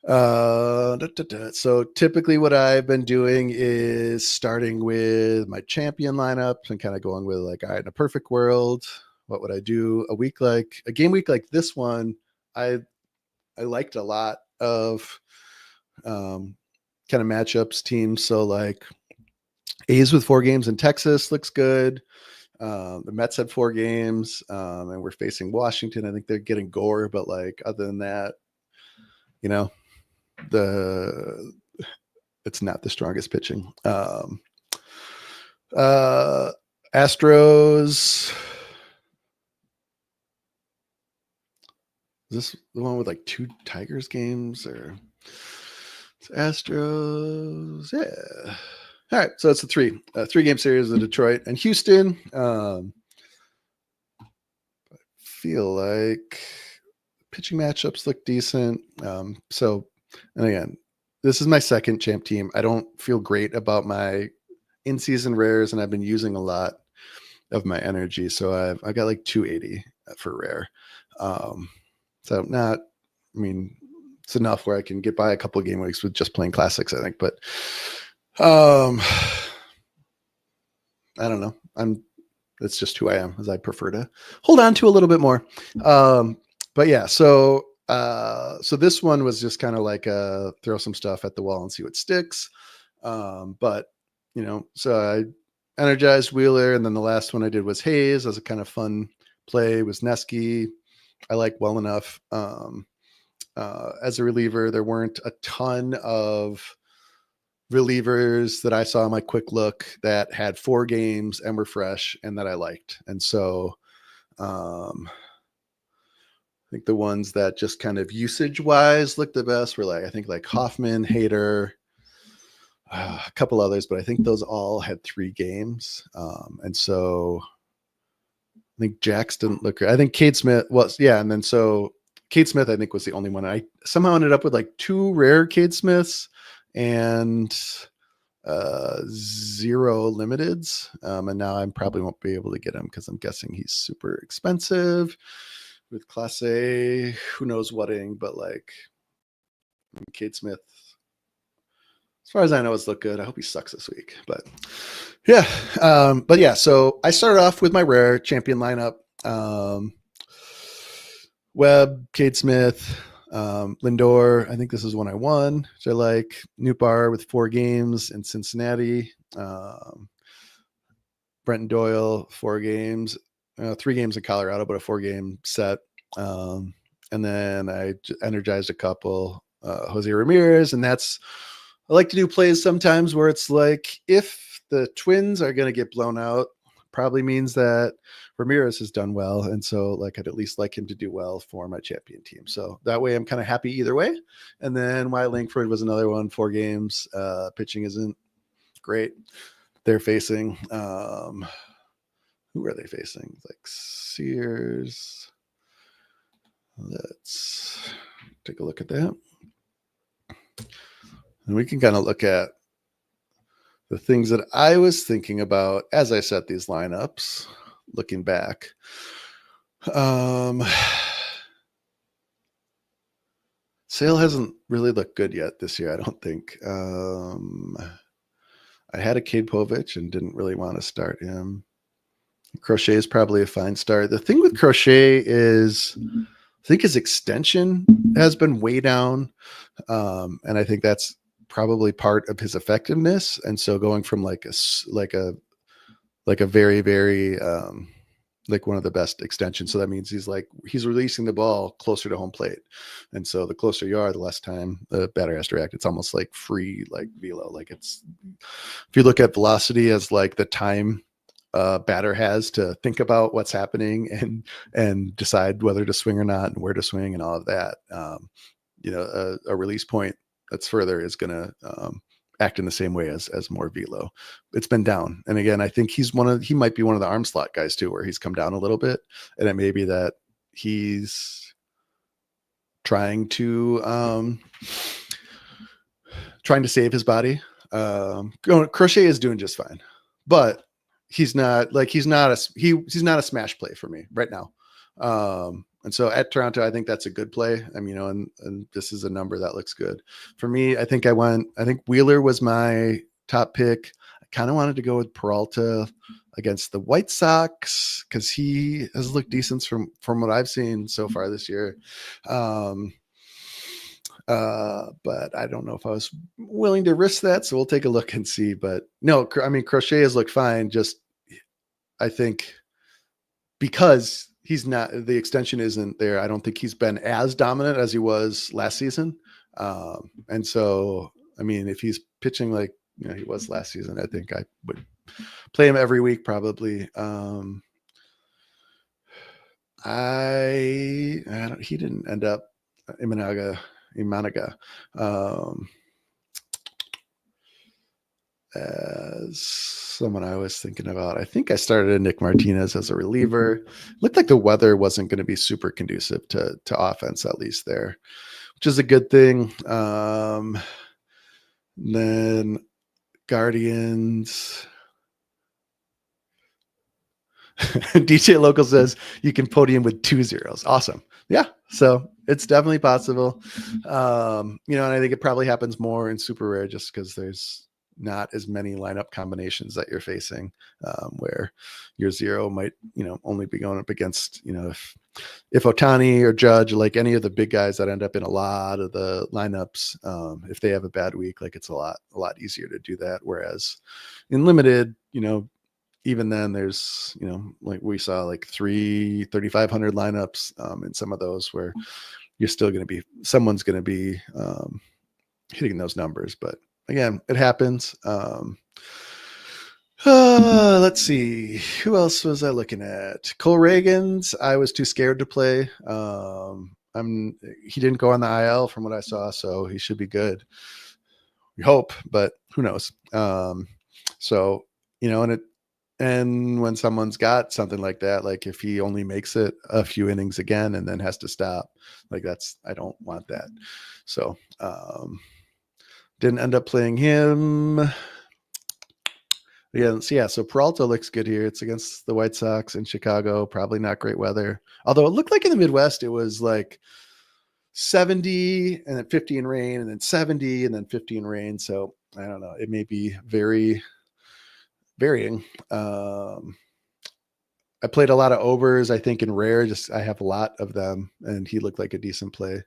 So typically what I've been doing is starting with my champion lineup and kind of going with like, all right, in a perfect world, what would I do? A game week like this one, I liked a lot of kind of matchups teams. So like A's with 4 games in Texas looks good. The Mets had 4 games, and we're facing Washington. I think they're getting Gore, but like other than that, you know, it's not the strongest pitching. Astros. Is this the one with like 2 Tigers games or Astros? Yeah. All right, so it's a 3-game series of Detroit and Houston. Feel like pitching matchups look decent. So, and again, this is my second champ team. I don't feel great about my in-season rares, and I've been using a lot of my energy. So I got like 280 for rare. So not, I mean, it's enough where I can get by a couple of game weeks with just playing classics, I think. But I don't know. That's just who I am, as I prefer to hold on to a little bit more. But yeah, so this one was just kind of like throw some stuff at the wall and see what sticks. But so I energized Wheeler, and then the last one I did was Hayes as a kind of fun play. Was Nesky I like well enough. As a reliever, there weren't a ton of relievers that I saw in my quick look that had 4 games and were fresh and that I liked. And so I think the ones that just kind of usage wise looked the best were I think Hoffman, Hader, a couple others, but I think those all had 3 games. And so I think Jax didn't look great. I think Cade Smith was, yeah. And then so Cade Smith, I think, was the only one. I somehow ended up with 2 rare Cade Smiths and 0 limiteds. And now I probably won't be able to get him because I'm guessing he's super expensive with Class A, who knows whating, but Cade Smith, as far as I know, it's looked good. I hope he sucks this week, but yeah. But yeah, so I started off with my rare champion lineup. Webb, Cade Smith, Lindor. I think this is one I won, which I like. Nootbaar with 4 games in Cincinnati. Brenton Doyle, 4 games, 3 games in Colorado, but a 4-game set. And then I energized a couple, Jose Ramirez, and I like to do plays sometimes where it's if the Twins are going to get blown out, probably means that Ramirez has done well. And so I'd at least like him to do well for my champion team. So that way I'm kind of happy either way. And then Wyatt Langford was another one, 4 games. Pitching isn't great. They're facing, who are they facing? Sears. Let's take a look at that. And we can kind of look at the things that I was thinking about as I set these lineups, looking back. Sale hasn't really looked good yet this year, I don't think. I had a Cade Povich and didn't really want to start him. Crochet is probably a fine start. The thing with Crochet is I think his extension has been way down. And I think that's probably part of his effectiveness. And so going from a very, very, one of the best extensions. So that means he's releasing the ball closer to home plate. And so the closer you are, the less time the batter has to react. It's almost like free, velo. If you look at velocity as the time batter has to think about what's happening and decide whether to swing or not and where to swing and all of that, a release point that's further is going to act in the same way as more velo. It's been down. And again, I think he might be one of the arm slot guys too, where he's come down a little bit, and it may be that he's trying to save his body. Crochet is doing just fine, but he's not a smash play for me right now. And so at Toronto, I think that's a good play. And this is a number that looks good for me. I think Wheeler was my top pick. I kind of wanted to go with Peralta against the White Sox because he has looked decent from what I've seen so far this year. But I don't know if I was willing to risk that. So we'll take a look and see. But no, I mean, Crochet has looked fine. Just, I think because he's not, the extension isn't there. I don't think he's been as dominant as he was last season. And so, I mean, if he's pitching like, he was last season, I think I would play him every week probably. I don't, he didn't end up Imanaga. As someone I was thinking about. I think I started Nick Martinez as a reliever. Looked like the weather wasn't going to be super conducive to offense, at least there, which is a good thing. Then Guardians. DJ Local says you can podium with 2 zeros. Awesome. Yeah. So it's definitely possible. And I think it probably happens more in super rare just because there's not as many lineup combinations that you're facing, where your 0 might, only be going up against, if Ohtani or Judge, like any of the big guys that end up in a lot of the lineups, if they have a bad week, like it's a lot easier to do that. Whereas in limited, even then there's, like we saw like 3,500 lineups in some of those where you're still going to be, someone's going to be hitting those numbers. But again, it happens. Let's see. Who else was I looking at? Cole Reagans. I was too scared to play. He didn't go on the IL from what I saw, so he should be good. We hope, but who knows? So, and when someone's got something like that, like if he only makes it a few innings again and then has to stop, like I don't want that. So, didn't end up playing him. Yeah. So Peralta looks good here. It's against the White Sox in Chicago. Probably not great weather. Although it looked like in the Midwest, it was like 70 and then 50 in rain and then 70 and then 50 in rain. So I don't know. It may be very varying. I played a lot of overs, I think, in rare. I have a lot of them, and he looked like a decent play.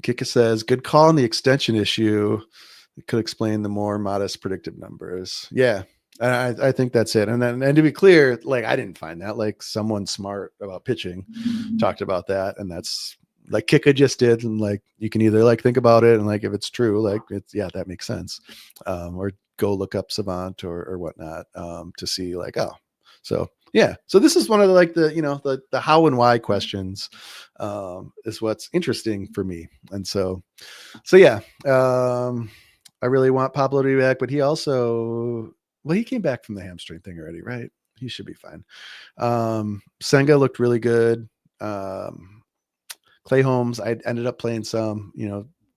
Kika says, good call on the extension issue. It could explain the more modest predictive numbers. Yeah, I think that's it. And to be clear, like I didn't find that. Like someone smart about pitching talked about that, and that's like Kika just did. And like you can either like think about it and like if it's true, like it's that makes sense, or go look up Savant or whatnot to see like so yeah. So this is one of the the how and why questions is what's interesting for me, and so yeah. I really want Pablo to be back, but he also, he came back from the hamstring thing already, right? He should be fine. Senga looked really good. Clay Holmes, I ended up playing some,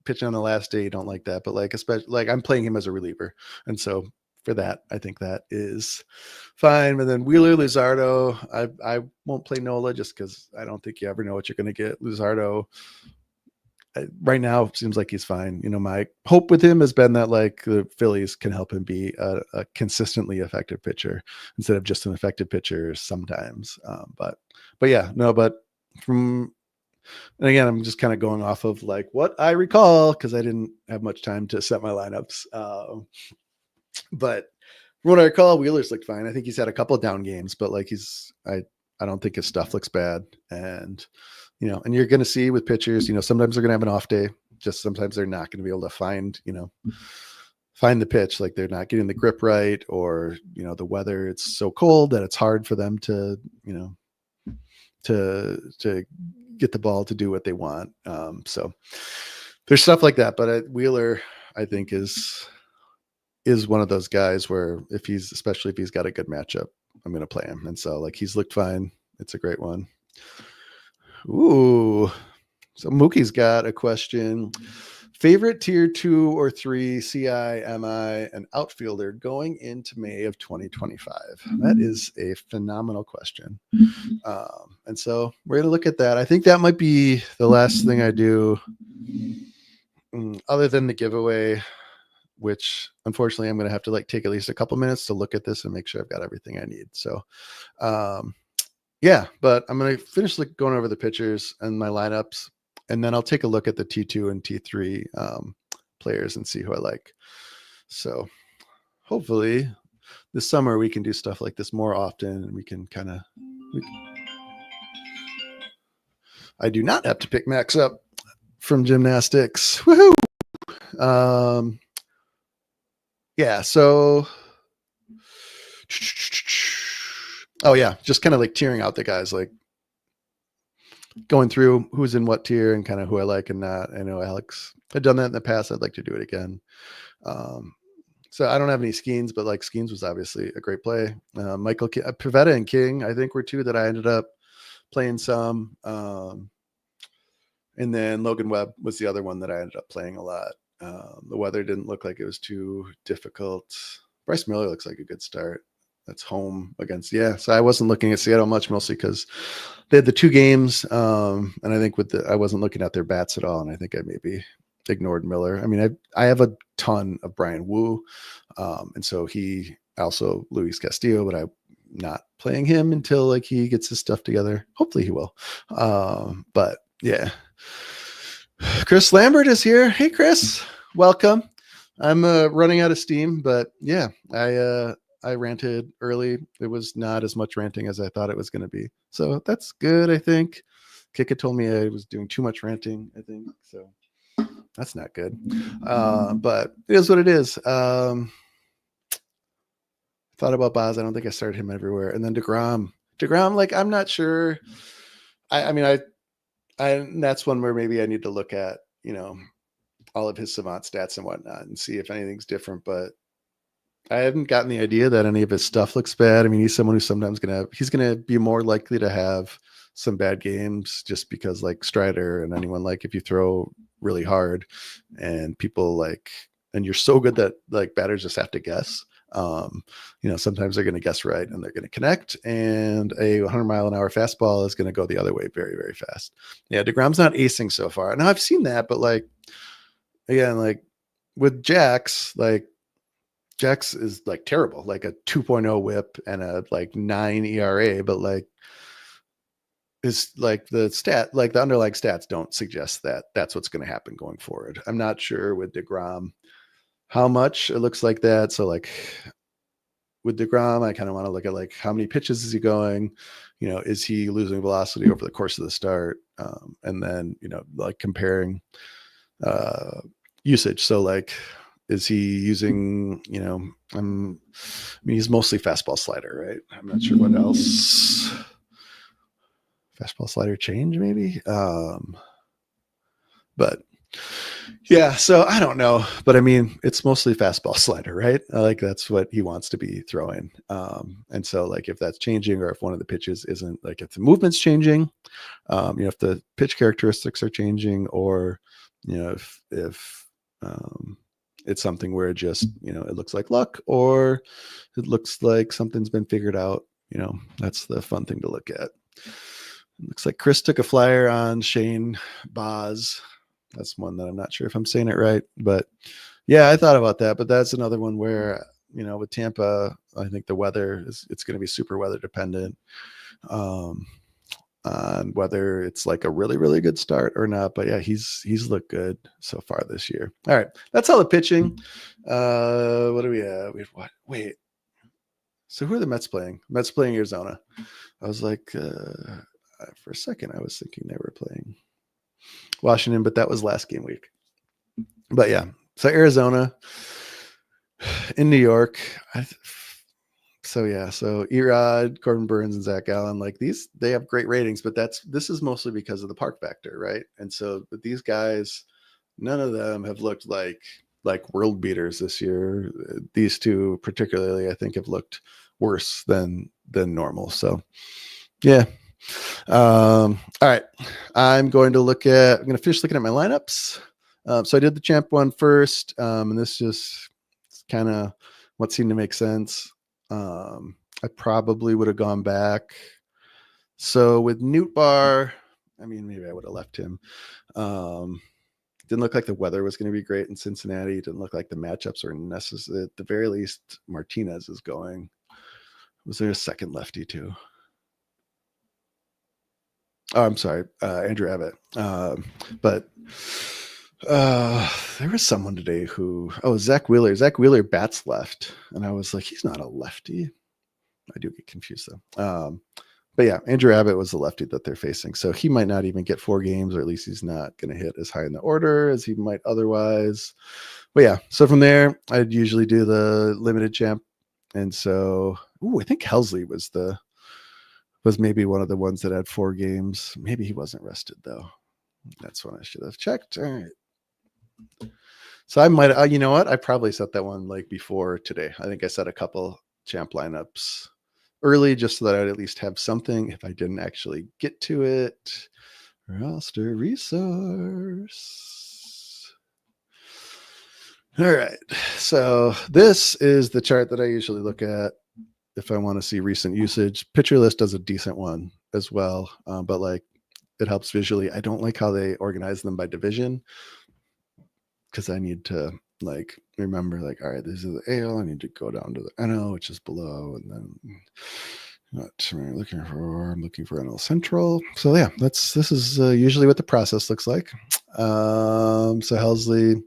pitching on the last day. Don't like that, but like, especially like I'm playing him as a reliever. And so for that, I think that is fine. And then Wheeler Luzardo, I won't play Nola just because I don't think you ever know what you're going to get. Luzardo, right now seems like he's fine. My hope with him has been that like the Phillies can help him be a consistently effective pitcher instead of just an effective pitcher sometimes. But from, and again, I'm just kind of going off of like what I recall because I didn't have much time to set my lineups. But from what I recall, Wheeler's looked fine. I think he's had a couple of down games, but like I don't think his stuff looks bad. And and you're going to see with pitchers, sometimes they're going to have an off day. Just sometimes they're not going to be able to find the pitch. Like they're not getting the grip right, or, the weather, it's so cold that it's hard for them to, to get the ball to do what they want. So there's stuff like that. But Wheeler, I think is one of those guys where especially if he's got a good matchup, I'm going to play him. And so like, he's looked fine. It's a great one. Ooh, so Mookie's got a question. Favorite tier 2 or 3 CI, MI, and outfielder going into May of 2025? That is a phenomenal question. And so we're going to look at that. I think that might be the last thing I do other than the giveaway, which unfortunately I'm going to have to like take at least a couple minutes to look at this and make sure I've got everything I need. So, yeah, but I'm going to finish going over the pitchers and my lineups. and then I'll take a look at the T2 and T3 players and see who I like. So hopefully this summer we can do stuff like this more often, and we can kind of. I do not have to pick Max up from gymnastics. Woohoo! Yeah. So. Oh yeah, just kind of like tearing out the guys, like going through who's in what tier and kind of who I like and not. I know Alex had done that in the past. I'd like to do it again. So I don't have any Skeens, but like Skeens was obviously a great play. Michael Pivetta and King, I think, were two that I ended up playing some. And then Logan Webb was the other one that I ended up playing a lot. The weather didn't look like it was too difficult. Bryce Miller looks like a good start. That's home against, yeah. So I wasn't looking at Seattle much, mostly because they had the 2 games. And I think I wasn't looking at their bats at all. And I think I maybe ignored Miller. I mean, I have a ton of Brian Wu. And so he also Luis Castillo, but I'm not playing him until like he gets his stuff together. Hopefully he will. But yeah. Chris Lambert is here. Hey, Chris, welcome. I'm running out of steam, but yeah, I ranted early. It was not as much ranting as I thought it was going to be. So that's good, I think. Kika told me I was doing too much ranting, I think. So that's not good. But it is what it is. Thought about Boz. I don't think I started him everywhere. And then DeGrom, like, I'm not sure. I mean, that's one where maybe I need to look at, all of his savant stats and whatnot and see if anything's different, but I haven't gotten the idea that any of his stuff looks bad. I mean, he's someone who's sometimes he's going to be more likely to have some bad games just because like Strider and anyone, like if you throw really hard and people like, and you're so good that like batters just have to guess, sometimes they're going to guess right and they're going to connect, and a 100-mile-an-hour fastball is going to go the other way very, very fast. Yeah. DeGrom's not acing so far. Now I've seen that, but like, again, like with Jax is like terrible, like a 2.0 whip and a like 9 ERA, but like is like the underlying stats don't suggest that that's what's going to happen going forward. I'm not sure with DeGrom how much it looks like that. So like with DeGrom, I kind of want to look at like how many pitches is he going, is he losing velocity over the course of the start? And then, like comparing usage. So like, is he using, I mean, he's mostly fastball slider, right? I'm not sure what else. Fastball slider change maybe. But yeah, so I don't know, but I mean, it's mostly fastball slider, right? Like that's what he wants to be throwing. And so like if that's changing, or if one of the pitches isn't, like if the movement's changing, if the pitch characteristics are changing, or, if it's something where it just, it looks like luck, or it looks like something's been figured out, that's the fun thing to look at. It looks like Chris took a flyer on Shane Boz. That's one that I'm not sure if I'm saying it right, but yeah, I thought about that, but that's another one where, with Tampa, I think the weather it's going to be super weather dependent, on whether it's like a really, really good start or not. But yeah, he's looked good so far this year. All right. That's all the pitching. What do we have? We have what? Wait. So who are the Mets playing? Mets playing Arizona. I was like, for a second, I was thinking they were playing Washington, but that was last game week. But yeah, so Arizona in New York. So Erod, Corbin Burns, and Zach Allen, like these, they have great ratings, but this is mostly because of the park factor, right? And so with these guys, none of them have looked like world beaters this year. These two particularly, I think, have looked worse than normal. So yeah. All right. I'm going to finish looking at my lineups. So I did the champ one first. And this just kind of what seemed to make sense. I probably would have gone back. So with Newt Bar, I mean, maybe I would have left him. Didn't look like the weather was going to be great in Cincinnati. Didn't look like the matchups are necessary. At the very least, Martinez is going. Was there a second lefty too? Oh, I'm sorry, Andrew Abbott. But there was someone today Zach Wheeler. Zach Wheeler bats left, and I was like, he's not a lefty. I do get confused though. But yeah, Andrew Abbott was the lefty that they're facing, so he might not even get 4 games, or at least he's not going to hit as high in the order as he might otherwise. But yeah, so from there, I'd usually do the limited champ, and so I think Helsley was maybe one of the ones that had 4 games. Maybe he wasn't rested though. That's when I should have checked. All right. So I might, you know what? I probably set that one like before today. I think I set a couple champ lineups early just so that I'd at least have something if I didn't actually get to it. Roster resource. All right. So this is the chart that I usually look at if I want to see recent usage. Pitcher list does a decent one as well, but like it helps visually. I don't like how they organize them by division because I need to like remember like, all right, this is the AL. I need to go down to the NL, which is below, and then what am I looking for? I'm looking for NL Central. So yeah, this is usually what the process looks like. So Helsley,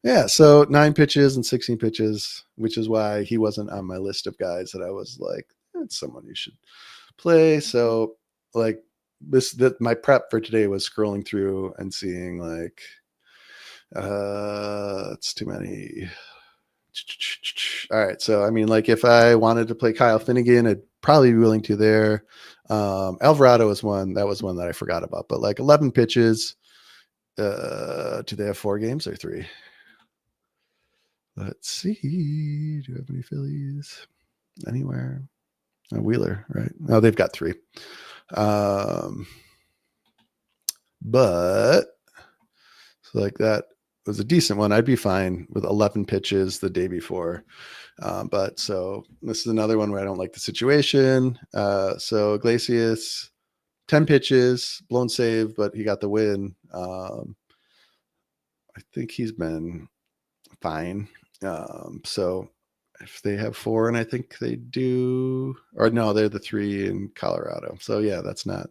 yeah, so 9 pitches and 16 pitches, which is why he wasn't on my list of guys that I was like, that's someone you should play. So like my prep for today was scrolling through and seeing like, it's too many. All right. So, I mean, like if I wanted to play Kyle Finnegan, I'd probably be willing to there. Alvarado was one that I forgot about, but like 11 pitches. Do they have 4 games or 3? Let's see. Do you have any Phillies anywhere? Wheeler, right? No, they've got 3. But so like that was a decent one. I'd be fine with 11 pitches the day before. But so this is another one where I don't like the situation. So Iglesias, 10 pitches, blown save, but he got the win. I think he's been fine. So if they have 4, and I think they do, or no, they're the 3 in Colorado. So yeah, that's not.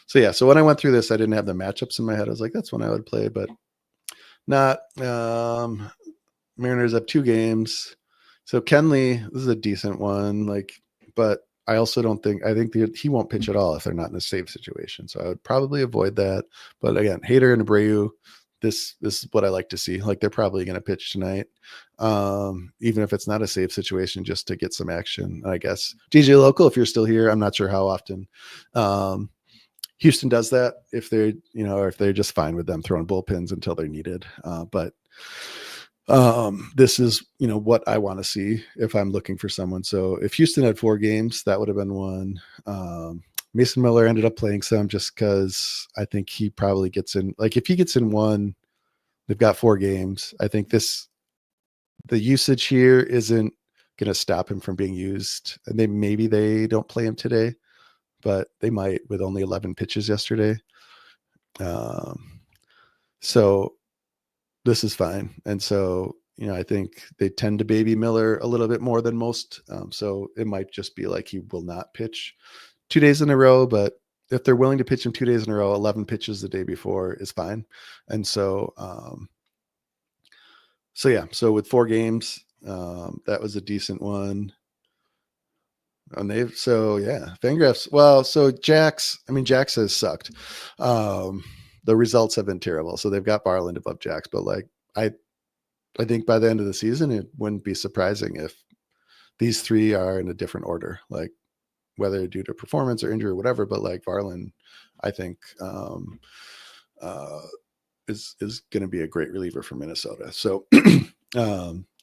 So yeah, so when I went through this, I didn't have the matchups in my head. I was like, that's when I would play, but not. Mariners have 2 games. So Kenley, this is a decent one. Like, but I also don't think he won't pitch at all if they're not in a save situation. So I would probably avoid that. But again, Hader and Abreu, this is what I like to see. Like they're probably going to pitch tonight, even if it's not a save situation, just to get some action. I guess DJ Local, if you're still here, I'm not sure how often. Houston does that if they're, or if they're just fine with them throwing bullpens until they're needed. But this is, what I want to see if I'm looking for someone. So if Houston had 4 games, that would have been one. Mason Miller ended up playing some just because I think he probably gets in. Like if he gets in one, they've got 4 games. I think the usage here isn't going to stop him from being used. And maybe they don't play him today, but they might with only 11 pitches yesterday. So this is fine. And so, I think they tend to baby Miller a little bit more than most. So it might just be like he will not pitch 2 days in a row, but if they're willing to pitch him 2 days in a row, 11 pitches the day before is fine. And so, so with 4 games, that was a decent one. And Fangraphs. Well, so Jax has sucked. The results have been terrible. So they've got Barland above Jax, but like, I think by the end of the season, it wouldn't be surprising if these 3 are in a different order, like whether due to performance or injury or whatever. But like Varland, I think is going to be a great reliever for Minnesota. So,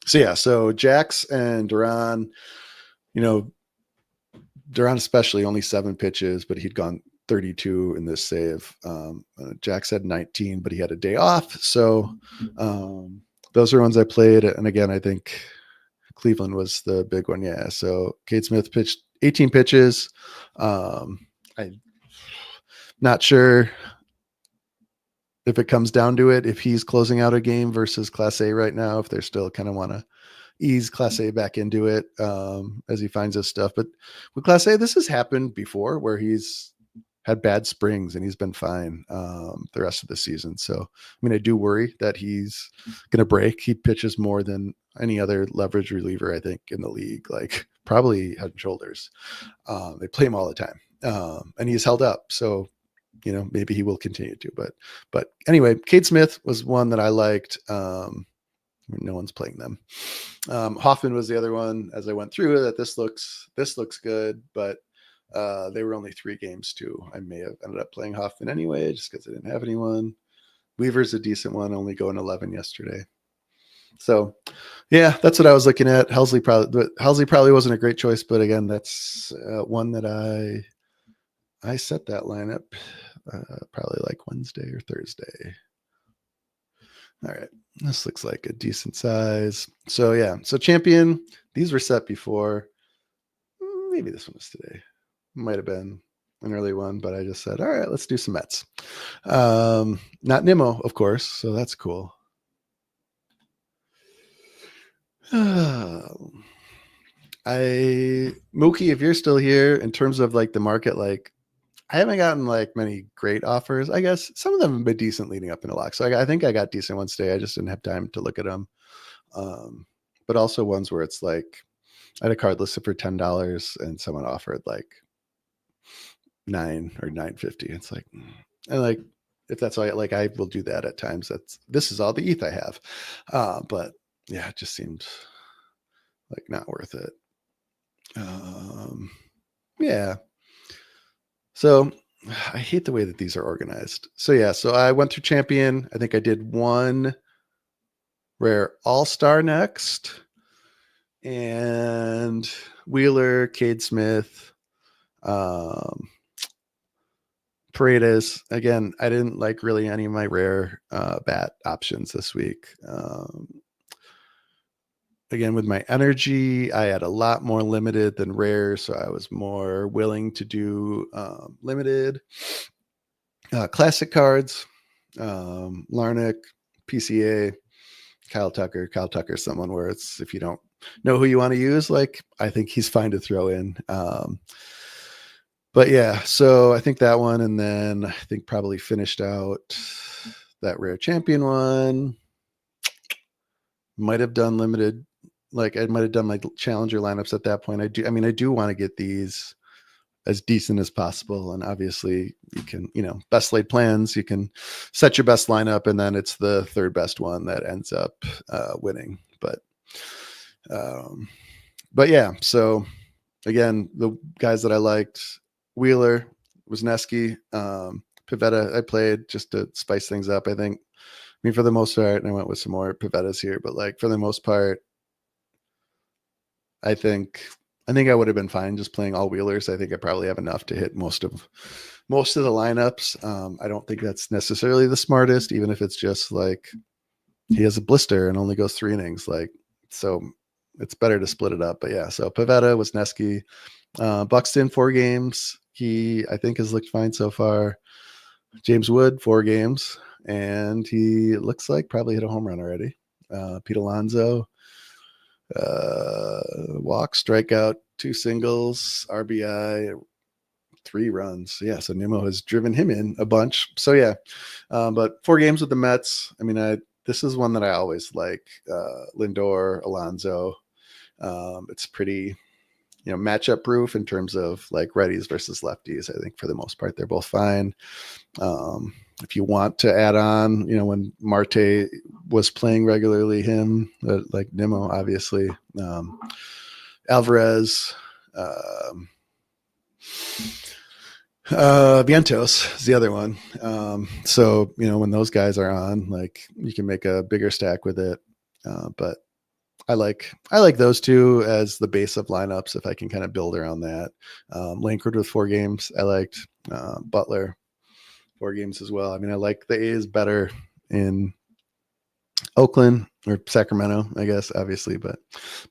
so Jax and Duran, Duran especially only 7 pitches, but he'd gone 32 in this save. Jax had 19, but he had a day off. So those are ones I played. And again, I think Cleveland was the big one. Yeah. So Cade Smith pitched 18 pitches. I'm not sure if it comes down to it, if he's closing out a game versus Class A right now, if they're still kind of want to ease Class A back into it as he finds his stuff. But with Class A, this has happened before where he's had bad springs, and he's been fine the rest of the season. So, I mean, I do worry that he's going to break. He pitches more than any other leverage reliever, I think, in the league, like probably Head and Shoulders. They play him all the time, and he's held up. So, maybe he will continue to. But anyway, Cade Smith was one that I liked. No one's playing them. Hoffman was the other one. As I went through that, this looks good, but they were only 3 games too. I may have ended up playing Hoffman anyway, just because I didn't have anyone. Weaver's a decent one, only going 11 yesterday. So, yeah, that's what I was looking at. Helsley probably wasn't a great choice, but again, that's one that I set that lineup probably like Wednesday or Thursday. All right, this looks like a decent size. So yeah, so champion, these were set before. Maybe this one was today. Might have been an early one, but I just said, all right, let's do some Mets. Not Nimmo, of course, so that's cool. Mookie, if you're still here, in terms of like the market, like I haven't gotten like many great offers. I guess some of them have been decent leading up into lock. So I think I got decent ones today. I just didn't have time to look at them. But also ones where it's like I had a card listed for $10 and someone offered like $9 or $9.50. It's like, and like if that's all, like I will do that at times. This is all the ETH I have. But yeah, it just seemed like not worth it. Yeah. So I hate the way that these are organized. So yeah, so I went through champion. I think I did one rare all-star next, and Wheeler, Cade Smith, Paredes. Again, I didn't like really any of my rare bat options this week. Again, with my energy, I had a lot more limited than rare, so I was more willing to do limited. Classic cards, Larnick, PCA, Kyle Tucker. Kyle Tucker is someone where it's, if you don't know who you want to use, like I think he's fine to throw in. But yeah, so I think that one, and then I think probably finished out that rare champion one. Might have done limited, like I might have done my challenger lineups at that point. I do want to get these as decent as possible. And obviously you can, best laid plans, you can set your best lineup and then it's the third best one that ends up winning. But yeah, so again, the guys that I liked, Wheeler, Wisniewski, Pivetta, I played just to spice things up. I think, for the most part, and I went with some more Pivettas here, but like for the most part, I think I would have been fine just playing all Wheelers. I think I probably have enough to hit most of the lineups. I don't think that's necessarily the smartest, even if it's just like he has a blister and only goes 3 innings. Like, so it's better to split it up. But yeah, so Pivetta, Wisniewski, Buxton 4 games. He, I think, has looked fine so far. James Wood 4 games, and he looks like probably hit a home run already. Pete Alonso, walk, strikeout, 2 singles, RBI, 3 runs. Yeah, so Nimmo has driven him in a bunch. So yeah, but 4 games with the Mets. I mean, this is one that I always like. Lindor, Alonso. It's pretty, matchup proof in terms of like righties versus lefties. I think for the most part they're both fine. If you want to add on, when Marte was playing regularly, him, like Nimmo, obviously, Alvarez, Vientos is the other one. So, when those guys are on, like you can make a bigger stack with it. But I like those 2 as the base of lineups if I can kind of build around that. Langford with 4 games. I liked Butler 4 games as well. I mean, I like the A's better in Oakland or Sacramento, I guess, obviously, but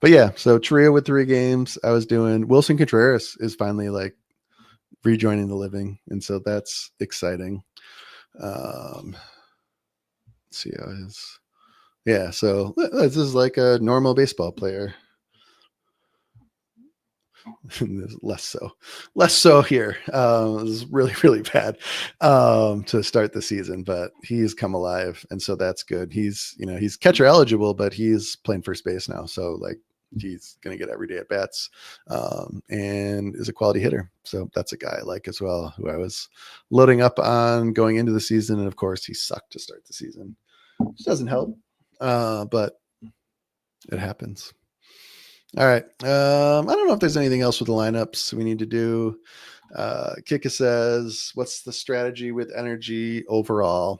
yeah. So Trio with 3 games. I was doing Wilson Contreras is finally like rejoining the living, and so that's exciting. Let's see how his. Yeah, so this is like a normal baseball player. less so here. It was really, really bad to start the season, but he's come alive. And so that's good. He's catcher eligible, but he's playing first base now. So like, he's going to get every day at bats and is a quality hitter. So that's a guy I like as well, who I was loading up on going into the season. And of course he sucked to start the season, which doesn't help, but it happens. All right. I don't know if there's anything else with the lineups we need to do. Kika says, what's the strategy with energy overall?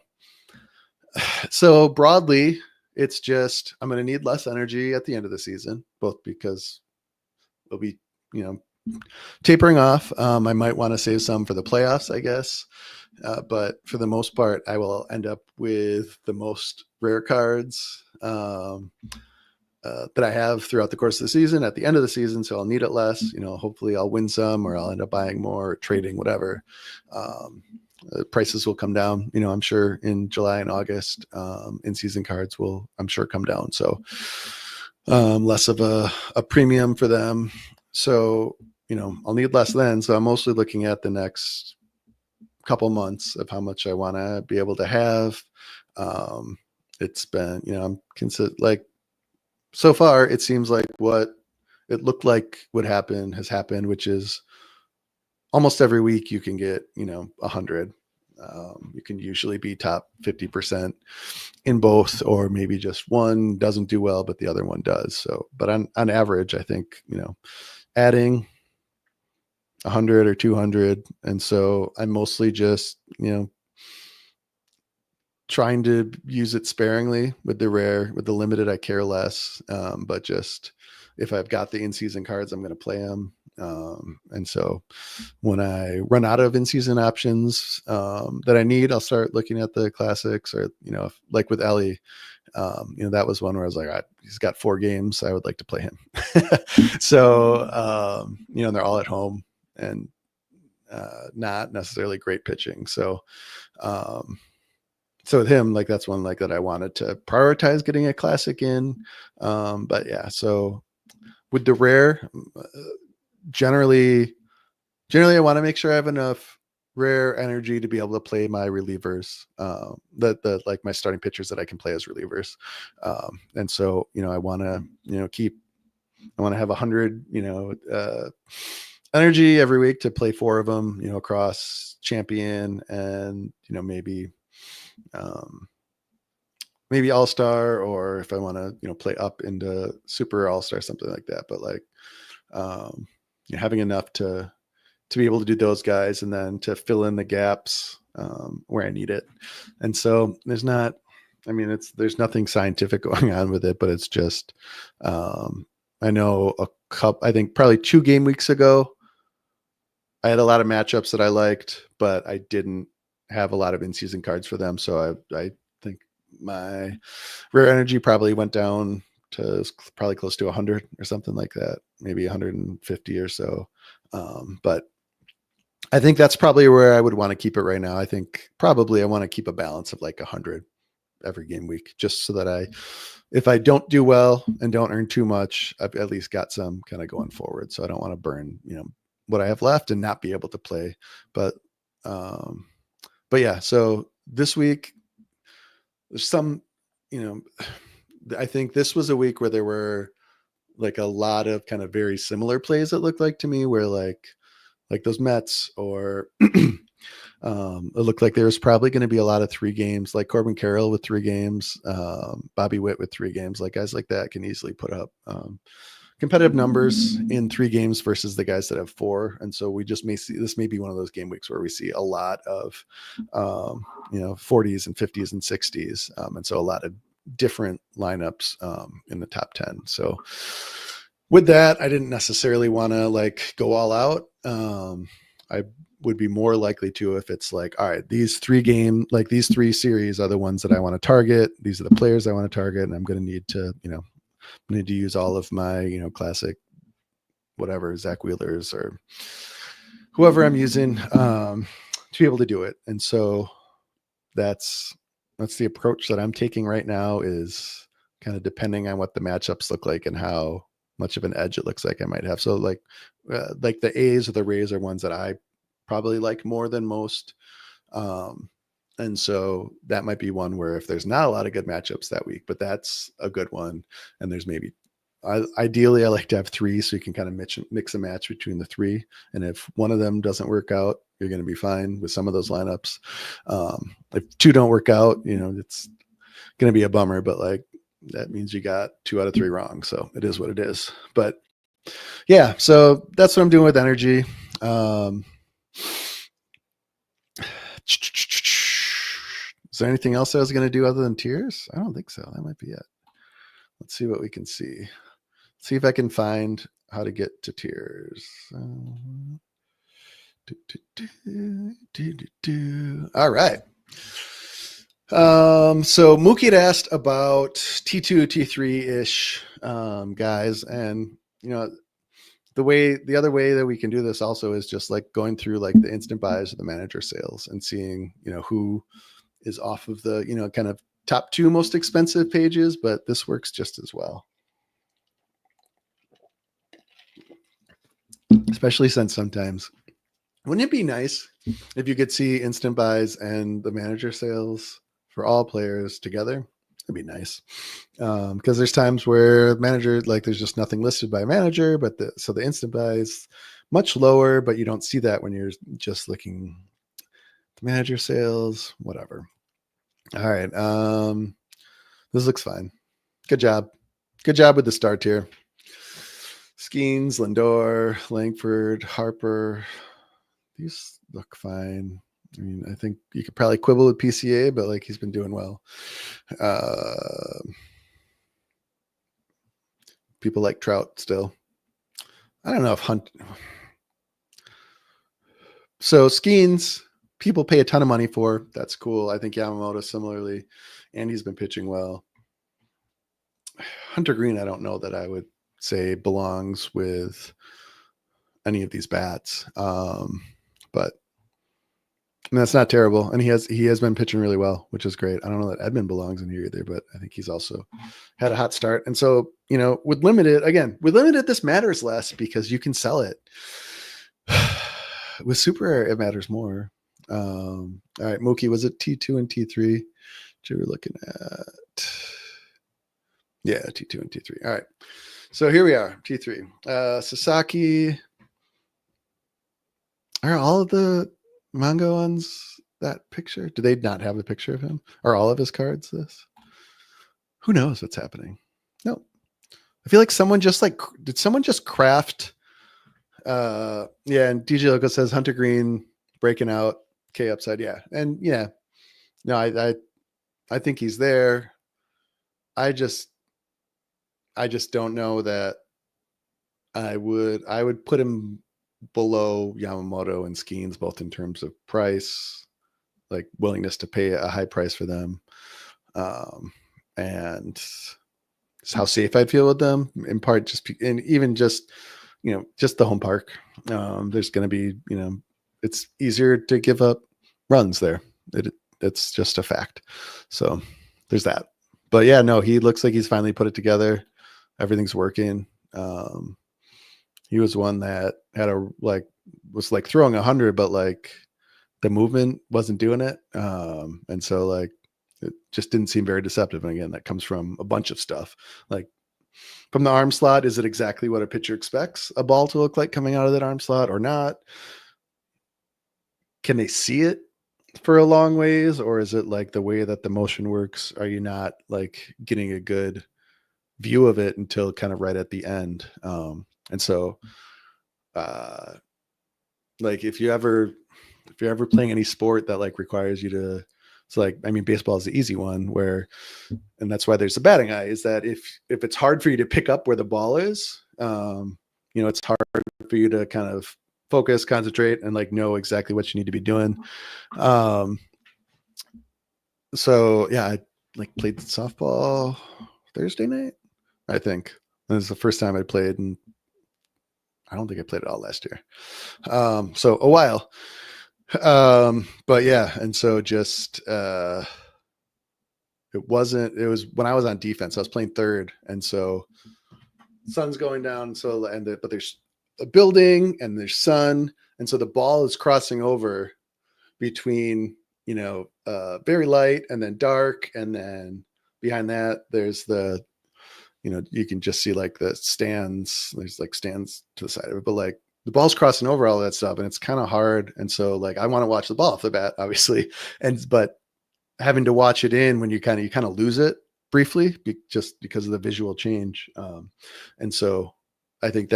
So broadly, it's just, I'm going to need less energy at the end of the season, both because it'll be, tapering off. I might want to save some for the playoffs, I guess. But for the most part, I will end up with the most rare cards that I have throughout the course of the season at the end of the season. So I'll need it less, hopefully I'll win some, or I'll end up buying more, trading, whatever. Prices will come down, I'm sure in July and August, in season cards will, I'm sure, come down. So less of a premium for them. So, I'll need less then. So I'm mostly looking at the next couple months of how much I want to be able to have. It's been, I'm like, so far it seems like what it looked like would happen has happened, which is almost every week you can get, 100. You can usually be top 50% in both, or maybe just one doesn't do well, but the other one does. So, but on average, I think, adding 100 or 200. And so I'm mostly just, trying to use it sparingly with the limited, I care less. But just if I've got the in-season cards, I'm going to play them. And so when I run out of in-season options that I need, I'll start looking at the classics, or, like with Ellie, that was one where I was like, he's got 4 games. I would like to play him. So, they're all at home and not necessarily great pitching. So, so with him, like, that's one like that I wanted to prioritize getting a classic in. But yeah, so with the rare, generally I want to make sure I have enough rare energy to be able to play my relievers, the like my starting pitchers that I can play as relievers. And so, I want to, I want to have 100, energy every week to play 4 of them, across champion and, maybe all-star, or if I want to, play up into super all-star, something like that. But like, having enough to be able to do those guys, and then to fill in the gaps where I need it. And so there's nothing scientific going on with it, but it's just, I know I think probably 2 game weeks ago, I had a lot of matchups that I liked, but I didn't have a lot of in-season cards for them. So I think my rare energy probably went down to probably close to 100 or something like that, maybe 150 or so. But I think that's probably where I would want to keep it right now. I think probably I want to keep a balance of like 100 every game week, just so that if I don't do well and don't earn too much, I've at least got some kind of going forward. So I don't want to burn, what I have left and not be able to play. But yeah, so this week there's some, I think this was a week where there were like a lot of kind of very similar plays, it looked like to me, where like those Mets, or it looked like there was probably going to be a lot of 3 games, like Corbin Carroll with 3 games, Bobby Witt with 3 games. Like guys like that can easily put up competitive numbers in 3 games versus the guys that have 4. And so we just this may be one of those game weeks where we see a lot of 40s and 50s and 60s, and so a lot of different lineups in the top 10. So with that, I didn't necessarily want to like go all out. I would be more likely to, if it's like, all right, these 3 series are the ones that I want to target. These are the players I want to target. And I'm going to need to, use all of my, classic, whatever, Zach Wheelers or whoever I'm using, to be able to do it. And so that's the approach that I'm taking right now, is kind of depending on what the matchups look like and how much of an edge it looks like I might have. So like the A's or the Rays are ones that I probably like more than most. And so that might be one where if there's not a lot of good matchups that week, but that's a good one. And there's maybe, ideally I like to have three so you can kind of mix a match between the three. And if one of them doesn't work out, you're going to be fine with some of those lineups. If two don't work out, it's going to be a bummer, but like that means you got 2 out of 3 wrong. So it is what it is. But yeah, so that's what I'm doing with energy. Is there anything else I was going to do other than tiers? I don't think so. That might be it. Let's see what we can see. See if I can find how to get to tiers. All right. So Mookie had asked about T2, T3-ish guys. And, the other way that we can do this also is just like going through like the instant buys or the manager sales and seeing, who is off of the, kind of top 2 most expensive pages, but this works just as well. Especially since sometimes, wouldn't it be nice if you could see instant buys and the manager sales for all players together? It'd be nice. Because there's times where manager, like there's just nothing listed by manager, but so the instant buy is much lower, but you don't see that when you're just looking at the manager sales, whatever. All right. This looks fine. Good job. Good job with the start tier. Skeens, Lindor, Langford, Harper. These look fine. I mean, I think you could probably quibble with PCA, but like he's been doing well. People like Trout still. I don't know if Hunt. So Skeens, people pay a ton of money for. That's cool. I think Yamamoto similarly, and he's been pitching well. Hunter Green, I don't know that I would say belongs with any of these bats. But that's not terrible. And he has been pitching really well, which is great. I don't know that Edmund belongs in here either, but I think he's also had a hot start. And so, with limited, this matters less because you can sell it. With super rare, it matters more. All right, Mookie, was it T2 and T3 that you were looking at? Yeah, T2 and T3. All right. So here we are, T3. Sasaki. Are all of the manga ones that picture? Do they not have the picture of him? Are all of his cards this? Who knows what's happening? No. I feel like did someone just craft? Yeah, and DJ Loco says Hunter Green breaking out, K upside. Yeah. And yeah. No, I think he's there. I just don't know that I would put him below Yamamoto and Skeens, both in terms of price, like willingness to pay a high price for them, and how safe I'd feel with them. In part, just the home park. There's going to be, it's easier to give up runs there. It's just a fact. So there's that. But yeah, no, he looks like he's finally put it together. Everything's working. He was one that was throwing 100, but like the movement wasn't doing it. And so like, it just didn't seem very deceptive. And again, that comes from a bunch of stuff. Like from the arm slot, is it exactly what a pitcher expects a ball to look like coming out of that arm slot or not? Can they see it for a long ways? Or is it like the way that the motion works? Are you not like getting a good view of it until kind of right at the end? And so, like if you're ever playing any sport that like requires you to, it's like, I mean, baseball is the easy one and that's why there's the batting eye, is that if it's hard for you to pick up where the ball is, it's hard for you to kind of focus, concentrate, and like know exactly what you need to be doing. So yeah, I like played softball Thursday night, I think. This is the first time I played, and I don't think I played it all last year. So a while. But yeah, and so just it was when I was on defense, I was playing third, and so sun's going down. So, but there's a building and there's sun. And so the ball is crossing over between, very light and then dark. And then behind that, there's you can just see like the stands. There's like stands to the side of it, but like the ball's crossing over all that stuff and it's kind of hard. And so like, I want to watch the ball off the bat, obviously. But having to watch it in when you kind of lose it briefly just because of the visual change. And so I think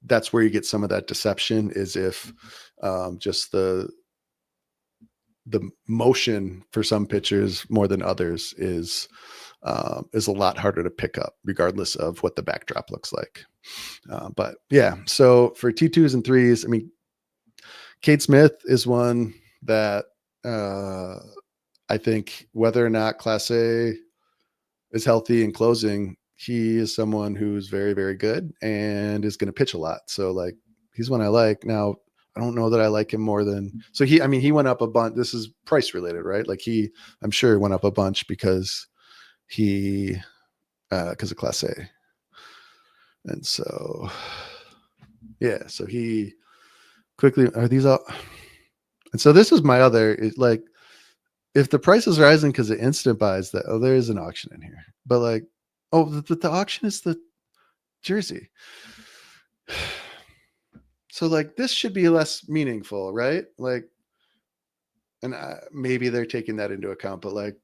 that's where you get some of that deception is if just the motion for some pitchers more than others is a lot harder to pick up regardless of what the backdrop looks like. But yeah, so for T2s and threes, I mean, Cade Smith is one that I think whether or not Class A is healthy and closing, he is someone who's very, very good and is going to pitch a lot. So like, he's one I like. Now, I don't know that I like him more than, so he went up a bunch. This is price related, right? Like I'm sure he went up a bunch because of Class A. And so, yeah, so he quickly, are these all? And so this is my other, like, if the price is rising because of instant buys, there is an auction in here. But like, the auction is the jersey. So like, this should be less meaningful, right? Like, and maybe they're taking that into account, but like,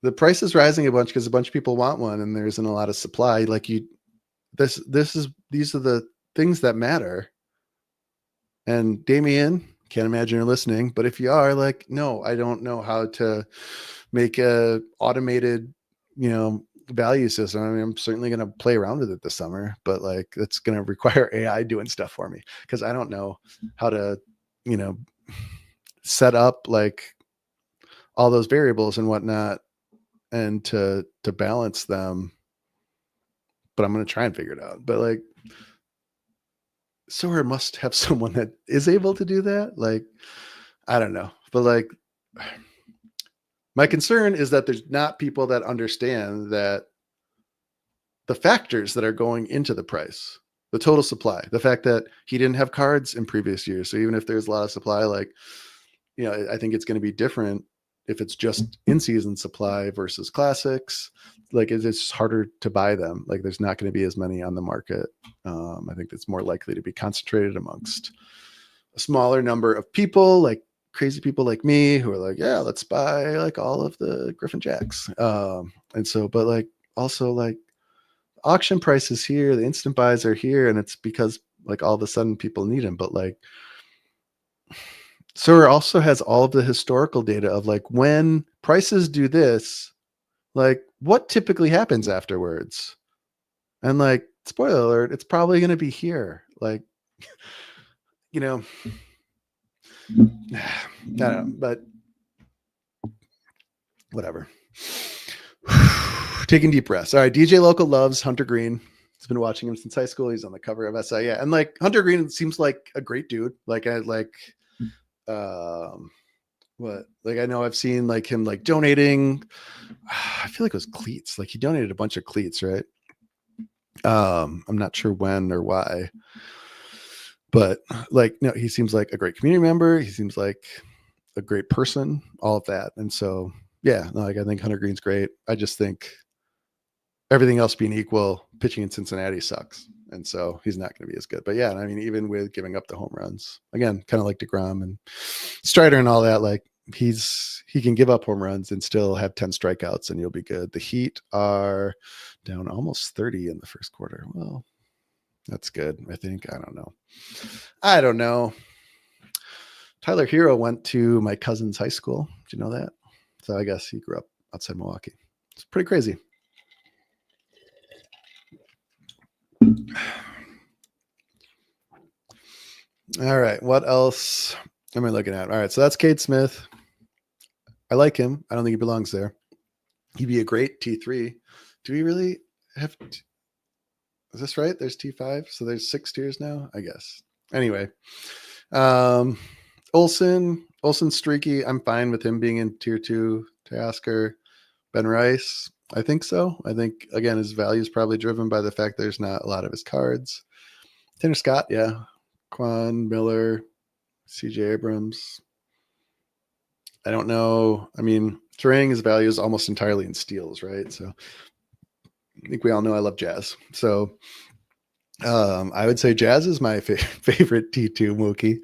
the price is rising a bunch because a bunch of people want one, and there isn't a lot of supply. Like these are the things that matter. And Damien, can't imagine you're listening, but if you are, like, no, I don't know how to make a automated, value system. I mean, I'm certainly going to play around with it this summer, but like, it's going to require AI doing stuff for me because I don't know how to, set up like all those variables and whatnot and to balance them. But I'm going to try and figure it out. But like, Sorare must have someone that is able to do that. Like, I don't know, but like, my concern is that there's not people that understand that the factors that are going into the price, the total supply, the fact that he didn't have cards in previous years. So even if there's a lot of supply, like, I think it's going to be different if it's just in-season supply versus classics. Like, it's harder to buy them. Like, there's not going to be as many on the market. I think it's more likely to be concentrated amongst a smaller number of people, like crazy people like me who are like, yeah, let's buy like all of the Griffin Jacks. And so, but like, also like auction prices here, the instant buys are here, and it's because like all of a sudden people need them. But like, Sorare also has all of the historical data of like when prices do this, like what typically happens afterwards. And like, spoiler alert, it's probably going to be here. Like, I don't know, but whatever. Taking deep breaths. All right. DJ Local loves Hunter Green. He's been watching him since high school. He's on the cover of SI. Yeah. And like, Hunter Green seems like a great dude. Like, I know I've seen like him like donating. I feel like it was cleats. Like, he donated a bunch of cleats, right? I'm not sure when or why, but like, no, he seems like a great community member. He seems like a great person, all of that. And so, yeah, like, I think Hunter Green's great. I just think everything else being equal, pitching in Cincinnati sucks. And so he's not going to be as good. But yeah, I mean, even with giving up the home runs, again, kind of like DeGrom and Strider and all that, like, he can give up home runs and still have 10 strikeouts and you'll be good. The Heat are down almost 30 in the first quarter. Well, that's good, I think. I don't know. Tyler Hero went to my cousin's high school. Did you know that? So I guess he grew up outside Milwaukee. It's pretty crazy. All right. What else am I looking at? All right. So that's Cade Smith. I like him. I don't think he belongs there. He'd be a great T3. Do we really have? Is this right? There's T5. So there's 6 tiers now, I guess. Anyway, Olson's streaky. I'm fine with him being in tier 2. Teoscar, Ben Rice. I think so. I think, again, his value is probably driven by the fact there's not a lot of his cards. Tanner Scott, yeah. Quan Miller, CJ Abrams. I don't know. I mean, Turang's value is almost entirely in steals, right? So I think we all know I love Jazz. So I would say Jazz is my favorite T2 Mookie.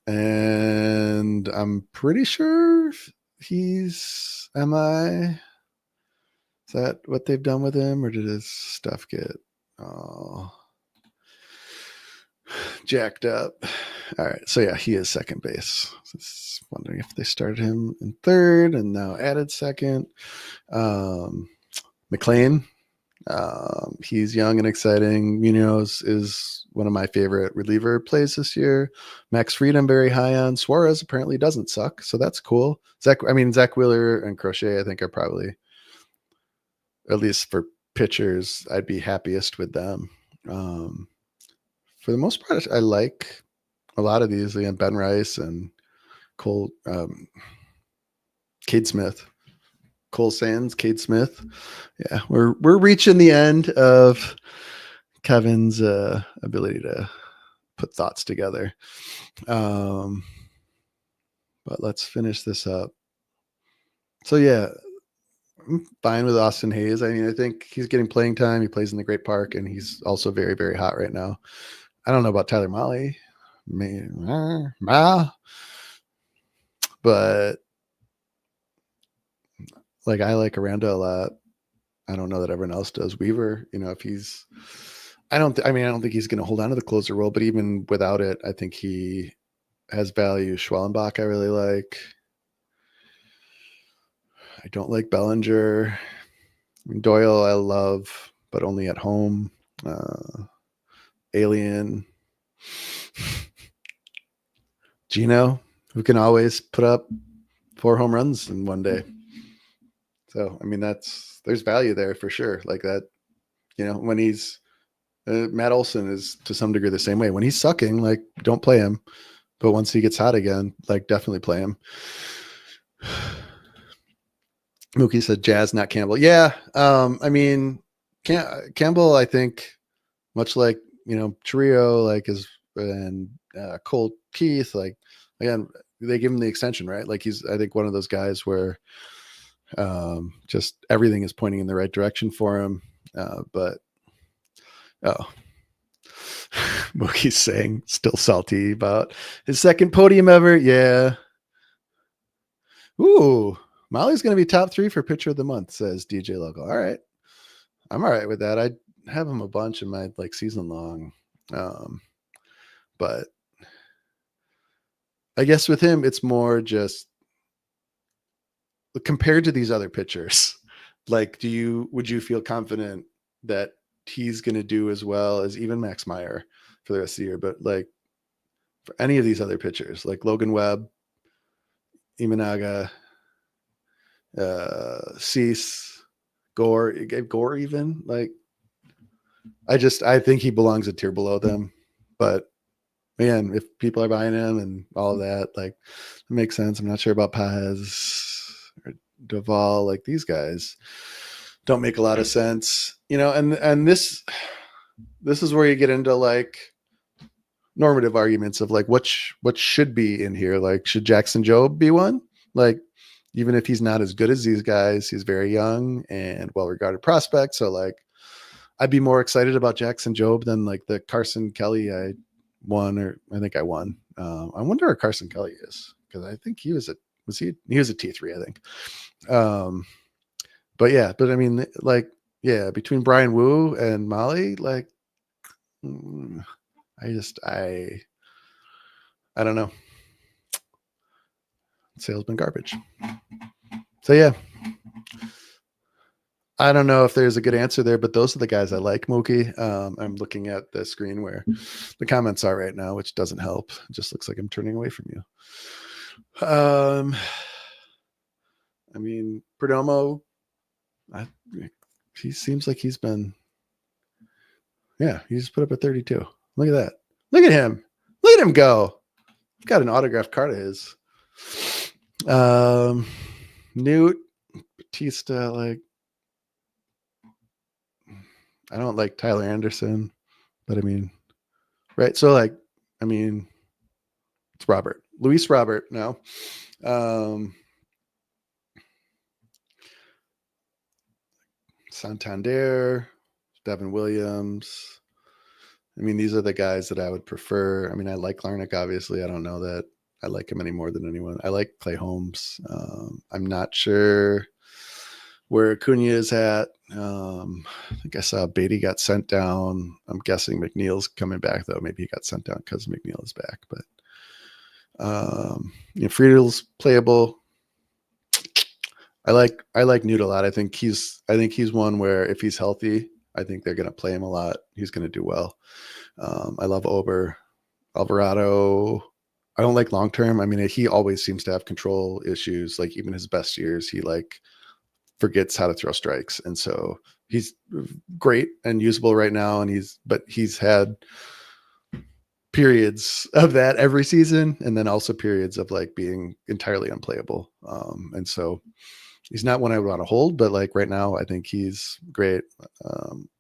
And I'm pretty sure he's MI. Is that what they've done with him, or did his stuff get jacked up? All right, so yeah, he is second base. Just wondering if they started him in third and now added second. McLean, he's young and exciting. Munoz is one of my favorite reliever plays this year. Max Fried, I'm very high on. Suarez apparently doesn't suck, so that's cool. Zach Wheeler and Crochet, I think, are probably, at least for pitchers, I'd be happiest with them. For the most part, I like a lot of these. Again, Ben Rice and Cole, Cade Smith. Cole Sands, Cade Smith. Yeah, we're reaching the end of Kevin's ability to put thoughts together. But let's finish this up. So yeah, I'm fine with Austin Hayes. I mean, I think he's getting playing time. He plays in the Great Park, and he's also very, very hot right now. I don't know about Tyler Mahle, but like, I like Aranda a lot. I don't know that everyone else does. Weaver, if he's, I don't think he's going to hold on to the closer role, but even without it, I think he has value. Schwellenbach, I really like. I don't like Bellinger. Doyle, I love, but only at home. Alien. Gino, who can always put up 4 home runs in one day. So, I mean, there's value there for sure. Like that, when he's, Matt Olson is to some degree the same way. When he's sucking, like, don't play him. But once he gets hot again, like, definitely play him. Mookie said Jazz, not Campbell. Yeah. I mean, Campbell, I think, much like, Trio, like, and Cole Keith, like, again, they give him the extension, right? Like, he's, I think, one of those guys where just everything is pointing in the right direction for him. Mookie's saying still salty about his second podium ever. Yeah. Ooh, Molly's going to be top 3 for pitcher of the month, says DJ Logo. All right. I'm all right with that. I have him a bunch in my season long. But I guess with him, it's more just compared to these other pitchers. Like, would you feel confident that he's going to do as well as even Max Meyer for the rest of the year? But like, for any of these other pitchers, like Logan Webb, Imanaga, Cease, Gore even, like, I think he belongs a tier below them. But man, if people are buying him and all of that, like, it makes sense. I'm not sure about Paz or Duvall. Like, these guys don't make a lot of sense, and this is where you get into like normative arguments of like what should be in here. Like, should Jackson Jobe be one? Like, even if he's not as good as these guys, he's very young and well-regarded prospect. So like, I'd be more excited about Jackson Jobe than like the Carson Kelly I won. I wonder where Carson Kelly is, because I think he was a T3, I think. But I mean, like, yeah, between Brian Wu and Molly, like, I don't know. Salesman garbage. So yeah, I don't know if there's a good answer there, but those are the guys I like, Mookie. I'm looking at the screen where the comments are right now, which doesn't help. It just looks like I'm turning away from you. I mean, Perdomo, he seems like he's been, he's put up a 32. Look at that. Look at him. Look at him go. I've got an autographed card of his. Newt, Batista, like, I don't like Tyler Anderson, but I mean, right. So like, I mean, it's Luis Robert now. Santander, Devin Williams. I mean, these are the guys that I would prefer. I mean, I like Larnick, obviously. I don't know that I like him any more than anyone. I like Clay Holmes. I'm not sure where Acuna is at. I think I saw Beatty got sent down. I'm guessing McNeil's coming back, though. Maybe he got sent down because McNeil is back. But, Friedel's playable. I like Newt a lot. I think he's one where if he's healthy, I think they're going to play him a lot. He's going to do well. I love Alvarado. I don't like long term. I mean, he always seems to have control issues. Like even his best years, he like forgets how to throw strikes, and so he's great and usable right now. And he's had periods of that every season, and then also periods of like being entirely unplayable. And so he's not one I would want to hold, but like right now, I think he's great.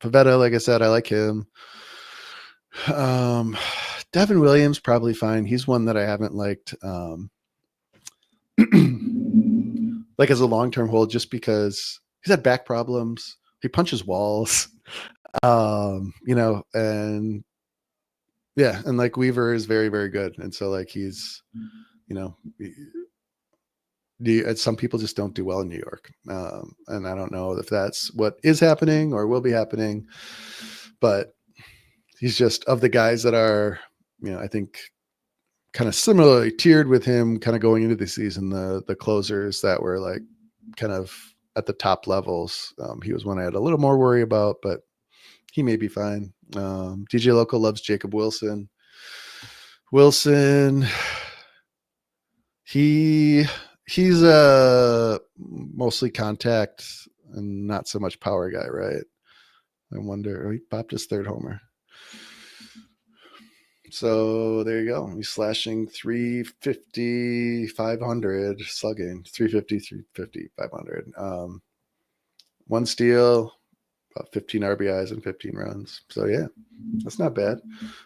Pavetta, like I said, I like him. Devin Williams, probably fine. He's one that I haven't liked, like as a long-term hold, just because he's had back problems. He punches walls, and yeah, and like Weaver is very, very good. And so like he's, some people just don't do well in New York. And I don't know if that's what is happening or will be happening, but he's just of the guys that are, I think kind of similarly tiered with him kind of going into the season, the closers that were like kind of at the top levels. He was one I had a little more worry about, but he may be fine. DJ Loco loves Jacob Wilson. He's a mostly contact and not so much power guy, right? I wonder, he popped his third homer. So there you go. He's slashing 350, 500, slugging 350, 350, 500. One steal, about 15 RBIs and 15 runs. So yeah, that's not bad.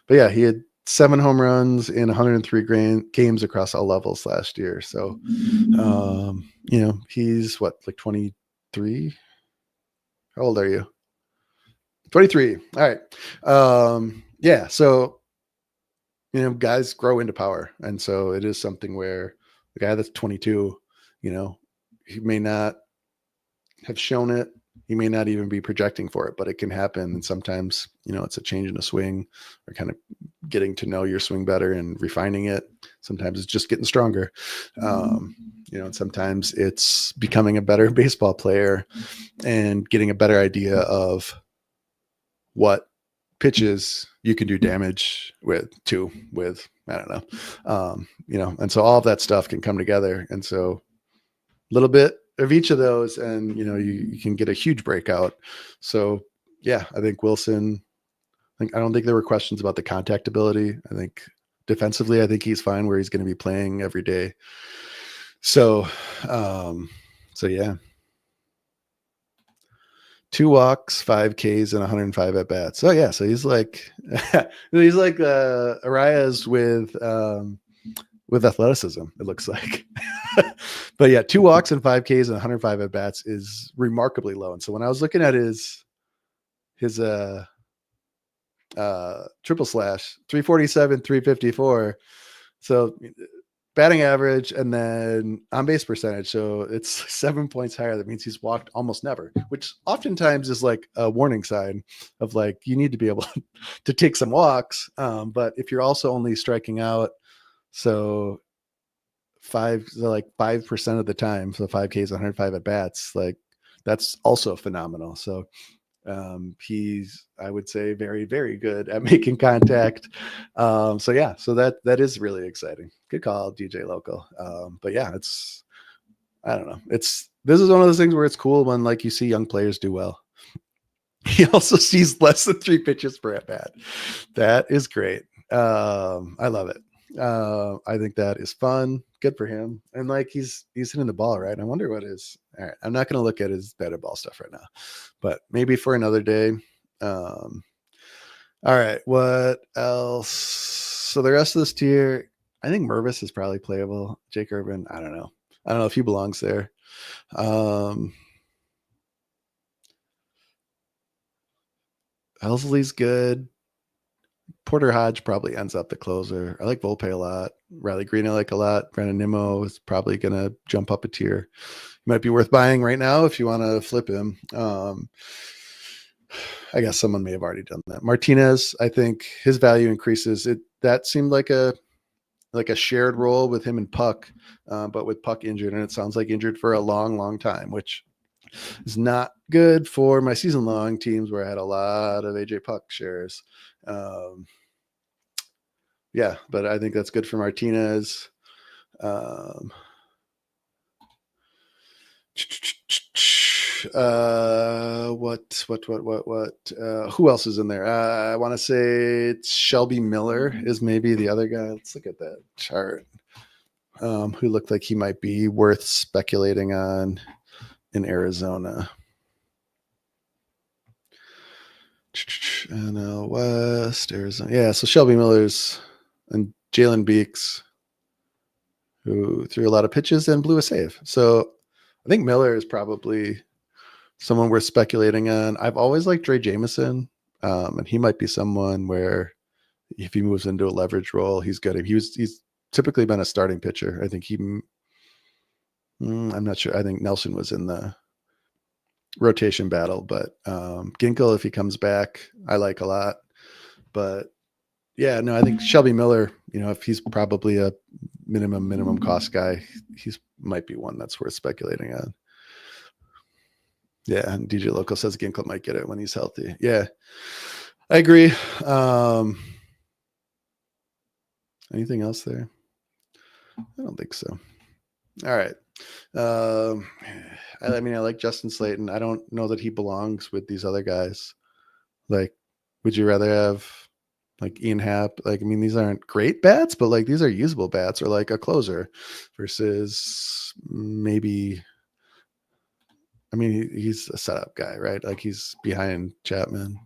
But yeah, he had 7 home runs in 103 games across all levels last year. So, he's what, like 23? How old are you? 23. All right. Yeah. So, guys grow into power. And so it is something where the guy that's 22, he may not have shown it. He may not even be projecting for it, but it can happen. And sometimes, it's a change in a swing or kind of getting to know your swing better and refining it. Sometimes it's just getting stronger. And sometimes it's becoming a better baseball player and getting a better idea of what pitches you can do damage with, I don't know. And so all of that stuff can come together. And so a little bit of each of those, and you can get a huge breakout. So yeah, I think Wilson, I don't think there were questions about the contact ability. I think defensively, I think he's fine where he's going to be playing every day. So yeah, 2 walks, 5 Ks, and 105 at bats. Oh yeah, so he's like Arias with athleticism, it looks like. But yeah, 2 walks and 5 Ks and 105 at bats is remarkably low. And so when I was looking at his triple slash, 347, 354, so batting average and then on base percentage, so it's 7 points higher. That means he's walked almost never, which oftentimes is like a warning sign of like you need to be able to take some walks. But if you're also only striking out, so 5% of the time, so 5 Ks, 105 at bats, like that's also phenomenal. So he's, I would say, very, very good at making contact. So yeah, so that is really exciting. Good call, DJ Local. But yeah, I don't know. This is one of those things where it's cool when like you see young players do well. He also sees less than 3 pitches per at bat. That is great. I love it. I think that is fun. Good for him. And like he's hitting the ball right. I wonder what is. All right, I'm not going to look at his batted ball stuff right now, but maybe for another day. Um, all right, what else? So the rest of this tier, I think Mervis is probably playable. Jake Urban, I don't know. I don't know if he belongs there. Helsley's good. Porter Hodge probably ends up the closer. I like Volpe a lot. Riley Green I like a lot. Brandon Nimmo is probably going to jump up a tier. He might be worth buying right now if you want to flip him. I guess someone may have already done that. Martinez, I think his value increases. That seemed like a shared role with him and Puck, but with Puck injured, and it sounds like injured for a long, long time, which is not good for my season long teams where I had a lot of AJ Puck shares. Yeah, but I think that's good for Martinez. Who else is in there? I want to say it's Shelby Miller is maybe the other guy. Let's look at that chart. Who looked like he might be worth speculating on in Arizona. NL West, Arizona. Yeah, so Shelby Miller's and Jalen Beeks, who threw a lot of pitches and blew a save. So I think Miller is probably someone we're speculating on. I've always liked Dre Jameson, and he might be someone where if he moves into a leverage role, he's good. He's typically been a starting pitcher. I think I'm not sure. I think Nelson was in the rotation battle, but Ginkel, if he comes back, I like a lot. But yeah, no, I think Shelby Miller, if he's probably a minimum cost guy, he's might be one that's worth speculating on. Yeah, and DJ Local says Ginkel might get it when he's healthy. Yeah, I agree. Anything else there? I don't think so. All right. I mean, I like Justin Slayton. I don't know that he belongs with these other guys. Like, would you rather have like Ian Happ? Like, I mean, these aren't great bats, but like these are usable bats, or like a closer versus maybe. I mean, he's a setup guy, right? Like he's behind Chapman.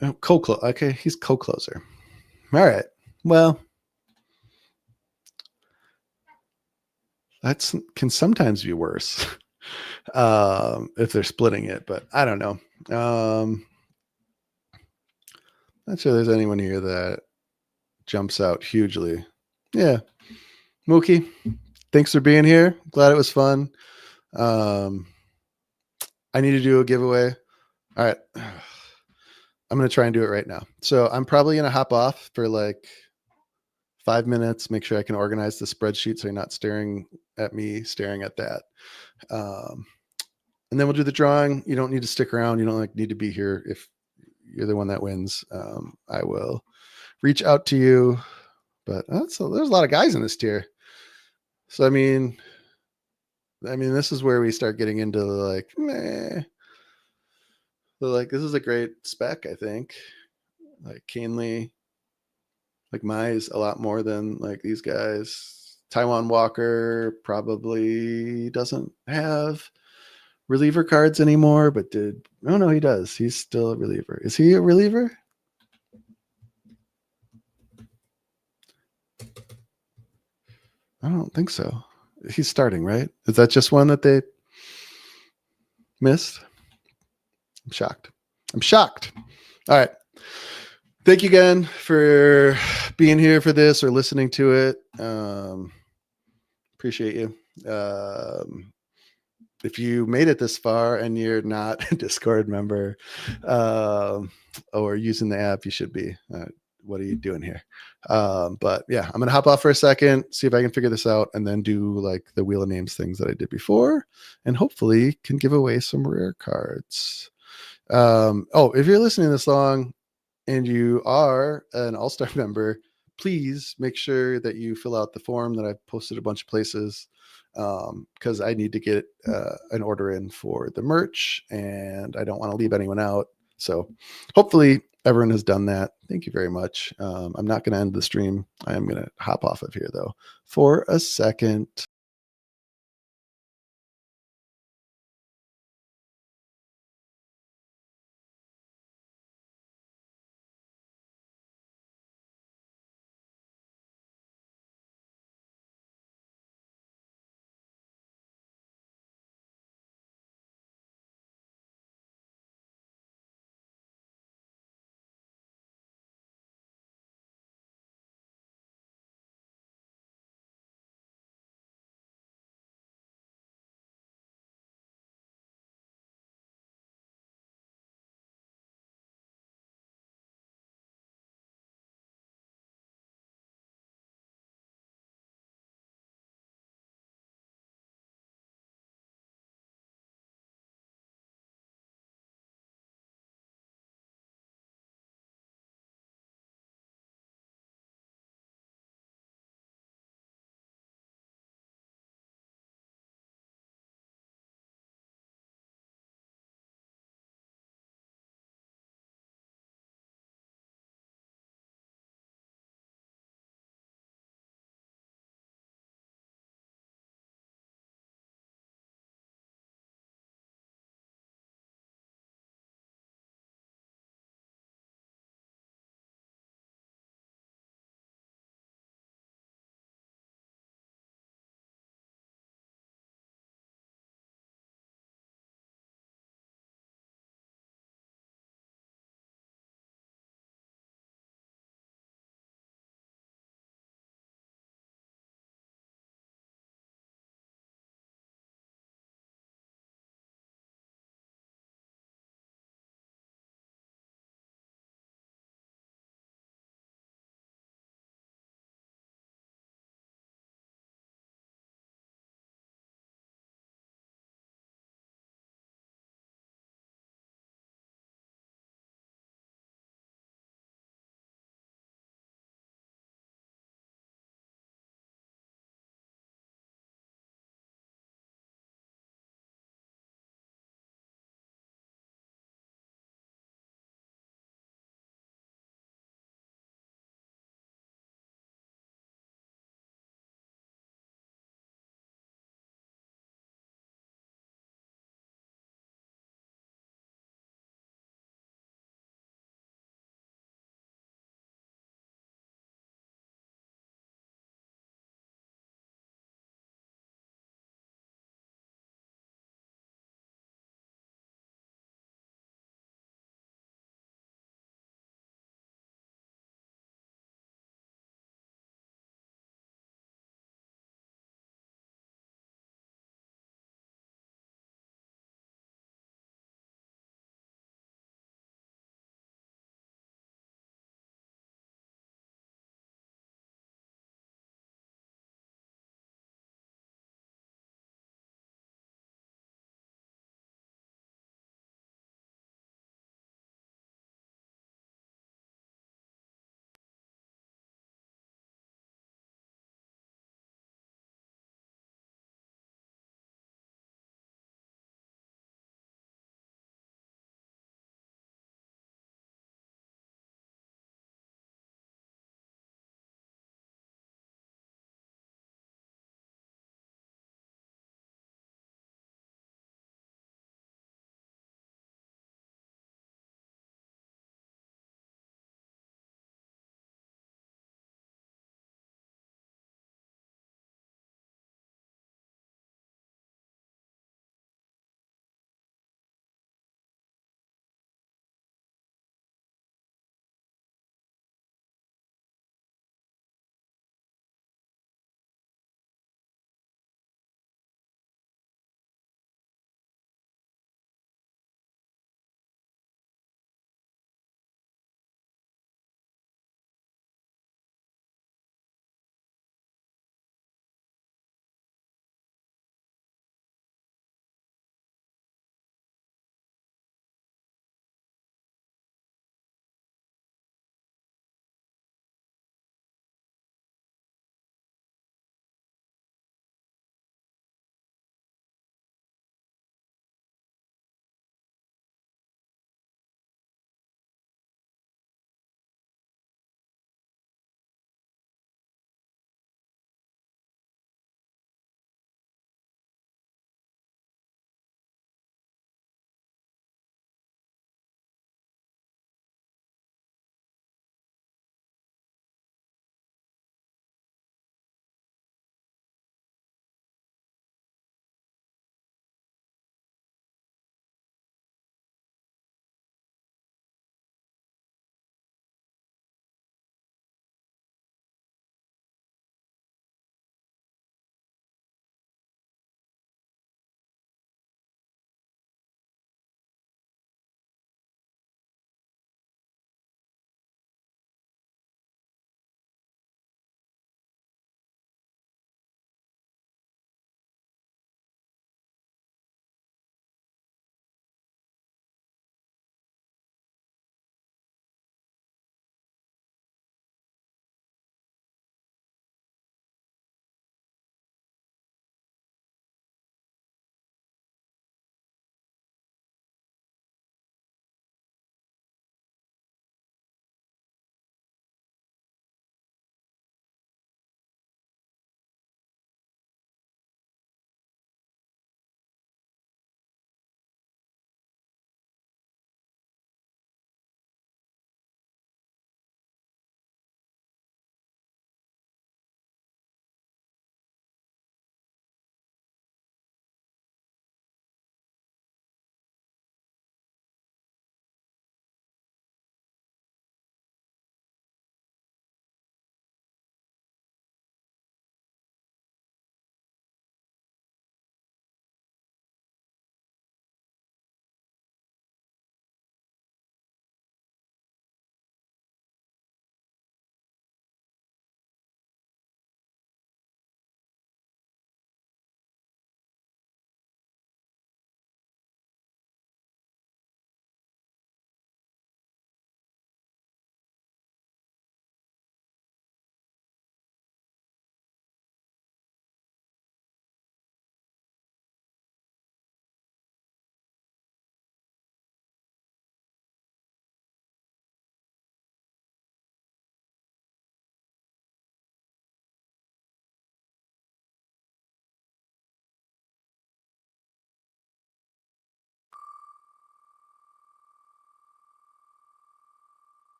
Okay, he's co-closer. All right. Well, that can sometimes be worse if they're splitting it, but I don't know. Not sure there's anyone here that jumps out hugely. Yeah. Mookie, thanks for being here. Glad it was fun. I need to do a giveaway. All right. I'm going to try and do it right now. So I'm probably going to hop off for like 5 minutes, make sure I can organize the spreadsheet so you're not staring at me, staring at that. And then we'll do the drawing. You don't need to stick around. You don't need to be here if you're the one that wins. I will reach out to you, but there's a lot of guys in this tier. So, I mean, this is where we start getting into like, meh. So like, this is a great spec, I think. Like Canley, like Mize a lot more than like these guys. Taiwan Walker probably doesn't have reliever cards anymore, but no, he does. He's still a reliever. Is he a reliever? I don't think so. He's starting, right? Is that just one that they missed? I'm shocked. All right. Thank you again for being here for this or listening to it. Appreciate you. If you made it this far and you're not a Discord member or using the app, you should be. What are you doing here? But yeah, I'm going to hop off for a second, see if I can figure this out, and then do like the Wheel of Names things that I did before, and hopefully can give away some rare cards. If you're listening this long and you are an All-Star member, please make sure that you fill out the form that I've posted a bunch of places, because I need to get an order in for the merch, and I don't want to leave anyone out. So hopefully everyone has done that. Thank you very much. I'm not going to end the stream. I am going to hop off of here though for a second.